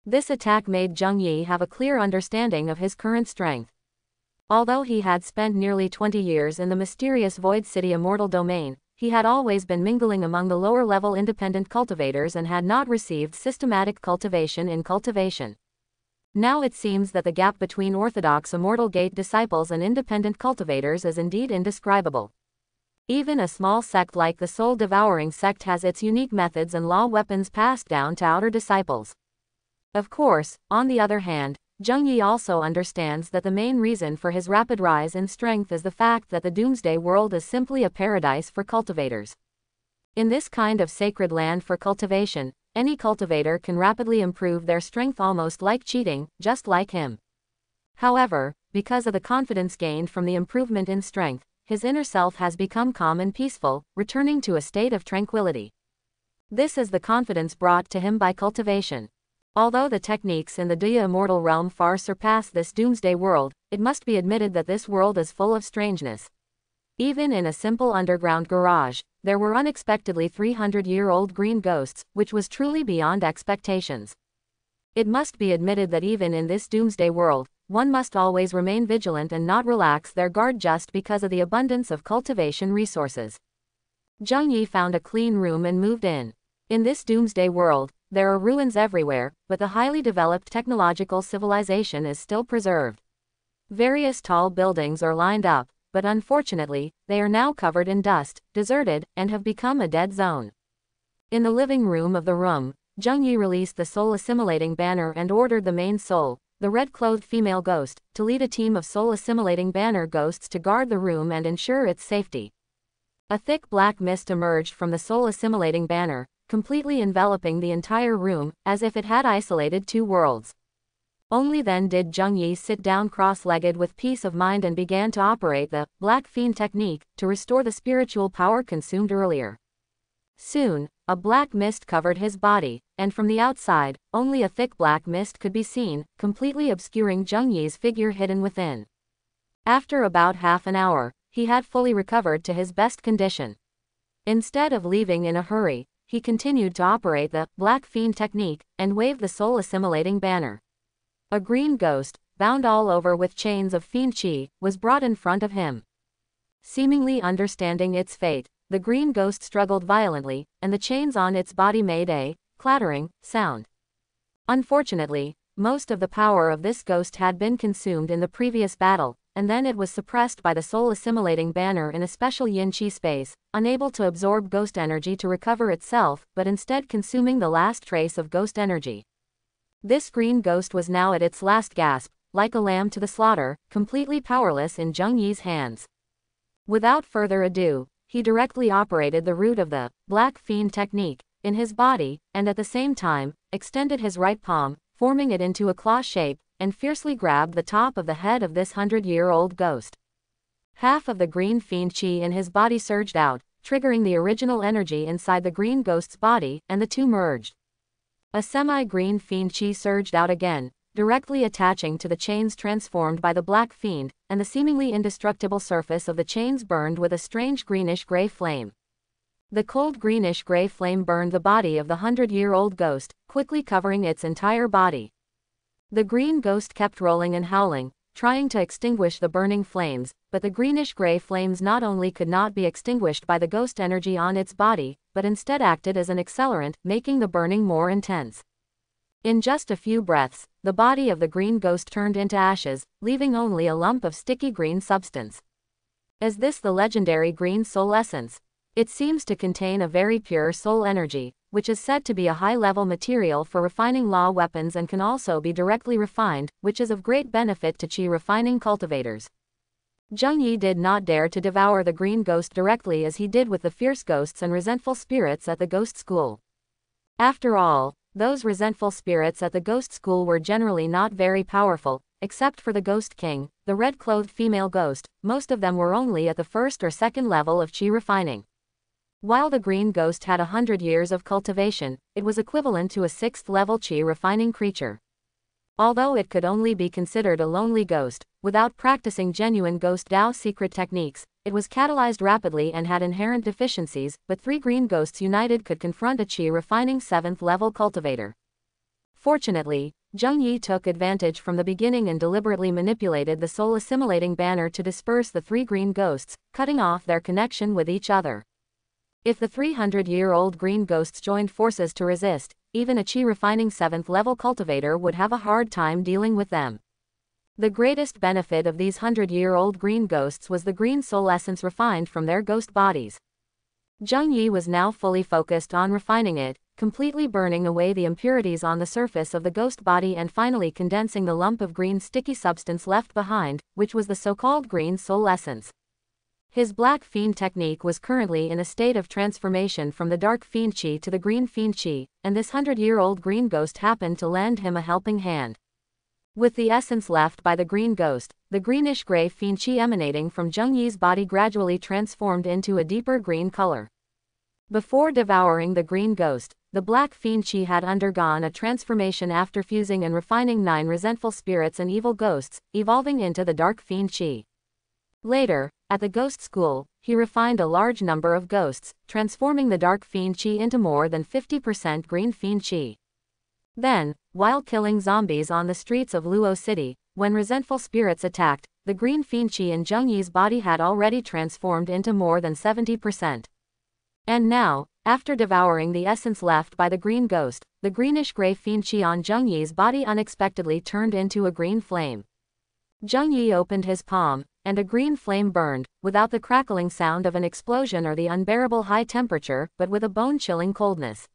This attack made Zheng Yi have a clear understanding of his current strength. Although he had spent nearly 20 years in the mysterious Void City Immortal domain, he had always been mingling among the lower-level independent cultivators and had not received systematic cultivation in cultivation. Now it seems that the gap between orthodox Immortal Gate disciples and independent cultivators is indeed indescribable. Even a small sect like the Soul-Devouring sect has its unique methods and law weapons passed down to outer disciples. Of course, on the other hand, Zheng Yi also understands that the main reason for his rapid rise in strength is the fact that the Doomsday World is simply a paradise for cultivators. In this kind of sacred land for cultivation, any cultivator can rapidly improve their strength almost like cheating, just like him. However, because of the confidence gained from the improvement in strength, his inner self has become calm and peaceful, returning to a state of tranquility. This is the confidence brought to him by cultivation. Although the techniques in the Daya immortal realm far surpass this doomsday world, it must be admitted that this world is full of strangeness. Even in a simple underground garage, there were unexpectedly 300-year-old green ghosts, which was truly beyond expectations. It must be admitted that even in this doomsday world, one must always remain vigilant and not relax their guard just because of the abundance of cultivation resources. Zheng Yi found a clean room and moved in. In this doomsday world, there are ruins everywhere, but the highly developed technological civilization is still preserved. Various tall buildings are lined up, but unfortunately, they are now covered in dust, deserted, and have become a dead zone. In the living room of the room, Zheng Yi released the soul-assimilating banner and ordered the main soul, the red-clothed female ghost, to lead a team of soul-assimilating banner ghosts to guard the room and ensure its safety. A thick black mist emerged from the soul-assimilating banner, completely enveloping the entire room, as if it had isolated two worlds. Only then did Zheng Yi sit down cross-legged with peace of mind and began to operate the Black Fiend technique to restore the spiritual power consumed earlier. Soon, a black mist covered his body, and from the outside, only a thick black mist could be seen, completely obscuring Zheng Yi's figure hidden within. After about half an hour, he had fully recovered to his best condition. Instead of leaving in a hurry, he continued to operate the Black Fiend technique and waved the soul-assimilating banner. A green ghost, bound all over with chains of fiend qi, was brought in front of him. Seemingly understanding its fate, the green ghost struggled violently, and the chains on its body made a clattering sound. Unfortunately, most of the power of this ghost had been consumed in the previous battle, and then it was suppressed by the soul-assimilating banner in a special yin qi space, unable to absorb ghost energy to recover itself, but instead consuming the last trace of ghost energy. This green ghost was now at its last gasp, like a lamb to the slaughter, completely powerless in Zheng Yi's hands. Without further ado, he directly operated the root of the Black Fiend technique in his body, and at the same time, extended his right palm, forming it into a claw shape, and fiercely grabbed the top of the head of this 100-year-old ghost. Half of the green fiend qi in his body surged out, triggering the original energy inside the green ghost's body, and the two merged. A semi-green fiend qi surged out again, directly attaching to the chains transformed by the Black Fiend, and the seemingly indestructible surface of the chains burned with a strange greenish-gray flame. The cold greenish-gray flame burned the body of the 100-year-old ghost, quickly covering its entire body. The green ghost kept rolling and howling, trying to extinguish the burning flames, but the greenish-gray flames not only could not be extinguished by the ghost energy on its body, but instead acted as an accelerant, making the burning more intense. In just a few breaths, the body of the green ghost turned into ashes, leaving only a lump of sticky green substance. Is this the legendary green soul essence? It seems to contain a very pure soul energy, which is said to be a high-level material for refining law weapons and can also be directly refined, which is of great benefit to qi refining cultivators. Zheng Yi did not dare to devour the green ghost directly as he did with the fierce ghosts and resentful spirits at the ghost school. After all, those resentful spirits at the ghost school were generally not very powerful, except for the Ghost King, the red-clothed female ghost. Most of them were only at the first or second level of qi refining. While the green ghost had 100 years of cultivation, it was equivalent to a 6th-level qi refining creature. Although it could only be considered a lonely ghost, without practicing genuine Ghost Dao secret techniques, it was catalyzed rapidly and had inherent deficiencies, but 3 green ghosts united could confront a qi refining 7th-level cultivator. Fortunately, Zheng Yi took advantage from the beginning and deliberately manipulated the soul-assimilating banner to disperse the 3 green ghosts, cutting off their connection with each other. If the 300-year-old green ghosts joined forces to resist, even a qi refining 7th-level cultivator would have a hard time dealing with them. The greatest benefit of these 100-year-old green ghosts was the green soul essence refined from their ghost bodies. Zheng Yi was now fully focused on refining it, completely burning away the impurities on the surface of the ghost body and finally condensing the lump of green sticky substance left behind, which was the so-called green soul essence. His Black Fiend technique was currently in a state of transformation from the dark fiend qi to the green fiend qi, and this 100-year-old green ghost happened to lend him a helping hand. With the essence left by the green ghost, the greenish-gray fiend qi emanating from Zheng Yi's body gradually transformed into a deeper green color. Before devouring the green ghost, the Black Fiend Chi had undergone a transformation after fusing and refining 9 resentful spirits and evil ghosts, evolving into the Dark Fiend Chi. Later, at the Ghost School, he refined a large number of ghosts, transforming the Dark Fiend Chi into more than 50% Green Fiend Chi. Then, while killing zombies on the streets of Luo City, when resentful spirits attacked, the Green Fiend Chi in Zheng Yi's body had already transformed into more than 70%. And now, after devouring the essence left by the Green Ghost, the greenish-gray Fiend Chi on Zheng Yi's body unexpectedly turned into a green flame. Zheng Yi opened his palm, and a green flame burned, without the crackling sound of an explosion or the unbearable high temperature, but with a bone-chilling coldness.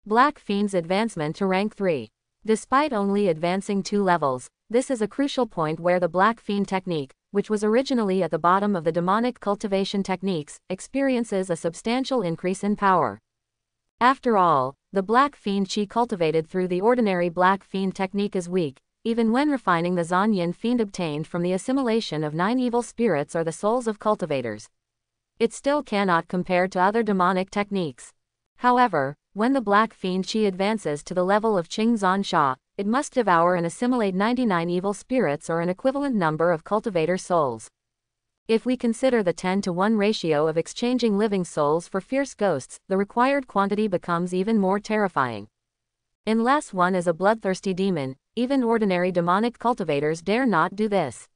Black Fiend's advancement to rank 3. Despite only advancing 2 levels, this is a crucial point where the Black Fiend technique, which was originally at the bottom of the demonic cultivation techniques, experiences a substantial increase in power. After all, the Black Fiend Chi cultivated through the ordinary Black Fiend technique is weak, even when refining the Zhanyin Fiend obtained from the assimilation of 9 evil spirits or the souls of cultivators. It still cannot compare to other demonic techniques. However, when the Black Fiend Chi advances to the level of Qing Zhan Sha, it must devour and assimilate 99 evil spirits or an equivalent number of cultivator souls. If we consider the 10-to-1 ratio of exchanging living souls for fierce ghosts, the required quantity becomes even more terrifying. Unless one is a bloodthirsty demon, even ordinary demonic cultivators dare not do this.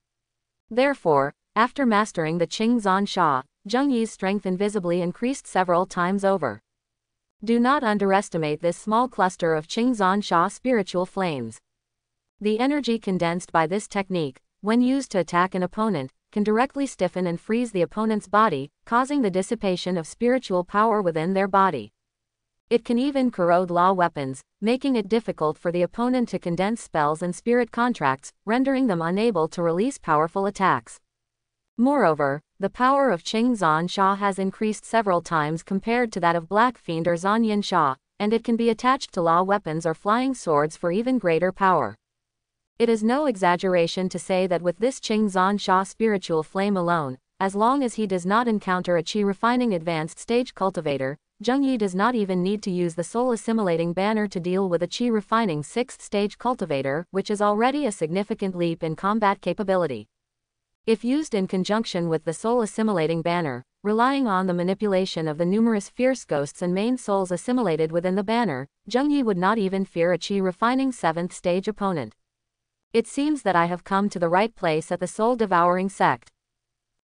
Therefore, after mastering the Qing Zhan Sha, Zheng Yi's strength invisibly increased several times over. Do not underestimate this small cluster of Qing Zhan Sha spiritual flames. The energy condensed by this technique, when used to attack an opponent, can directly stiffen and freeze the opponent's body, causing the dissipation of spiritual power within their body. It can even corrode law weapons, making it difficult for the opponent to condense spells and spirit contracts, rendering them unable to release powerful attacks. Moreover, the power of Qing Zhan Sha has increased several times compared to that of Black Fiend or Zhanyin Sha, and it can be attached to law weapons or flying swords for even greater power. It is no exaggeration to say that with this Qing Zhan Sha spiritual flame alone, as long as he does not encounter a Qi refining advanced stage cultivator, Zheng Yi does not even need to use the soul assimilating banner to deal with a Qi refining 6th stage cultivator, which is already a significant leap in combat capability. If used in conjunction with the soul assimilating banner, relying on the manipulation of the numerous fierce ghosts and main souls assimilated within the banner, Zheng Yi would not even fear a Qi refining 7th stage opponent. It seems that I have come to the right place at the soul devouring sect.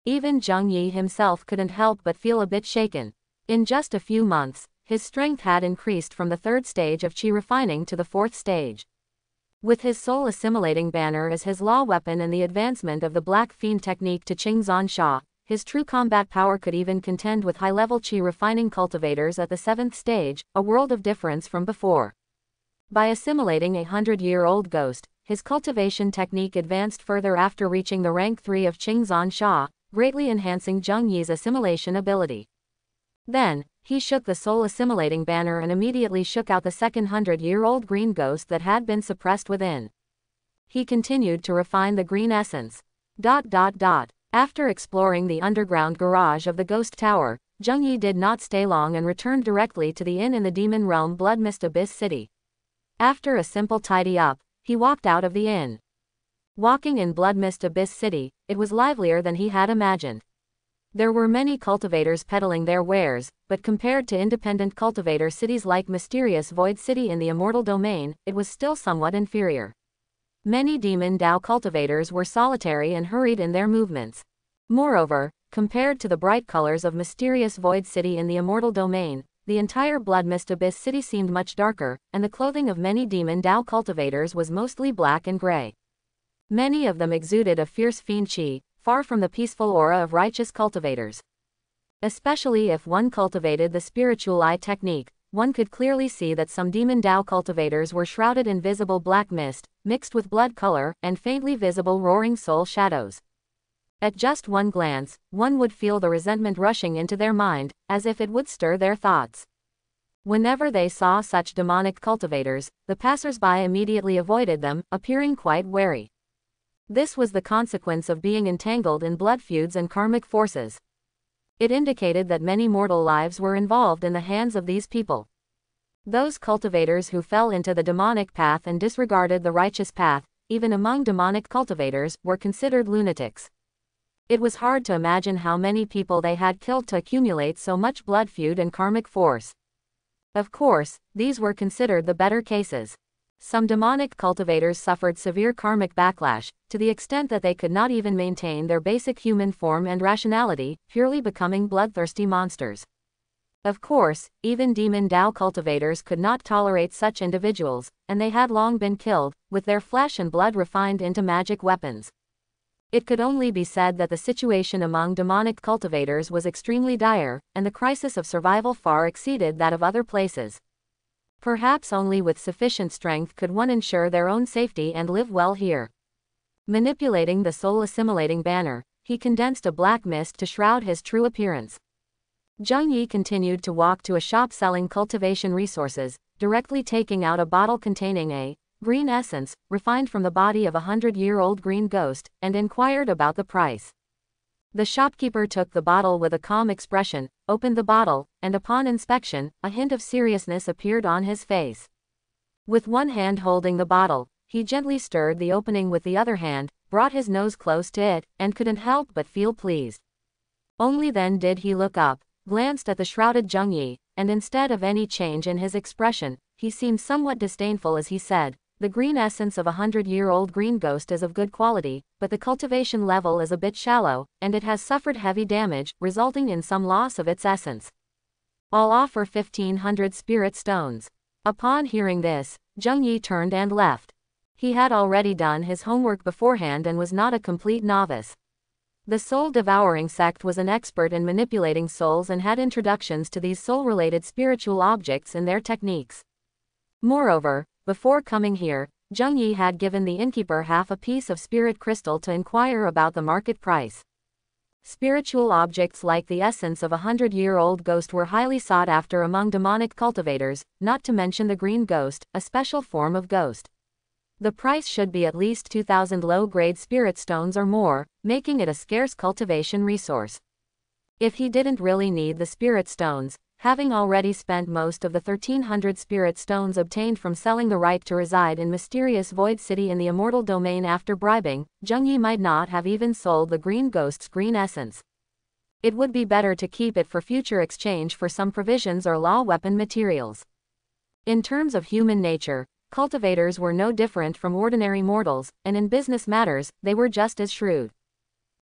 Even Zheng Yi himself couldn't help but feel a bit shaken. In just a few months, his strength had increased from the 3rd stage of Qi refining to the 4th stage. With his soul assimilating banner as his law weapon and the advancement of the Black Fiend technique to Qing Zhan Sha, his true combat power could even contend with high-level Qi refining cultivators at the 7th stage, a world of difference from before. By assimilating a 100-year-old ghost, his cultivation technique advanced further after reaching the rank 3 of Qing Zhan Sha, greatly enhancing Zheng Yi's assimilation ability. Then, he shook the soul assimilating banner and immediately shook out the second 100-year-old green ghost that had been suppressed within. He continued to refine the green essence. After exploring the underground garage of the ghost tower, Zheng Yi did not stay long and returned directly to the inn in the demon realm Blood Mist Abyss City. After a simple tidy up, he walked out of the inn. Walking in Blood Mist Abyss City, it was livelier than he had imagined. There were many cultivators peddling their wares, but compared to independent cultivator cities like Mysterious Void City in the Immortal Domain, it was still somewhat inferior. Many Demon Dao cultivators were solitary and hurried in their movements. Moreover, compared to the bright colors of Mysterious Void City in the Immortal Domain, the entire Blood Mist Abyss City seemed much darker, and the clothing of many Demon Dao cultivators was mostly black and gray. Many of them exuded a fierce fiend chi, far from the peaceful aura of righteous cultivators. Especially if one cultivated the spiritual eye technique, one could clearly see that some Demon Dao cultivators were shrouded in visible black mist, mixed with blood color, and faintly visible roaring soul shadows. At just one glance, one would feel the resentment rushing into their mind, as if it would stir their thoughts. Whenever they saw such demonic cultivators, the passers-by immediately avoided them, appearing quite wary. This was the consequence of being entangled in blood feuds and karmic forces. It indicated that many mortal lives were involved in the hands of these people. Those cultivators who fell into the demonic path and disregarded the righteous path, even among demonic cultivators, were considered lunatics. It was hard to imagine how many people they had killed to accumulate so much blood feud and karmic force. Of course, these were considered the better cases. Some demonic cultivators suffered severe karmic backlash, to the extent that they could not even maintain their basic human form and rationality, purely becoming bloodthirsty monsters. Of course, even demon Tao cultivators could not tolerate such individuals, and they had long been killed, with their flesh and blood refined into magic weapons. It could only be said that the situation among demonic cultivators was extremely dire, and the crisis of survival far exceeded that of other places. Perhaps only with sufficient strength could one ensure their own safety and live well here. Manipulating the soul-assimilating banner, he condensed a black mist to shroud his true appearance. Zheng Yi continued to walk to a shop selling cultivation resources, directly taking out a bottle containing a green essence, refined from the body of a 100-year-old green ghost, and inquired about the price. The shopkeeper took the bottle with a calm expression, opened the bottle, and upon inspection, a hint of seriousness appeared on his face. With one hand holding the bottle, he gently stirred the opening with the other hand, brought his nose close to it, and couldn't help but feel pleased. Only then did he look up, glanced at the shrouded Zheng Yi, and instead of any change in his expression, he seemed somewhat disdainful as he said, "The green essence of a 100-year-old green ghost is of good quality, but the cultivation level is a bit shallow, and it has suffered heavy damage, resulting in some loss of its essence. I'll offer 1,500 spirit stones." Upon hearing this, Zheng Yi turned and left. He had already done his homework beforehand and was not a complete novice. The soul-devouring sect was an expert in manipulating souls and had introductions to these soul-related spiritual objects in their techniques. Moreover, before coming here, Zheng Yi had given the innkeeper half a piece of spirit crystal to inquire about the market price. Spiritual objects like the essence of a 100-year-old ghost were highly sought after among demonic cultivators, not to mention the green ghost, a special form of ghost. The price should be at least 2,000 low-grade spirit stones or more, making it a scarce cultivation resource. If he didn't really need the spirit stones, having already spent most of the 1,300 spirit stones obtained from selling the right to reside in mysterious Void City in the Immortal Domain after bribing, Zheng Yi might not have even sold the green ghost's green essence. It would be better to keep it for future exchange for some provisions or law weapon materials. In terms of human nature, cultivators were no different from ordinary mortals, and in business matters, they were just as shrewd.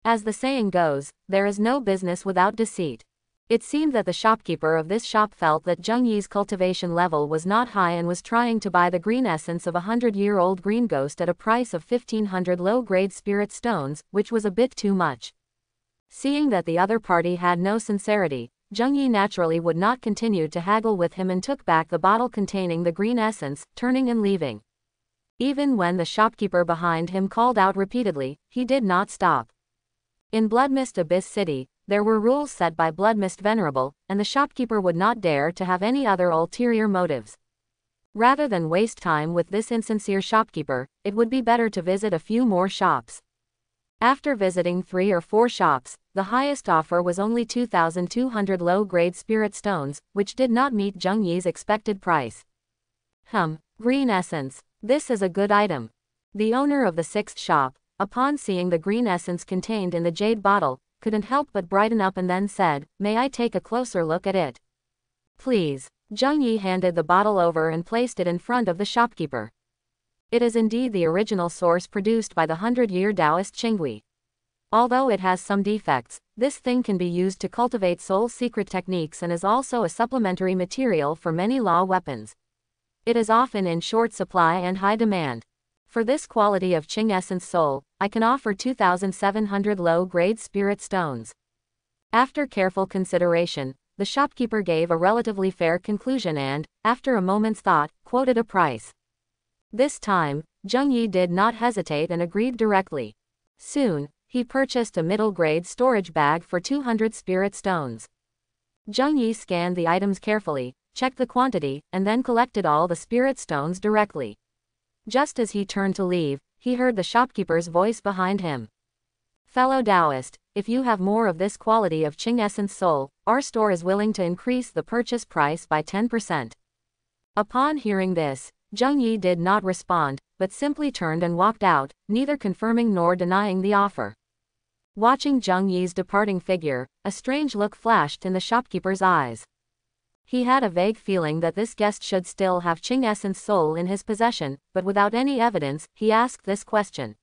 As the saying goes, there is no business without deceit. It seemed that the shopkeeper of this shop felt that Zheng Yi's cultivation level was not high and was trying to buy the green essence of a 100-year-old green ghost at a price of 1,500 low-grade spirit stones, which was a bit too much. Seeing that the other party had no sincerity, Zheng Yi naturally would not continue to haggle with him and took back the bottle containing the green essence, turning and leaving. Even when the shopkeeper behind him called out repeatedly, he did not stop. In Bloodmist Abyss City, there were rules set by Bloodmist Venerable, and the shopkeeper would not dare to have any other ulterior motives. Rather than waste time with this insincere shopkeeper, it would be better to visit a few more shops. After visiting 3 or 4 shops, the highest offer was only 2,200 low-grade spirit stones, which did not meet Zheng Yi's expected price. Green essence. This is a good item. The owner of the 6th shop, upon seeing the green essence contained in the jade bottle, couldn't help but brighten up and then said, "May I take a closer look at it?" "Please." Zheng Yi handed the bottle over and placed it in front of the shopkeeper. It is indeed the original source produced by the 100-year Taoist Qinggui. Although it has some defects, this thing can be used to cultivate soul secret techniques and is also a supplementary material for many law weapons. It is often in short supply and high demand. For this quality of Qing Essence Soul, I can offer 2,700 low-grade spirit stones. After careful consideration, the shopkeeper gave a relatively fair conclusion and, after a moment's thought, quoted a price. This time, Zheng Yi did not hesitate and agreed directly. Soon, he purchased a middle-grade storage bag for 200 spirit stones. Zheng Yi scanned the items carefully, checked the quantity, and then collected all the spirit stones directly. Just as he turned to leave, he heard the shopkeeper's voice behind him. "Fellow Taoist, if you have more of this quality of Qing Essence Soul, our store is willing to increase the purchase price by 10%. Upon hearing this, Zheng Yi did not respond, but simply turned and walked out, neither confirming nor denying the offer. Watching Zheng Yi's departing figure, a strange look flashed in the shopkeeper's eyes. He had a vague feeling that this guest should still have Qing Essence Soul in his possession, but without any evidence, he asked this question.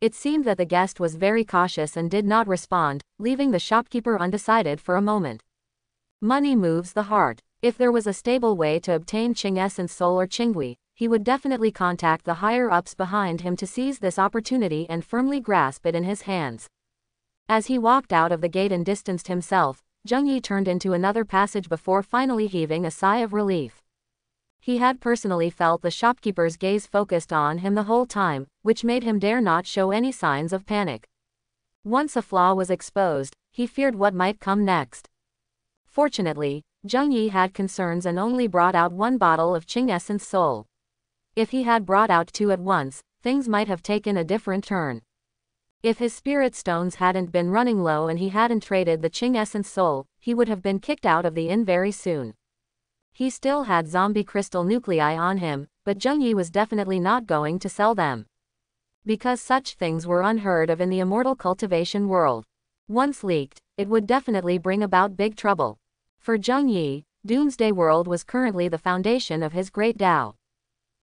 It seemed that the guest was very cautious and did not respond, leaving the shopkeeper undecided for a moment. Money moves the heart. If there was a stable way to obtain Qing Essence Soul or Qinggui, he would definitely contact the higher-ups behind him to seize this opportunity and firmly grasp it in his hands. As he walked out of the gate and distanced himself, Zheng Yi turned into another passage before finally heaving a sigh of relief. He had personally felt the shopkeeper's gaze focused on him the whole time, which made him dare not show any signs of panic. Once a flaw was exposed, he feared what might come next. Fortunately, Zheng Yi had concerns and only brought out one bottle of Qing Essence Soul. If he had brought out two at once, things might have taken a different turn. If his spirit stones hadn't been running low and he hadn't traded the Qing Essence Soul, he would have been kicked out of the inn very soon. He still had zombie crystal nuclei on him, but Zheng Yi was definitely not going to sell them. Because such things were unheard of in the immortal cultivation world. Once leaked, it would definitely bring about big trouble. For Zheng Yi, Doomsday World was currently the foundation of his great Tao.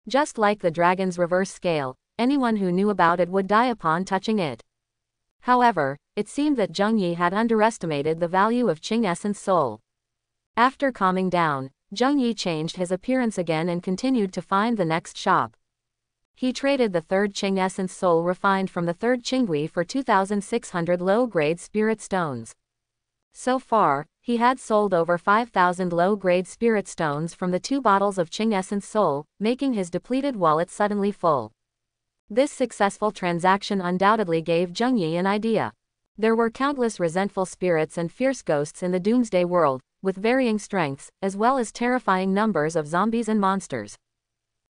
Just like the dragon's reverse scale, anyone who knew about it would die upon touching it. However, it seemed that Zheng Yi had underestimated the value of Qing Essence Soul. After calming down, Zheng Yi changed his appearance again and continued to find the next shop. He traded the third Qing Essence Soul refined from the third Qinggui for 2,600 low-grade spirit stones. So far, he had sold over 5,000 low-grade spirit stones from the 2 bottles of Qing Essence Soul, making his depleted wallet suddenly full. This successful transaction undoubtedly gave Zheng Yi an idea. There were countless resentful spirits and fierce ghosts in the Doomsday World, with varying strengths, as well as terrifying numbers of zombies and monsters.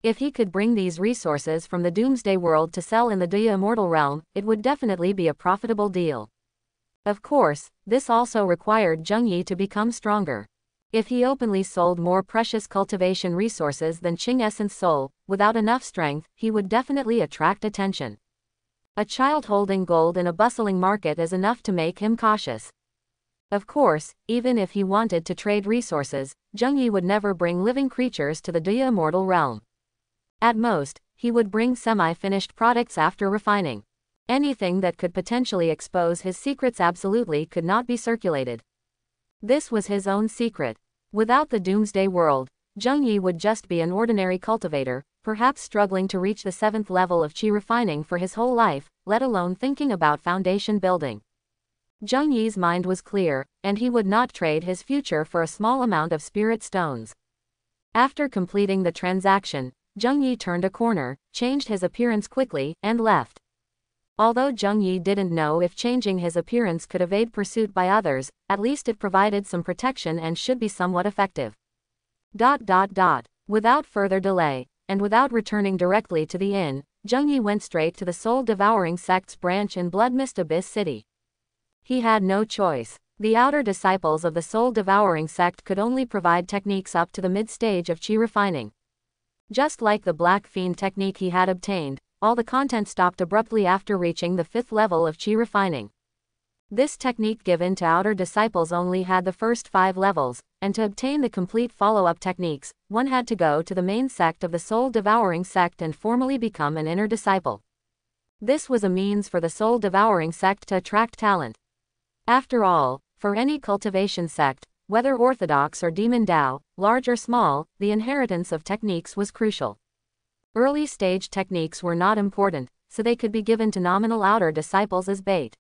If he could bring these resources from the Doomsday World to sell in the Dia Immortal Realm, it would definitely be a profitable deal. Of course, this also required Zheng Yi to become stronger. If he openly sold more precious cultivation resources than Qing Essence Soul, without enough strength, he would definitely attract attention. A child holding gold in a bustling market is enough to make him cautious. Of course, even if he wanted to trade resources, Zheng Yi would never bring living creatures to the Dia Immortal Realm. At most, he would bring semi-finished products after refining. Anything that could potentially expose his secrets absolutely could not be circulated. This was his own secret. Without the Doomsday World, Zheng Yi would just be an ordinary cultivator, perhaps struggling to reach the 7th level of qi refining for his whole life, let alone thinking about foundation building. Zheng Yi's mind was clear, and he would not trade his future for a small amount of spirit stones. After completing the transaction, Zheng Yi turned a corner, changed his appearance quickly, and left. Although Zheng Yi didn't know if changing his appearance could evade pursuit by others, at least it provided some protection and should be somewhat effective. Without further delay, and without returning directly to the inn, Zheng Yi went straight to the soul-devouring sect's branch in Blood Mist Abyss City. He had no choice. The outer disciples of the soul-devouring sect could only provide techniques up to the mid-stage of qi refining. Just like the Black Fiend technique he had obtained, all the content stopped abruptly after reaching the 5th level of qi refining. This technique given to outer disciples only had the first 5 levels, and to obtain the complete follow-up techniques, one had to go to the main sect of the soul-devouring sect and formally become an inner disciple. This was a means for the soul-devouring sect to attract talent. After all, for any cultivation sect, whether orthodox or demon Dao, large or small, the inheritance of techniques was crucial. Early-stage techniques were not important, so they could be given to nominal outer disciples as bait.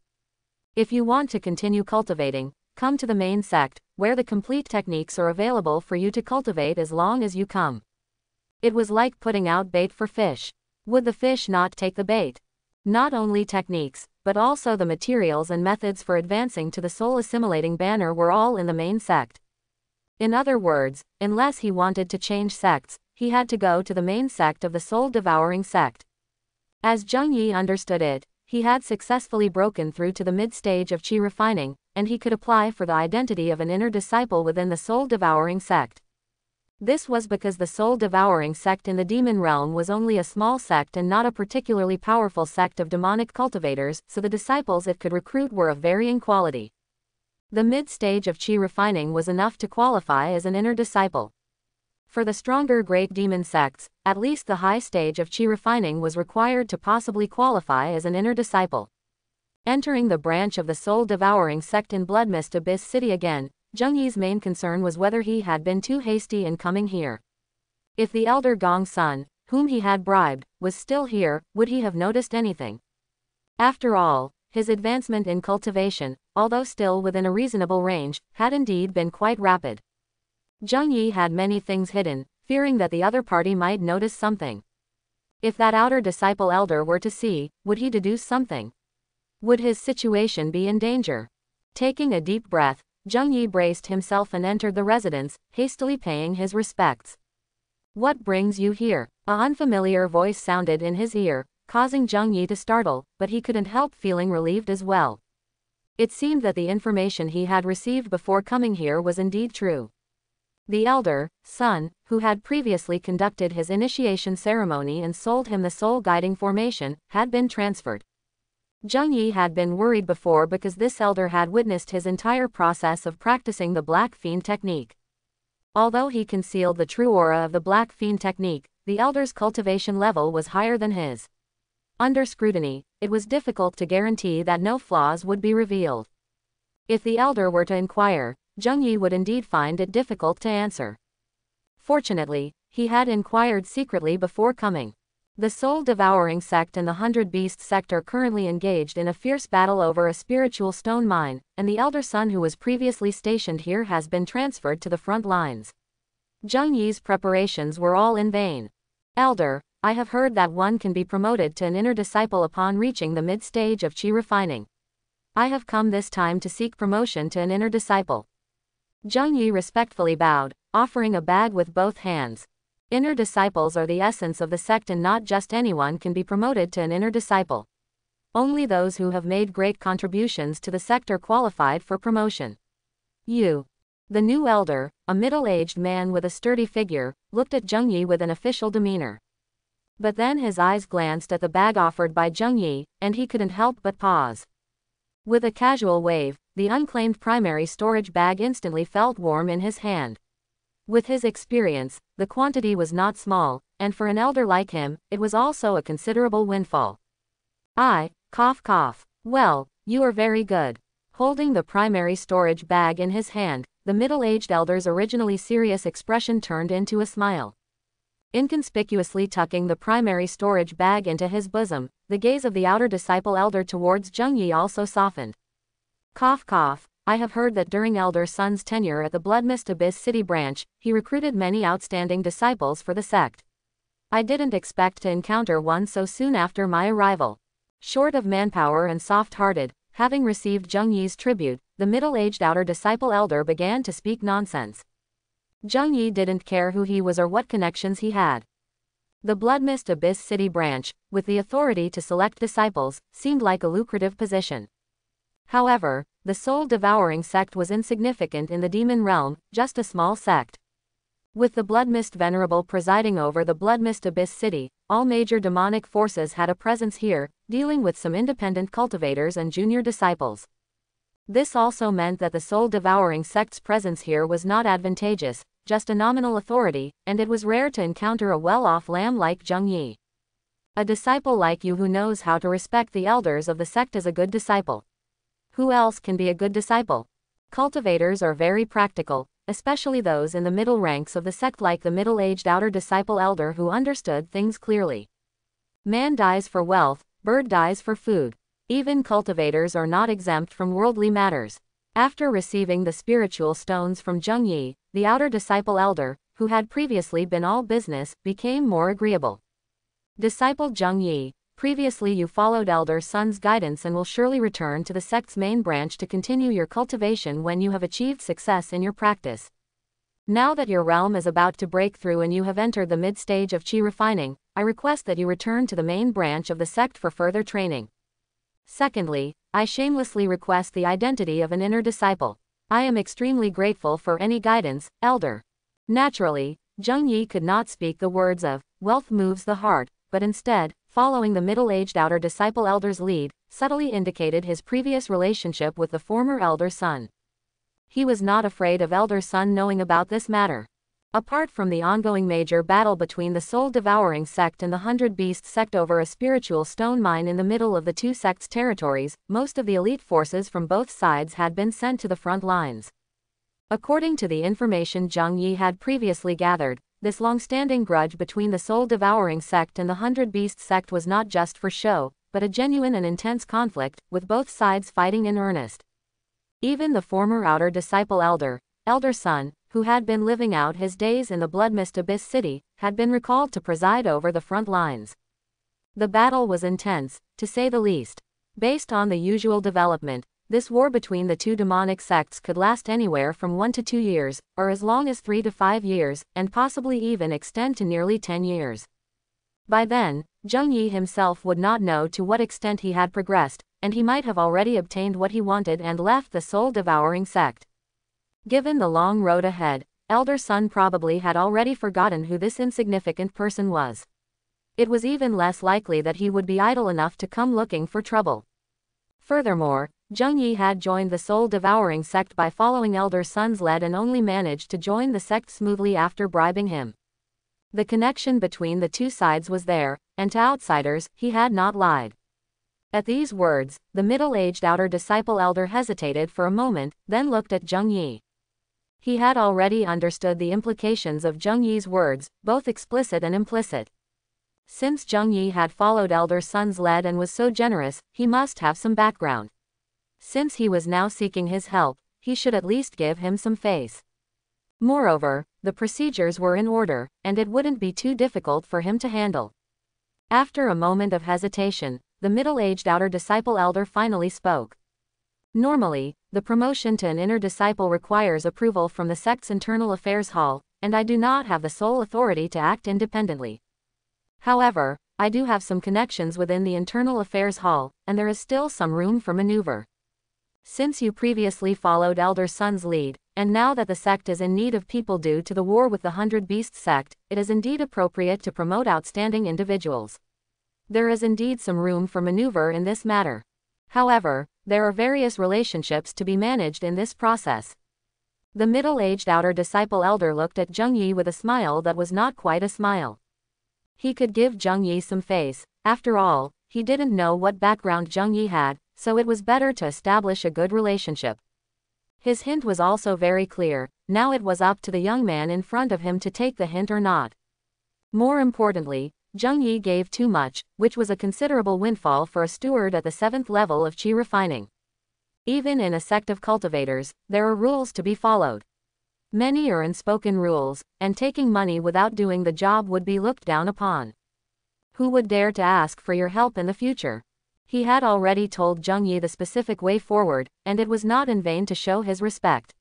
If you want to continue cultivating, come to the main sect, where the complete techniques are available for you to cultivate as long as you come. It was like putting out bait for fish. Would the fish not take the bait? Not only techniques, but also the materials and methods for advancing to the soul-assimilating banner were all in the main sect. In other words, unless he wanted to change sects, he had to go to the main sect of the soul-devouring sect. As Zheng Yi understood it, he had successfully broken through to the mid-stage of qi refining, and he could apply for the identity of an inner disciple within the soul-devouring sect. This was because the soul-devouring sect in the demon realm was only a small sect and not a particularly powerful sect of demonic cultivators, so the disciples it could recruit were of varying quality. The mid-stage of chi refining was enough to qualify as an inner disciple. For the stronger great demon sects, at least the high stage of chi refining was required to possibly qualify as an inner disciple. Entering the branch of the soul-devouring sect in Bloodmist Abyss City again, Zheng Yi's main concern was whether he had been too hasty in coming here. If the elder Gong Sun, whom he had bribed, was still here, would he have noticed anything? After all, his advancement in cultivation, although still within a reasonable range, had indeed been quite rapid. Zheng Yi had many things hidden, fearing that the other party might notice something. If that outer disciple elder were to see, would he deduce something? Would his situation be in danger? Taking a deep breath, Zheng Yi braced himself and entered the residence, hastily paying his respects. "What brings you here?" An unfamiliar voice sounded in his ear, causing Zheng Yi to startle, but he couldn't help feeling relieved as well. It seemed that the information he had received before coming here was indeed true. The elder, Sun, who had previously conducted his initiation ceremony and sold him the soul guiding formation, had been transferred. Zheng Yi had been worried before because this elder had witnessed his entire process of practicing the Black Fiend technique. Although he concealed the true aura of the Black Fiend technique, the elder's cultivation level was higher than his. Under scrutiny, it was difficult to guarantee that no flaws would be revealed. If the elder were to inquire, Zheng Yi would indeed find it difficult to answer. Fortunately, he had inquired secretly before coming. The soul-devouring sect and the 100 Beast sect are currently engaged in a fierce battle over a spiritual stone mine, and the elder son who was previously stationed here has been transferred to the front lines. Zheng Yi's preparations were all in vain. "Elder, I have heard that one can be promoted to an inner disciple upon reaching the mid-stage of chi refining. I have come this time to seek promotion to an inner disciple." Zheng Yi respectfully bowed, offering a bag with both hands. Inner disciples are the essence of the sect, and not just anyone can be promoted to an inner disciple. Only those who have made great contributions to the sect are qualified for promotion. "You." The new elder, a middle-aged man with a sturdy figure, looked at Zheng Yi with an official demeanor. But then his eyes glanced at the bag offered by Zheng Yi, and he couldn't help but pause. With a casual wave, the unclaimed primary storage bag instantly felt warm in his hand. With his experience, the quantity was not small, and for an elder like him, it was also a considerable windfall. Cough cough. "Well, you are very good." Holding the primary storage bag in his hand, the middle-aged elder's originally serious expression turned into a smile. Inconspicuously tucking the primary storage bag into his bosom, the gaze of the outer disciple elder towards Zheng Yi also softened. "Cough cough. I have heard that during Elder Sun's tenure at the Bloodmist Abyss City branch, he recruited many outstanding disciples for the sect. I didn't expect to encounter one so soon after my arrival." Short of manpower and soft-hearted, having received Zheng Yi's tribute, the middle-aged outer disciple elder began to speak nonsense. Zheng Yi didn't care who he was or what connections he had. The Bloodmist Abyss City branch, with the authority to select disciples, seemed like a lucrative position. However, the soul-devouring sect was insignificant in the demon realm, just a small sect. With the Bloodmist Venerable presiding over the Bloodmist Abyss City, all major demonic forces had a presence here, dealing with some independent cultivators and junior disciples. This also meant that the soul-devouring sect's presence here was not advantageous, just a nominal authority, and it was rare to encounter a well-off lamb like Zheng Yi. "A disciple like you who knows how to respect the elders of the sect is a good disciple." Who else can be a good disciple? Cultivators are very practical, especially those in the middle ranks of the sect, like the middle-aged outer disciple elder who understood things clearly. Man dies for wealth, bird dies for food. Even cultivators are not exempt from worldly matters. After receiving the spiritual stones from Zheng Yi, the outer disciple elder, who had previously been all business, became more agreeable. "Disciple Zheng Yi, previously you followed Elder Sun's guidance and will surely return to the sect's main branch to continue your cultivation when you have achieved success in your practice. Now that your realm is about to break through and you have entered the mid-stage of chi refining, I request that you return to the main branch of the sect for further training. Secondly, I shamelessly request the identity of an inner disciple. I am extremely grateful for any guidance, Elder." Naturally, Zheng Yi could not speak the words of "wealth moves the heart," but instead, following the middle-aged outer disciple elder's lead, subtly indicated his previous relationship with the former elder son. He was not afraid of elder son knowing about this matter. Apart from the ongoing major battle between the soul-devouring sect and the 100 Beasts sect over a spiritual stone mine in the middle of the two sects' territories, most of the elite forces from both sides had been sent to the front lines. According to the information Zheng Yi had previously gathered, this long-standing grudge between the soul-devouring sect and the 100 Beasts sect was not just for show, but a genuine and intense conflict, with both sides fighting in earnest. Even the former outer disciple elder son, who had been living out his days in the Bloodmist Abyss City, had been recalled to preside over the front lines. The battle was intense, to say the least. Based on the usual development, this war between the two demonic sects could last anywhere from 1 to 2 years, or as long as 3 to 5 years, and possibly even extend to nearly 10 years. By then, Zheng Yi himself would not know to what extent he had progressed, and he might have already obtained what he wanted and left the soul-devouring sect. Given the long road ahead, elder son probably had already forgotten who this insignificant person was. It was even less likely that he would be idle enough to come looking for trouble. Furthermore, Zheng Yi had joined the soul-devouring sect by following elder son's lead and only managed to join the sect smoothly after bribing him. The connection between the two sides was there, and to outsiders, he had not lied. At these words, the middle-aged outer disciple elder hesitated for a moment, then looked at Zheng Yi. He had already understood the implications of Zheng Yi's words, both explicit and implicit. Since Zheng Yi had followed elder son's lead and was so generous, he must have some background. Since he was now seeking his help, he should at least give him some face. Moreover, the procedures were in order, and it wouldn't be too difficult for him to handle. After a moment of hesitation, the middle-aged outer disciple elder finally spoke. Normally, the promotion to an inner disciple requires approval from the sect's internal affairs hall, and I do not have the sole authority to act independently. However, I do have some connections within the internal affairs hall, and there is still some room for maneuver. Since you previously followed elder son's lead, and now that the sect is in need of people due to the war with the 100 Beasts sect, it is indeed appropriate to promote outstanding individuals. There is indeed some room for maneuver in this matter. However, there are various relationships to be managed in this process. The middle-aged outer disciple elder looked at Zheng Yi with a smile that was not quite a smile. He could give Zheng Yi some face. After all, he didn't know what background Zheng Yi had, so it was better to establish a good relationship. His hint was also very clear. Now it was up to the young man in front of him to take the hint or not. More importantly, Zheng Yi gave too much, which was a considerable windfall for a steward at the 7th level of Qi refining. Even in a sect of cultivators, there are rules to be followed. Many are unspoken rules, and taking money without doing the job would be looked down upon. Who would dare to ask for your help in the future? He had already told Zheng Yi the specific way forward, and it was not in vain to show his respect.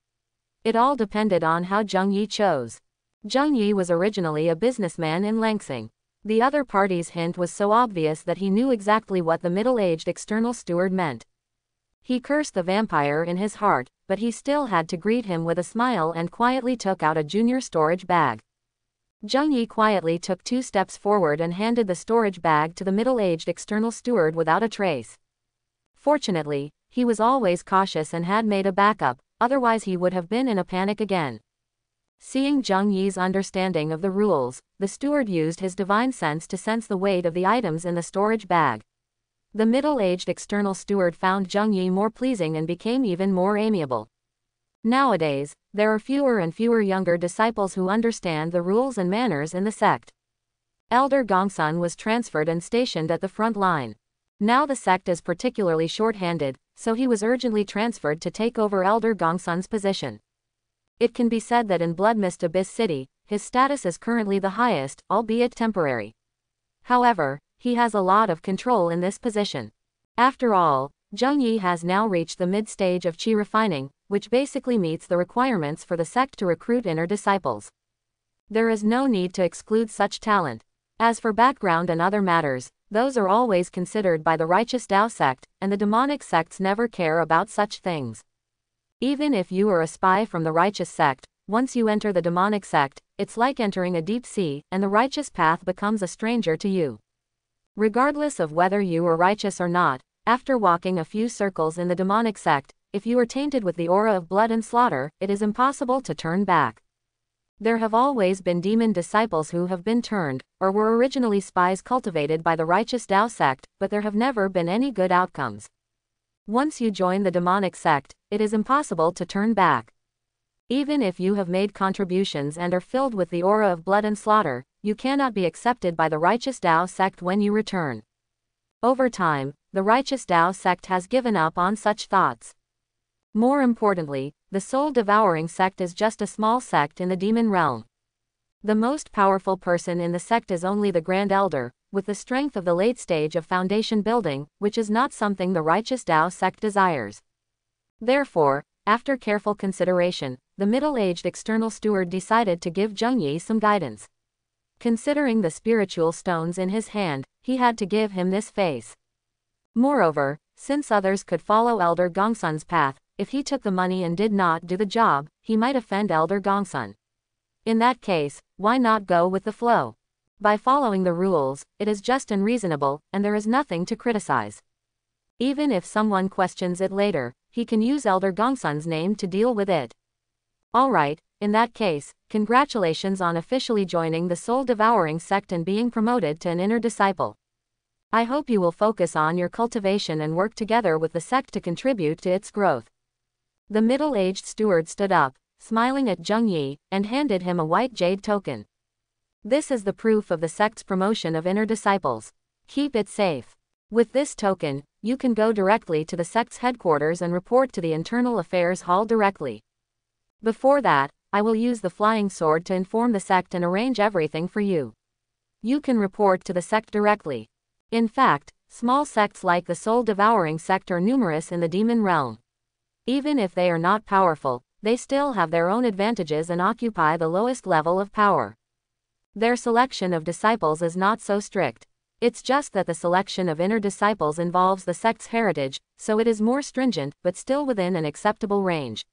It all depended on how Zheng Yi chose. Zheng Yi was originally a businessman in Langsing. The other party's hint was so obvious that he knew exactly what the middle-aged external steward meant. He cursed the vampire in his heart, but he still had to greet him with a smile and quietly took out a junior storage bag. Zheng Yi quietly took 2 steps forward and handed the storage bag to the middle-aged external steward without a trace. Fortunately, he was always cautious and had made a backup, otherwise he would have been in a panic again. Seeing Zheng Yi's understanding of the rules, the steward used his divine sense to sense the weight of the items in the storage bag. The middle-aged external steward found Zheng Yi more pleasing and became even more amiable. Nowadays, there are fewer and fewer younger disciples who understand the rules and manners in the sect. Elder Gongsun was transferred and stationed at the front line. Now the sect is particularly short-handed, so he was urgently transferred to take over Elder Gongsun's position. It can be said that in Bloodmist Abyss City, his status is currently the highest, albeit temporary. However, he has a lot of control in this position. After all, Zheng Yi has now reached the mid-stage of Qi refining, which basically meets the requirements for the sect to recruit inner disciples. There is no need to exclude such talent. As for background and other matters, those are always considered by the righteous Dao sect, and the demonic sects never care about such things. Even if you are a spy from the righteous sect, once you enter the demonic sect, it's like entering a deep sea, and the righteous path becomes a stranger to you. Regardless of whether you are righteous or not, after walking a few circles in the demonic sect, if you are tainted with the aura of blood and slaughter, it is impossible to turn back. There have always been demon disciples who have been turned, or were originally spies cultivated by the righteous Tao sect, but there have never been any good outcomes. Once you join the demonic sect, it is impossible to turn back. Even if you have made contributions and are filled with the aura of blood and slaughter, you cannot be accepted by the righteous Tao sect when you return. Over time, the righteous Tao sect has given up on such thoughts. More importantly, the soul-devouring sect is just a small sect in the demon realm. The most powerful person in the sect is only the Grand Elder, with the strength of the late stage of foundation building, which is not something the righteous Tao sect desires. Therefore, after careful consideration, the middle-aged external steward decided to give Zheng Yi some guidance. Considering the spiritual stones in his hand, he had to give him this face. Moreover, since others could follow Elder Gongsun's path, if he took the money and did not do the job, he might offend Elder Gongsun. In that case, why not go with the flow? By following the rules, it is just and reasonable, and there is nothing to criticize. Even if someone questions it later, he can use Elder Gongsun's name to deal with it. Alright, in that case, congratulations on officially joining the soul-devouring sect and being promoted to an inner disciple. I hope you will focus on your cultivation and work together with the sect to contribute to its growth. The middle-aged steward stood up, smiling at Zheng Yi, and handed him a white jade token. This is the proof of the sect's promotion of inner disciples. Keep it safe. With this token, you can go directly to the sect's headquarters and report to the Internal Affairs Hall directly. Before that, I will use the flying sword to inform the sect and arrange everything for you. You can report to the sect directly. In fact, small sects like the soul-devouring sect are numerous in the demon realm. Even if they are not powerful, they still have their own advantages and occupy the lowest level of power. Their selection of disciples is not so strict. It's just that the selection of inner disciples involves the sect's heritage, so it is more stringent, but still within an acceptable range.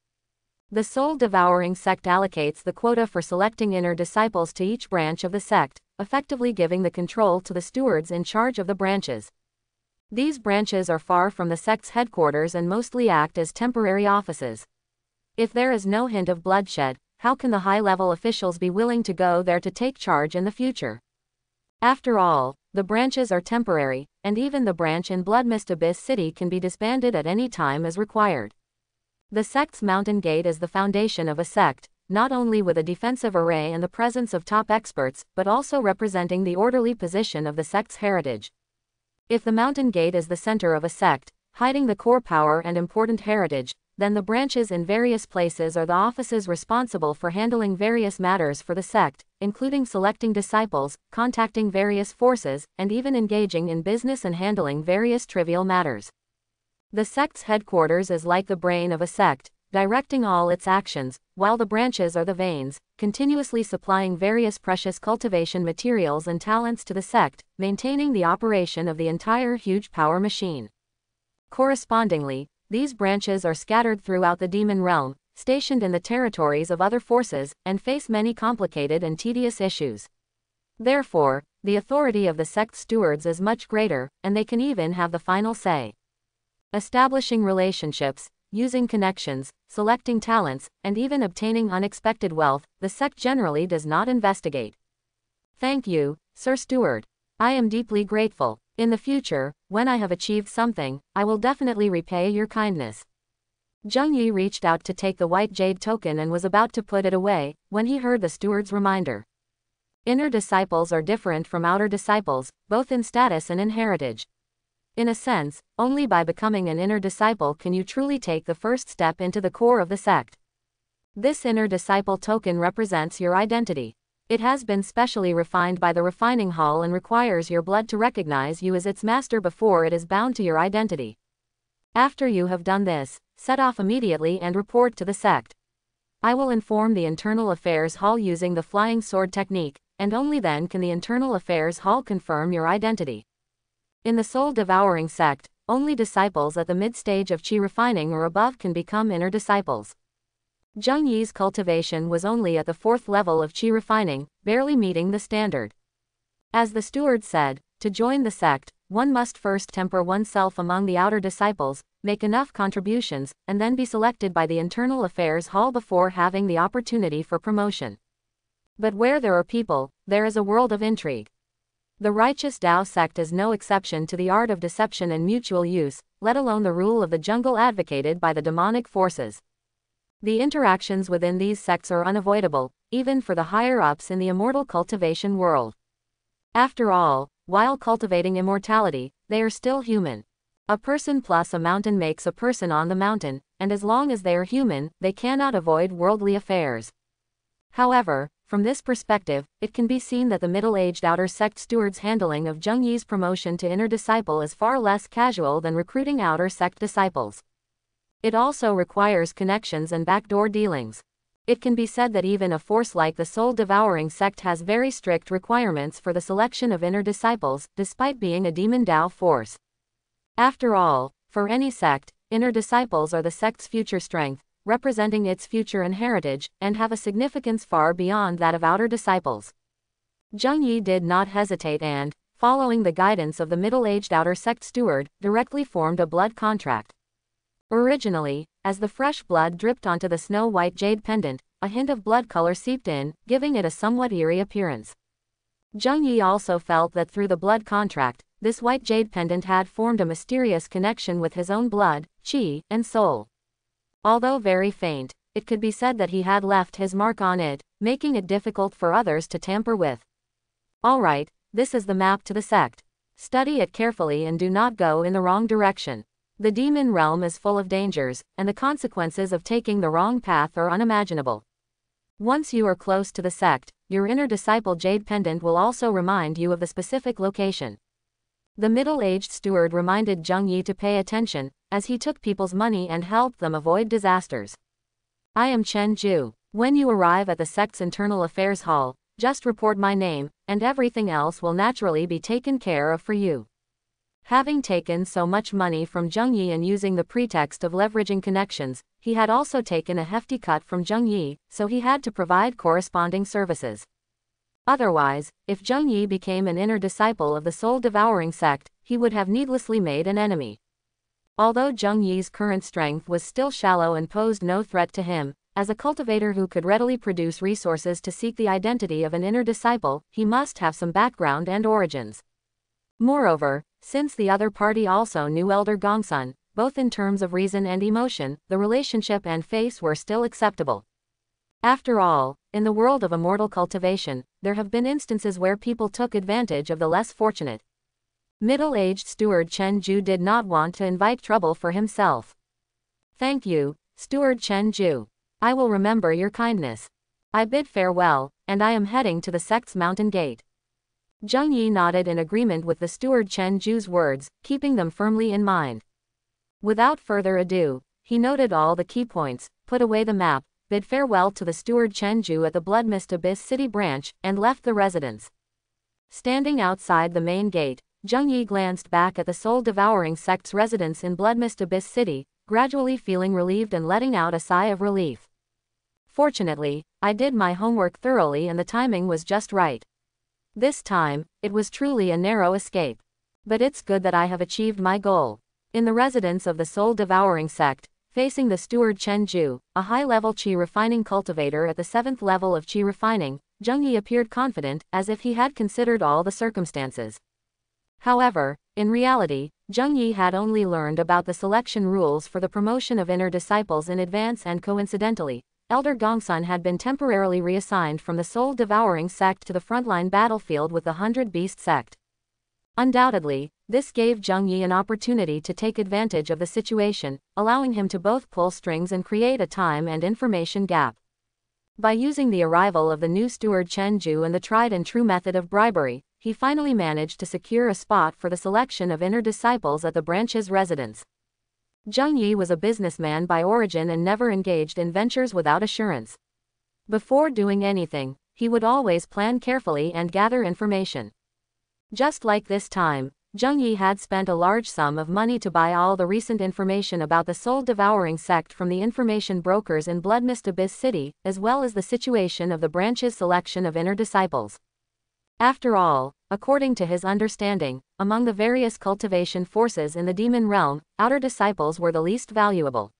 The soul-devouring sect allocates the quota for selecting inner disciples to each branch of the sect, effectively giving the control to the stewards in charge of the branches. These branches are far from the sect's headquarters and mostly act as temporary offices. If there is no hint of bloodshed, how can the high-level officials be willing to go there to take charge in the future? After all, the branches are temporary, and even the branch in Bloodmist Abyss City can be disbanded at any time as required. The sect's mountain gate is the foundation of a sect, not only with a defensive array and the presence of top experts, but also representing the orderly position of the sect's heritage. If the mountain gate is the center of a sect, hiding the core power and important heritage, then the branches in various places are the offices responsible for handling various matters for the sect, including selecting disciples, contacting various forces, and even engaging in business and handling various trivial matters. The sect's headquarters is like the brain of a sect, directing all its actions, while the branches are the veins, continuously supplying various precious cultivation materials and talents to the sect, maintaining the operation of the entire huge power machine. Correspondingly, these branches are scattered throughout the demon realm, stationed in the territories of other forces, and face many complicated and tedious issues. Therefore, the authority of the sect's stewards is much greater, and they can even have the final say. Establishing relationships, using connections, selecting talents, and even obtaining unexpected wealth, the sect generally does not investigate. Thank you, Sir Steward. I am deeply grateful. In the future, when I have achieved something, I will definitely repay your kindness. Zheng Yi reached out to take the white jade token and was about to put it away, when he heard the steward's reminder. Inner disciples are different from outer disciples, both in status and in heritage. In a sense, only by becoming an inner disciple can you truly take the first step into the core of the sect. This inner disciple token represents your identity. It has been specially refined by the refining hall and requires your blood to recognize you as its master before it is bound to your identity. After you have done this, set off immediately and report to the sect. I will inform the Internal Affairs Hall using the flying sword technique, and only then can the Internal Affairs Hall confirm your identity. In the soul-devouring sect, only disciples at the mid-stage of chi refining or above can become inner disciples. Zheng Yi's cultivation was only at the 4th level of qi refining, barely meeting the standard. As the steward said, to join the sect, one must first temper oneself among the outer disciples, make enough contributions, and then be selected by the Internal Affairs Hall before having the opportunity for promotion. But where there are people, there is a world of intrigue. The righteous Dao sect is no exception to the art of deception and mutual use, let alone the rule of the jungle advocated by the demonic forces. The interactions within these sects are unavoidable, even for the higher-ups in the immortal cultivation world. After all, while cultivating immortality, they are still human. A person plus a mountain makes a person on the mountain, and as long as they are human, they cannot avoid worldly affairs. However, from this perspective, it can be seen that the middle-aged outer sect steward's handling of Zheng Yi's promotion to inner disciple is far less casual than recruiting outer sect disciples. It also requires connections and backdoor dealings. It can be said that even a force like the soul-devouring sect has very strict requirements for the selection of inner disciples, despite being a demon Dao force. After all, for any sect, inner disciples are the sect's future strength, representing its future and heritage, and have a significance far beyond that of outer disciples. Zheng Yi did not hesitate and, following the guidance of the middle-aged outer sect steward, directly formed a blood contract. Originally, as the fresh blood dripped onto the snow-white jade pendant, a hint of blood color seeped in, giving it a somewhat eerie appearance. Zheng Yi also felt that through the blood contract, this white jade pendant had formed a mysterious connection with his own blood, qi, and soul. Although very faint, it could be said that he had left his mark on it, making it difficult for others to tamper with. Alright, this is the map to the sect. Study it carefully and do not go in the wrong direction. The demon realm is full of dangers, and the consequences of taking the wrong path are unimaginable. Once you are close to the sect, your inner disciple jade pendant will also remind you of the specific location. The middle-aged steward reminded Zheng Yi to pay attention, as he took people's money and helped them avoid disasters. I am Chen Zhu. When you arrive at the sect's Internal Affairs Hall, just report my name, and everything else will naturally be taken care of for you. Having taken so much money from Zheng Yi and using the pretext of leveraging connections, he had also taken a hefty cut from Zheng Yi, so he had to provide corresponding services. Otherwise, if Zheng Yi became an inner disciple of the soul-devouring sect, he would have needlessly made an enemy. Although Zheng Yi's current strength was still shallow and posed no threat to him, as a cultivator who could readily produce resources to seek the identity of an inner disciple, he must have some background and origins. Moreover, since the other party also knew Elder Gongsun, both in terms of reason and emotion, the relationship and face were still acceptable. After all, in the world of immortal cultivation, there have been instances where people took advantage of the less fortunate. Middle-aged steward Chen Zhu did not want to invite trouble for himself. Thank you, Steward Chen Zhu. I will remember your kindness. I bid farewell, and I am heading to the sect's mountain gate. Zheng Yi nodded in agreement with the steward Chen Zhu's words, keeping them firmly in mind. Without further ado, he noted all the key points, put away the map, bid farewell to the steward Chen Zhu at the Blood Mist Abyss City branch, and left the residence. Standing outside the main gate, Zheng Yi glanced back at the soul-devouring sect's residence in Blood Mist Abyss City, gradually feeling relieved and letting out a sigh of relief. Fortunately, I did my homework thoroughly and the timing was just right. This time, it was truly a narrow escape. But it's good that I have achieved my goal. In the residence of the soul-devouring sect, facing the steward Chen Zhu, a high-level qi refining cultivator at the 7th level of qi refining, Zheng Yi appeared confident, as if he had considered all the circumstances. However, in reality, Zheng Yi had only learned about the selection rules for the promotion of inner disciples in advance, and coincidentally, Elder Gongsun had been temporarily reassigned from the soul-devouring sect to the frontline battlefield with the 100-beast sect. Undoubtedly, this gave Zheng Yi an opportunity to take advantage of the situation, allowing him to both pull strings and create a time and information gap. By using the arrival of the new steward Chen Zhu and the tried-and-true method of bribery, he finally managed to secure a spot for the selection of inner disciples at the branch's residence. Zheng Yi was a businessman by origin and never engaged in ventures without assurance. Before doing anything, he would always plan carefully and gather information. Just like this time, Zheng Yi had spent a large sum of money to buy all the recent information about the soul-devouring sect from the information brokers in Bloodmist Abyss City, as well as the situation of the branch's selection of inner disciples. After all, according to his understanding, among the various cultivation forces in the demon realm, outer disciples were the least valuable.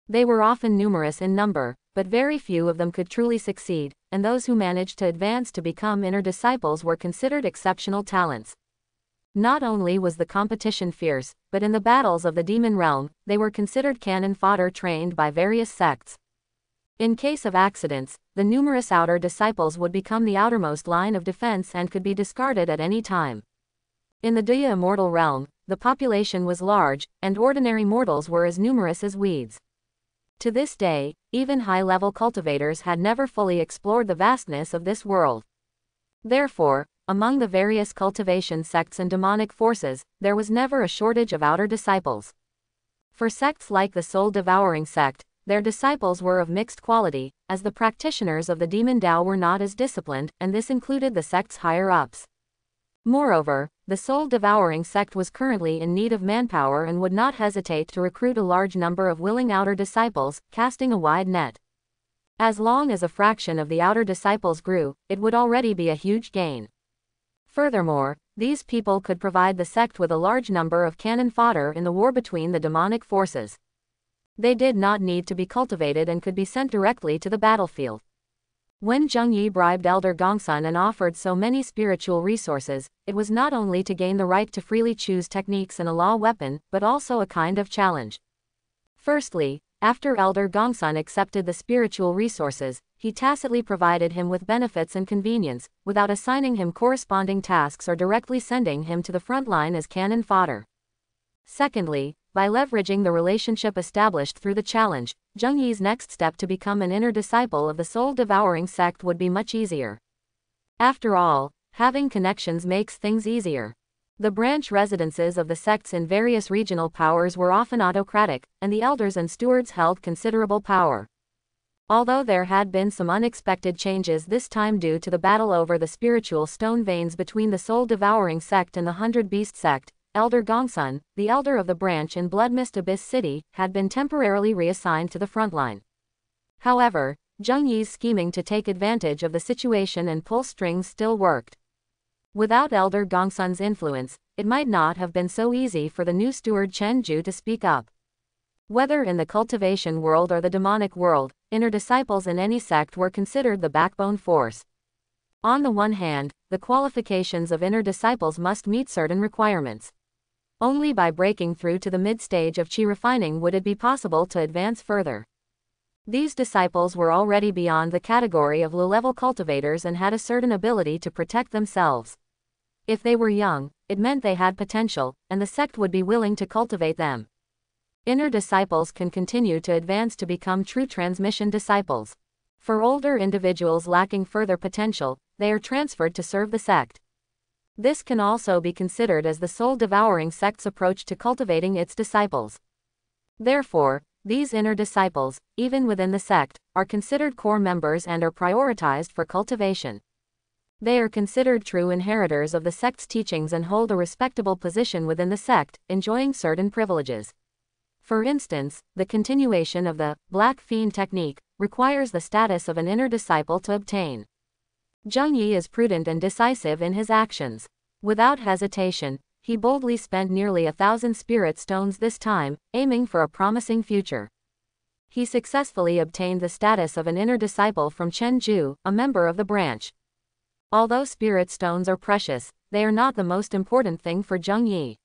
They were often numerous in number, but very few of them could truly succeed, and those who managed to advance to become inner disciples were considered exceptional talents. Not only was the competition fierce, but in the battles of the demon realm, they were considered cannon fodder trained by various sects. In case of accidents, the numerous outer disciples would become the outermost line of defense and could be discarded at any time. In the Daya immortal realm, the population was large, and ordinary mortals were as numerous as weeds. To this day, even high-level cultivators had never fully explored the vastness of this world. Therefore, among the various cultivation sects and demonic forces, there was never a shortage of outer disciples. For sects like the soul-devouring sect, their disciples were of mixed quality, as the practitioners of the demon Tao were not as disciplined, and this included the sect's higher-ups. Moreover, the soul-devouring sect was currently in need of manpower and would not hesitate to recruit a large number of willing outer disciples, casting a wide net. As long as a fraction of the outer disciples grew, it would already be a huge gain. Furthermore, these people could provide the sect with a large number of cannon fodder in the war between the demonic forces. They did not need to be cultivated and could be sent directly to the battlefield. When Zheng Yi bribed Elder Gongsun and offered so many spiritual resources, it was not only to gain the right to freely choose techniques and a law weapon, but also a kind of challenge. Firstly, after Elder Gongsun accepted the spiritual resources, he tacitly provided him with benefits and convenience, without assigning him corresponding tasks or directly sending him to the front line as cannon fodder. Secondly, by leveraging the relationship established through the challenge, Zheng Yi's next step to become an inner disciple of the soul-devouring sect would be much easier. After all, having connections makes things easier. The branch residences of the sects in various regional powers were often autocratic, and the elders and stewards held considerable power. Although there had been some unexpected changes this time due to the battle over the spiritual stone veins between the soul-devouring sect and the 100 Beast sect, Elder Gongsun, the elder of the branch in Bloodmist Abyss City, had been temporarily reassigned to the frontline. However, Zheng Yi's scheming to take advantage of the situation and pull strings still worked. Without Elder Gongsun's influence, it might not have been so easy for the new steward Chen Ju to speak up. Whether in the cultivation world or the demonic world, inner disciples in any sect were considered the backbone force. On the one hand, the qualifications of inner disciples must meet certain requirements. Only by breaking through to the mid-stage of qi refining would it be possible to advance further. These disciples were already beyond the category of low-level cultivators and had a certain ability to protect themselves. If they were young, it meant they had potential, and the sect would be willing to cultivate them. Inner disciples can continue to advance to become true transmission disciples. For older individuals lacking further potential, they are transferred to serve the sect. This can also be considered as the soul-devouring sect's approach to cultivating its disciples. Therefore, these inner disciples, even within the sect, are considered core members and are prioritized for cultivation. They are considered true inheritors of the sect's teachings and hold a respectable position within the sect, enjoying certain privileges. For instance, the continuation of the Black Fiend technique requires the status of an inner disciple to obtain. Zheng Yi is prudent and decisive in his actions. Without hesitation, he boldly spent nearly 1,000 spirit stones this time, aiming for a promising future. He successfully obtained the status of an inner disciple from Chen Ju, a member of the branch. Although spirit stones are precious, they are not the most important thing for Zheng Yi.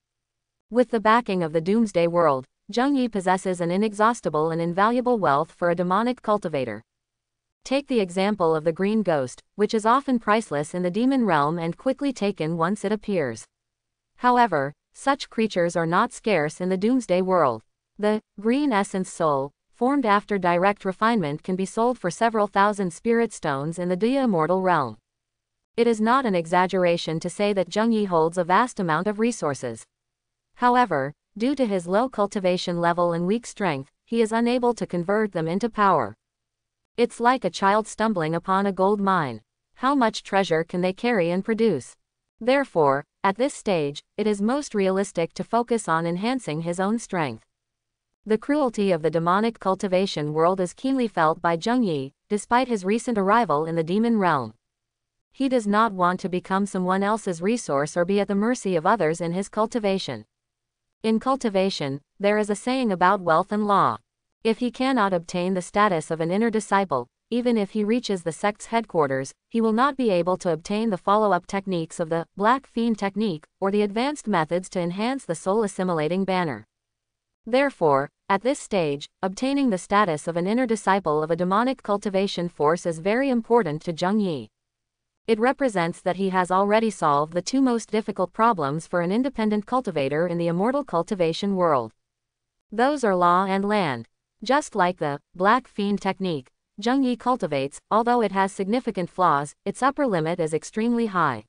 With the backing of the Doomsday World, Zheng Yi possesses an inexhaustible and invaluable wealth for a demonic cultivator. Take the example of the Green Ghost, which is often priceless in the demon realm and quickly taken once it appears. However, such creatures are not scarce in the Doomsday World. The Green Essence Soul, formed after direct refinement, can be sold for several thousand spirit stones in the Daya immortal realm. It is not an exaggeration to say that Zheng Yi holds a vast amount of resources. However, due to his low cultivation level and weak strength, he is unable to convert them into power. It's like a child stumbling upon a gold mine. How much treasure can they carry and produce? Therefore, at this stage, it is most realistic to focus on enhancing his own strength. The cruelty of the demonic cultivation world is keenly felt by Zheng Yi, despite his recent arrival in the demon realm. He does not want to become someone else's resource or be at the mercy of others in his cultivation. In cultivation, there is a saying about wealth and law. If he cannot obtain the status of an inner disciple, even if he reaches the sect's headquarters, he will not be able to obtain the follow-up techniques of the Black Fiend technique, or the advanced methods to enhance the soul-assimilating banner. Therefore, at this stage, obtaining the status of an inner disciple of a demonic cultivation force is very important to Zheng Yi. It represents that he has already solved the two most difficult problems for an independent cultivator in the immortal cultivation world. Those are law and land. Just like the Black Fiend technique, Zheng Yi cultivates, although it has significant flaws, its upper limit is extremely high.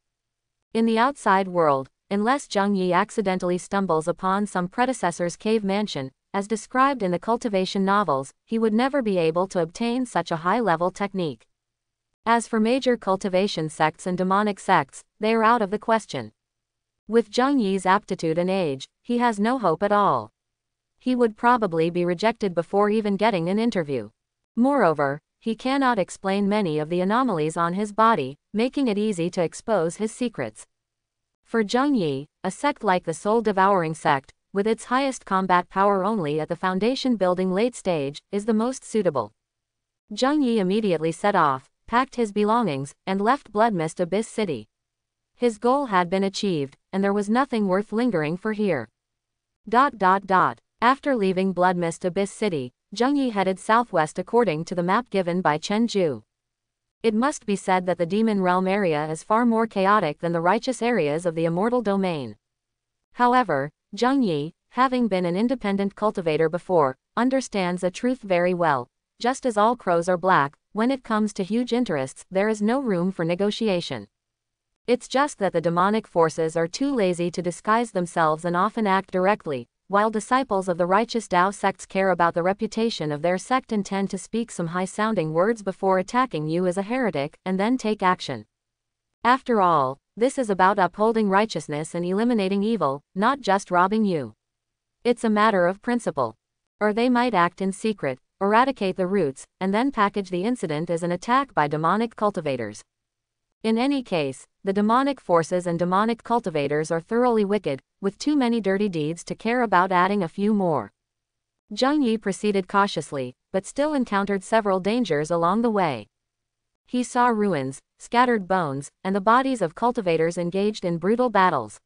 In the outside world, unless Zheng Yi accidentally stumbles upon some predecessor's cave mansion, as described in the cultivation novels, he would never be able to obtain such a high-level technique. As for major cultivation sects and demonic sects, they are out of the question. With Zheng Yi's aptitude and age, he has no hope at all. He would probably be rejected before even getting an interview. Moreover, he cannot explain many of the anomalies on his body, making it easy to expose his secrets. For Zheng Yi, a sect like the Soul-Devouring sect, with its highest combat power only at the foundation building late stage, is the most suitable. Zheng Yi immediately set off, packed his belongings, and left Bloodmist Abyss City. His goal had been achieved, and there was nothing worth lingering for here. After leaving Bloodmist Abyss City, Zheng Yi headed southwest according to the map given by Chen Zhu. It must be said that the Demon Realm area is far more chaotic than the righteous areas of the Immortal Domain. However, Zheng Yi, having been an independent cultivator before, understands a truth very well. Just as all crows are black, when it comes to huge interests, there is no room for negotiation. It's just that the demonic forces are too lazy to disguise themselves and often act directly, while disciples of the righteous Dao sects care about the reputation of their sect and tend to speak some high-sounding words before attacking you as a heretic, and then take action. After all, this is about upholding righteousness and eliminating evil, not just robbing you. It's a matter of principle. Or they might act in secret, eradicate the roots, and then package the incident as an attack by demonic cultivators. In any case, the demonic forces and demonic cultivators are thoroughly wicked, with too many dirty deeds to care about adding a few more. Zheng Yi proceeded cautiously, but still encountered several dangers along the way. He saw ruins, scattered bones, and the bodies of cultivators engaged in brutal battles.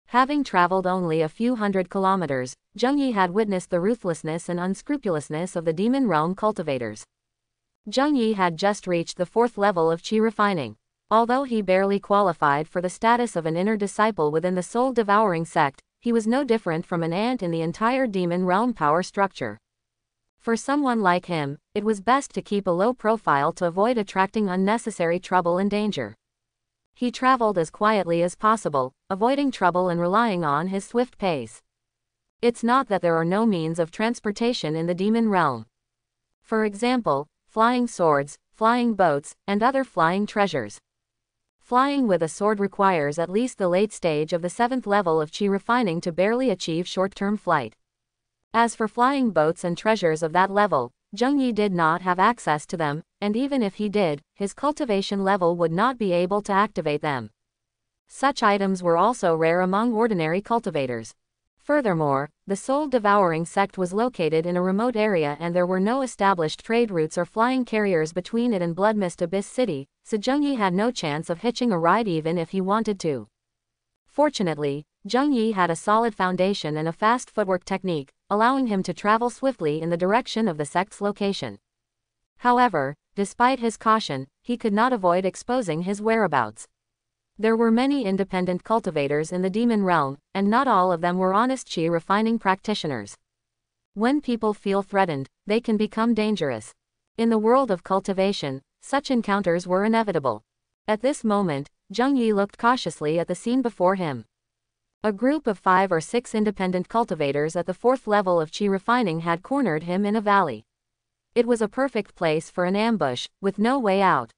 Having traveled only a few hundred kilometers, Zheng Yi had witnessed the ruthlessness and unscrupulousness of the Demon Realm cultivators. Zheng Yi had just reached the 4th level of Qi refining. Although he barely qualified for the status of an inner disciple within the Soul-Devouring sect, he was no different from an ant in the entire Demon Realm power structure. For someone like him, it was best to keep a low profile to avoid attracting unnecessary trouble and danger. He traveled as quietly as possible, avoiding trouble and relying on his swift pace. It's not that there are no means of transportation in the Demon Realm. For example, flying swords, flying boats, and other flying treasures. Flying with a sword requires at least the late stage of the 7th level of Qi refining to barely achieve short-term flight. As for flying boats and treasures of that level, Zheng Yi did not have access to them, and even if he did, his cultivation level would not be able to activate them. Such items were also rare among ordinary cultivators. Furthermore, the Soul-Devouring sect was located in a remote area and there were no established trade routes or flying carriers between it and Bloodmist Abyss City, so Zheng Yi had no chance of hitching a ride even if he wanted to. Fortunately, Zheng Yi had a solid foundation and a fast footwork technique, allowing him to travel swiftly in the direction of the sect's location. However, despite his caution, he could not avoid exposing his whereabouts. There were many independent cultivators in the Demon Realm, and not all of them were honest Qi refining practitioners. When people feel threatened, they can become dangerous. In the world of cultivation, such encounters were inevitable. At this moment, Zheng Yi looked cautiously at the scene before him. A group of 5 or 6 independent cultivators at the 4th level of Qi refining had cornered him in a valley. It was a perfect place for an ambush, with no way out.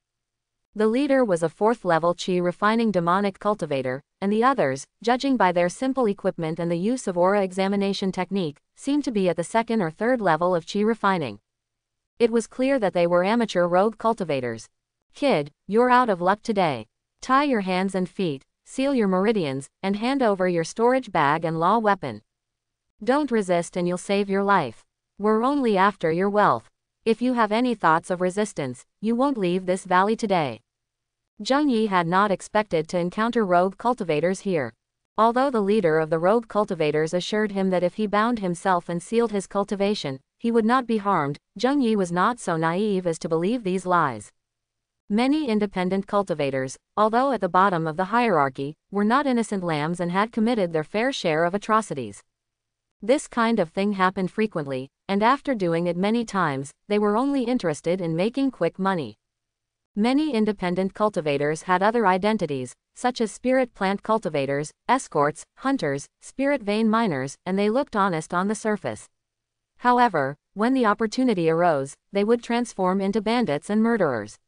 The leader was a 4th-level Qi refining demonic cultivator, and the others, judging by their simple equipment and the use of aura examination technique, seemed to be at the 2nd or 3rd level of Qi refining. It was clear that they were amateur rogue cultivators. Kid, you're out of luck today. Tie your hands and feet, seal your meridians, and hand over your storage bag and law weapon. Don't resist and you'll save your life. We're only after your wealth. If you have any thoughts of resistance, you won't leave this valley today. Zheng Yi had not expected to encounter rogue cultivators here. Although the leader of the rogue cultivators assured him that if he bound himself and sealed his cultivation, he would not be harmed, Zheng Yi was not so naive as to believe these lies. Many independent cultivators, although at the bottom of the hierarchy, were not innocent lambs and had committed their fair share of atrocities. This kind of thing happened frequently, and after doing it many times, they were only interested in making quick money. Many independent cultivators had other identities, such as spirit plant cultivators, escorts, hunters, spirit vein miners, and they looked honest on the surface. However, when the opportunity arose, they would transform into bandits and murderers.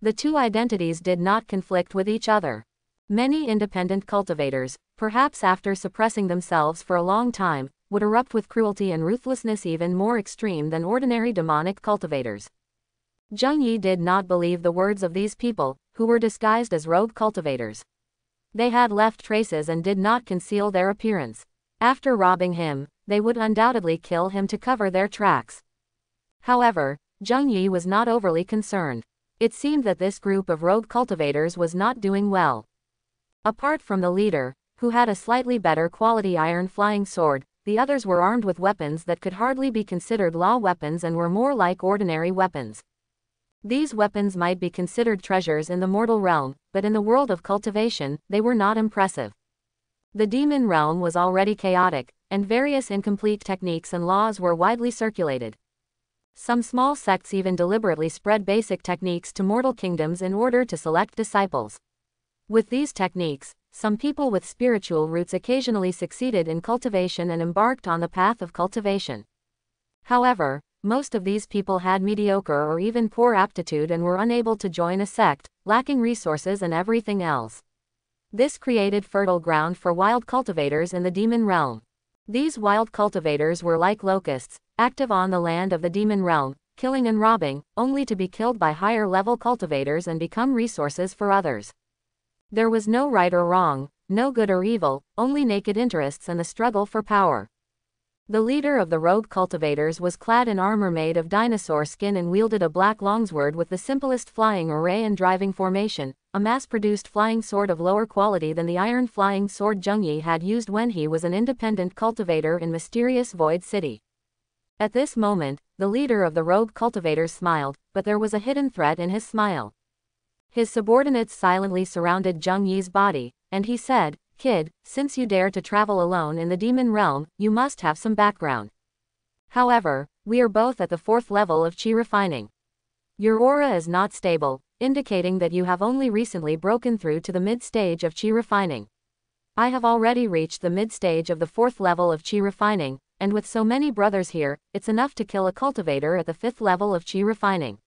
The two identities did not conflict with each other. Many independent cultivators, perhaps after suppressing themselves for a long time, would erupt with cruelty and ruthlessness even more extreme than ordinary demonic cultivators. Zheng Yi did not believe the words of these people, who were disguised as rogue cultivators. They had left traces and did not conceal their appearance. After robbing him, they would undoubtedly kill him to cover their tracks. However, Zheng Yi was not overly concerned. It seemed that this group of rogue cultivators was not doing well. Apart from the leader, who had a slightly better quality iron flying sword, the others were armed with weapons that could hardly be considered law weapons and were more like ordinary weapons. These weapons might be considered treasures in the mortal realm, but in the world of cultivation, they were not impressive. The demon realm was already chaotic, and various incomplete techniques and laws were widely circulated. Some small sects even deliberately spread basic techniques to mortal kingdoms in order to select disciples. With these techniques, some people with spiritual roots occasionally succeeded in cultivation and embarked on the path of cultivation. However, most of these people had mediocre or even poor aptitude and were unable to join a sect, lacking resources and everything else. This created fertile ground for wild cultivators in the demon realm. These wild cultivators were like locusts, active on the land of the demon realm, killing and robbing, only to be killed by higher-level cultivators and become resources for others. There was no right or wrong, no good or evil, only naked interests and the struggle for power. The leader of the rogue cultivators was clad in armor made of dinosaur skin and wielded a black longsword with the simplest flying array and driving formation, a mass-produced flying sword of lower quality than the iron flying sword Zheng Yi had used when he was an independent cultivator in mysterious Void City. At this moment, the leader of the rogue cultivators smiled, but there was a hidden threat in his smile. His subordinates silently surrounded Zheng Yi's body, and he said, "Kid, since you dare to travel alone in the demon realm, you must have some background. However, we are both at the 4th level of Qi refining. Your aura is not stable, indicating that you have only recently broken through to the mid-stage of Qi refining. I have already reached the mid-stage of the 4th level of Qi refining, and with so many brothers here, it's enough to kill a cultivator at the 5th level of Qi refining.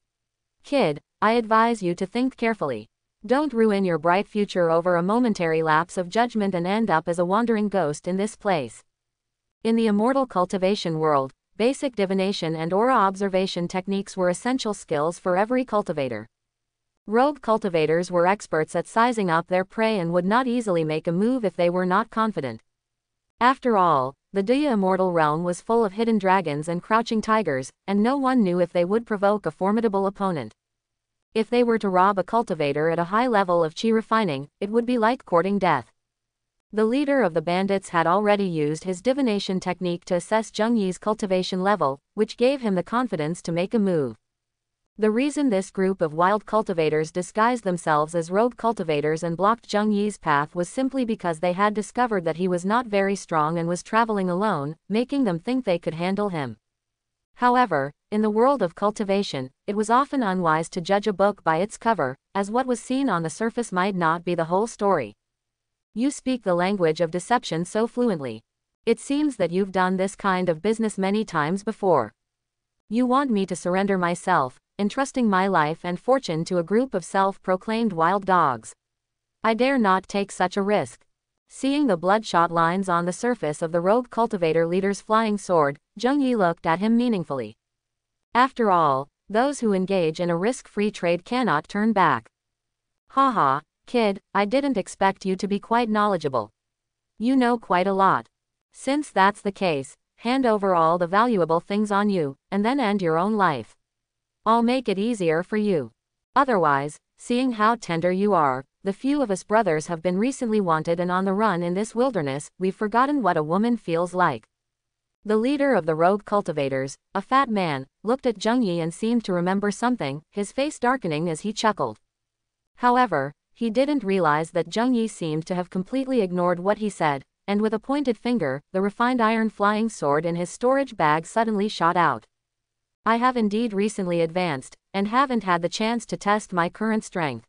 Kid, I advise you to think carefully. Don't ruin your bright future over a momentary lapse of judgment and end up as a wandering ghost in this place." In the immortal cultivation world, basic divination and aura observation techniques were essential skills for every cultivator. Rogue cultivators were experts at sizing up their prey and would not easily make a move if they were not confident. After all, the Daya immortal realm was full of hidden dragons and crouching tigers, and no one knew if they would provoke a formidable opponent. If they were to rob a cultivator at a high level of Qi refining, it would be like courting death. The leader of the bandits had already used his divination technique to assess Zheng Yi's cultivation level, which gave him the confidence to make a move. The reason this group of wild cultivators disguised themselves as rogue cultivators and blocked Zheng Yi's path was simply because they had discovered that he was not very strong and was traveling alone, making them think they could handle him. However, in the world of cultivation, it was often unwise to judge a book by its cover, as what was seen on the surface might not be the whole story. You speak the language of deception so fluently. It seems that you've done this kind of business many times before. You want me to surrender myself, entrusting my life and fortune to a group of self-proclaimed wild dogs. I dare not take such a risk. Seeing the bloodshot lines on the surface of the rogue cultivator leader's flying sword, Zheng Yi looked at him meaningfully. After all, those who engage in a risk-free trade cannot turn back. Haha, kid, I didn't expect you to be quite knowledgeable. You know quite a lot. Since that's the case, hand over all the valuable things on you, and then end your own life. I'll make it easier for you. Otherwise, seeing how tender you are, the few of us brothers have been recently wanted and on the run in this wilderness, we've forgotten what a woman feels like. The leader of the rogue cultivators, a fat man, looked at Zheng Yi and seemed to remember something, his face darkening as he chuckled. However, he didn't realize that Zheng Yi seemed to have completely ignored what he said, and with a pointed finger, the refined iron flying sword in his storage bag suddenly shot out. I have indeed recently advanced, and haven't had the chance to test my current strength.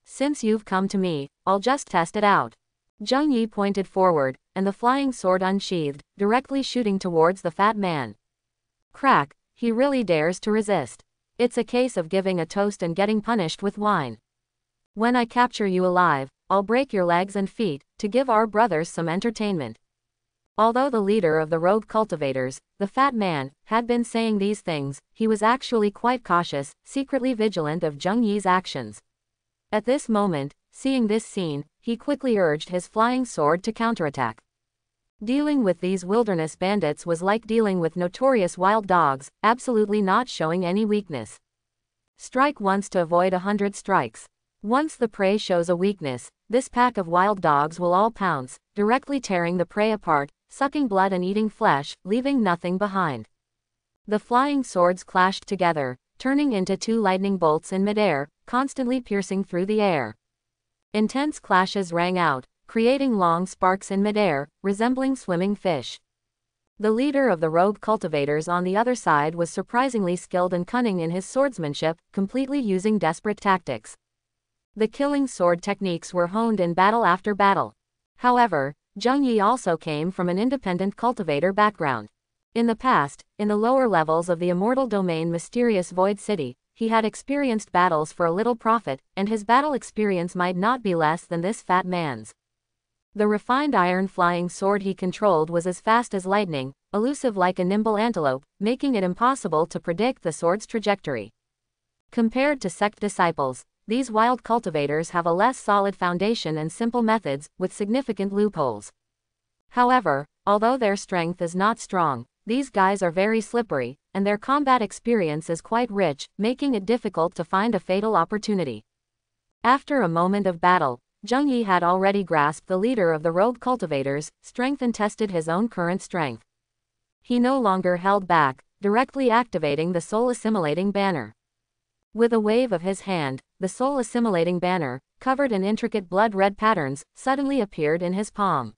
Since you've come to me, I'll just test it out. Zheng Yi pointed forward, and the flying sword unsheathed, directly shooting towards the fat man. Crack, he really dares to resist. It's a case of giving a toast and getting punished with wine. When I capture you alive, I'll break your legs and feet, to give our brothers some entertainment. Although the leader of the rogue cultivators, the fat man, had been saying these things, he was actually quite cautious, secretly vigilant of Zheng Yi's actions. At this moment, seeing this scene, he quickly urged his flying sword to counterattack. Dealing with these wilderness bandits was like dealing with notorious wild dogs, absolutely not showing any weakness. Strike once to avoid 100 strikes. Once the prey shows a weakness, this pack of wild dogs will all pounce, directly tearing the prey apart, sucking blood and eating flesh, leaving nothing behind. The flying swords clashed together, turning into two lightning bolts in midair, constantly piercing through the air. Intense clashes rang out, creating long sparks in midair, resembling swimming fish. The leader of the rogue cultivators on the other side was surprisingly skilled and cunning in his swordsmanship, completely using desperate tactics. The killing sword techniques were honed in battle after battle. However, Zheng Yi also came from an independent cultivator background. In the past, in the lower levels of the immortal domain Mysterious Void City, he had experienced battles for a little profit, and his battle experience might not be less than this fat man's. The refined iron flying sword he controlled was as fast as lightning, elusive like a nimble antelope, making it impossible to predict the sword's trajectory. Compared to sect disciples, these wild cultivators have a less solid foundation and simple methods, with significant loopholes. However, although their strength is not strong, these guys are very slippery, and their combat experience is quite rich, making it difficult to find a fatal opportunity. After a moment of battle, Zheng Yi had already grasped the leader of the rogue cultivators' strength and tested his own current strength. He no longer held back, directly activating the soul-assimilating banner. With a wave of his hand, the soul-assimilating banner, covered in intricate blood-red patterns, suddenly appeared in his palm.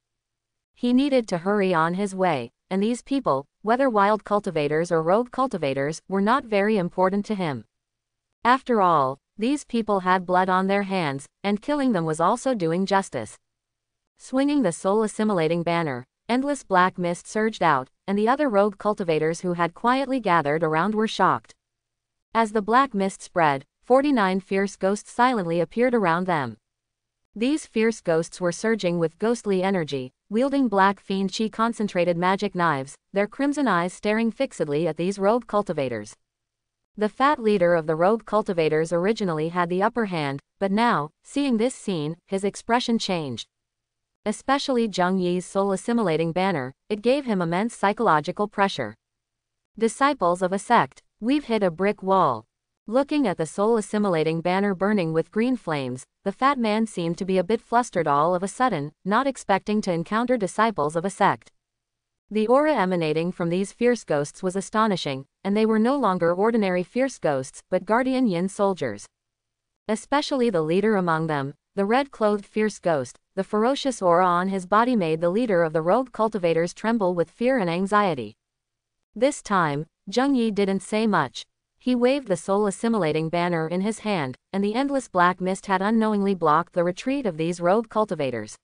He needed to hurry on his way, and these people, whether wild cultivators or rogue cultivators, were not very important to him. After all, these people had blood on their hands, and killing them was also doing justice. Swinging the soul-assimilating banner, endless black mist surged out, and the other rogue cultivators who had quietly gathered around were shocked. As the black mist spread, 49 fierce ghosts silently appeared around them. These fierce ghosts were surging with ghostly energy, wielding black fiend chi concentrated magic knives, their crimson eyes staring fixedly at these rogue cultivators. The fat leader of the rogue cultivators originally had the upper hand, but now, seeing this scene, his expression changed. Especially Zheng Yi's soul-assimilating banner, it gave him immense psychological pressure. Disciples of a sect, we've hit a brick wall. Looking at the soul-assimilating banner burning with green flames, the fat man seemed to be a bit flustered all of a sudden, not expecting to encounter disciples of a sect. The aura emanating from these fierce ghosts was astonishing, and they were no longer ordinary fierce ghosts, but guardian yin soldiers. Especially the leader among them, the red-clothed fierce ghost, the ferocious aura on his body made the leader of the rogue cultivators tremble with fear and anxiety. This time, Zheng Yi didn't say much. He waved the soul-assimilating banner in his hand, and the endless black mist had unknowingly blocked the retreat of these rogue cultivators.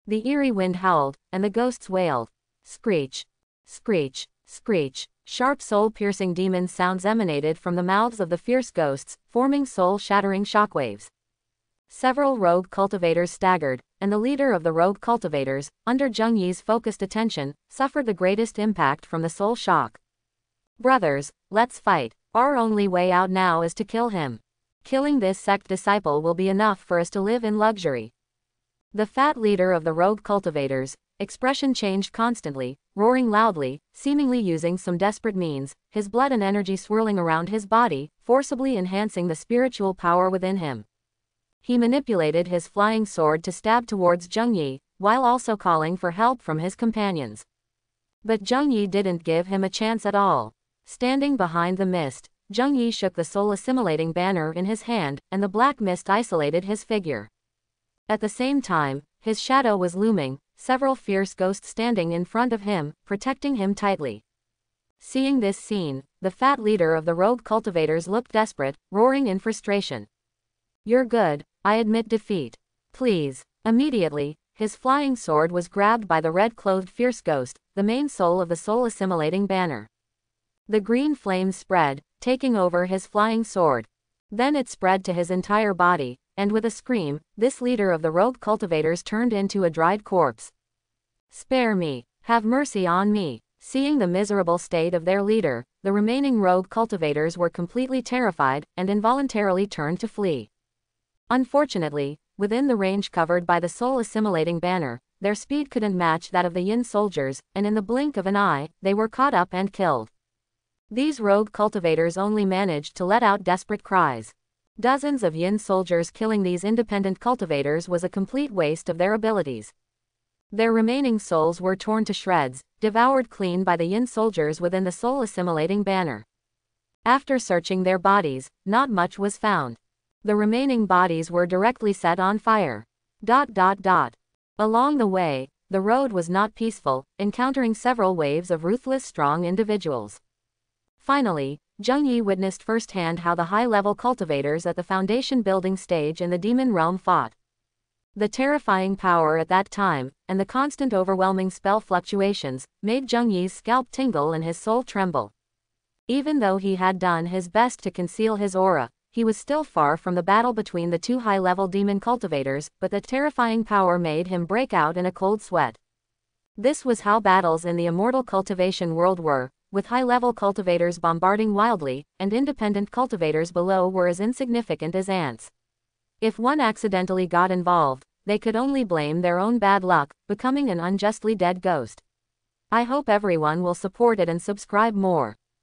The eerie wind howled, and the ghosts wailed. Screech! Screech! Screech. Sharp soul-piercing demon sounds emanated from the mouths of the fierce ghosts, forming soul-shattering shockwaves. Several rogue cultivators staggered, and the leader of the rogue cultivators, under Zheng Yi's focused attention, suffered the greatest impact from the soul shock. Brothers, let's fight. Our only way out now is to kill him. Killing this sect disciple will be enough for us to live in luxury. The fat leader of the rogue cultivators, expression changed constantly, roaring loudly, seemingly using some desperate means, his blood and energy swirling around his body, forcibly enhancing the spiritual power within him. He manipulated his flying sword to stab towards Zheng Yi, while also calling for help from his companions. But Zheng Yi didn't give him a chance at all. Standing behind the mist, Zheng Yi shook the soul-assimilating banner in his hand, and the black mist isolated his figure. At the same time, his shadow was looming, several fierce ghosts standing in front of him, protecting him tightly. Seeing this scene, the fat leader of the rogue cultivators looked desperate, roaring in frustration. "You're good, I admit defeat. Please." Immediately, his flying sword was grabbed by the red-clothed fierce ghost, the main soul of the soul-assimilating banner. The green flames spread, taking over his flying sword. Then it spread to his entire body, and with a scream, this leader of the rogue cultivators turned into a dried corpse. "Spare me. Have mercy on me." Seeing the miserable state of their leader, the remaining rogue cultivators were completely terrified, and involuntarily turned to flee. Unfortunately, within the range covered by the soul-assimilating banner, their speed couldn't match that of the Yin soldiers, and in the blink of an eye, they were caught up and killed. These rogue cultivators only managed to let out desperate cries. Dozens of Yin soldiers killing these independent cultivators was a complete waste of their abilities. Their remaining souls were torn to shreds, devoured clean by the Yin soldiers within the soul-assimilating banner. After searching their bodies, not much was found. The remaining bodies were directly set on fire. Along the way, the road was not peaceful, encountering several waves of ruthless strong individuals. Finally, Zheng Yi witnessed firsthand how the high-level cultivators at the foundation building stage in the demon realm fought. The terrifying power at that time, and the constant overwhelming spell fluctuations, made Zheng Yi's scalp tingle and his soul tremble. Even though he had done his best to conceal his aura, he was still far from the battle between the two high-level demon cultivators, but the terrifying power made him break out in a cold sweat. This was how battles in the immortal cultivation world were, with high-level cultivators bombarding wildly, and independent cultivators below were as insignificant as ants. If one accidentally got involved, they could only blame their own bad luck, becoming an unjustly dead ghost. I hope everyone will support it and subscribe more.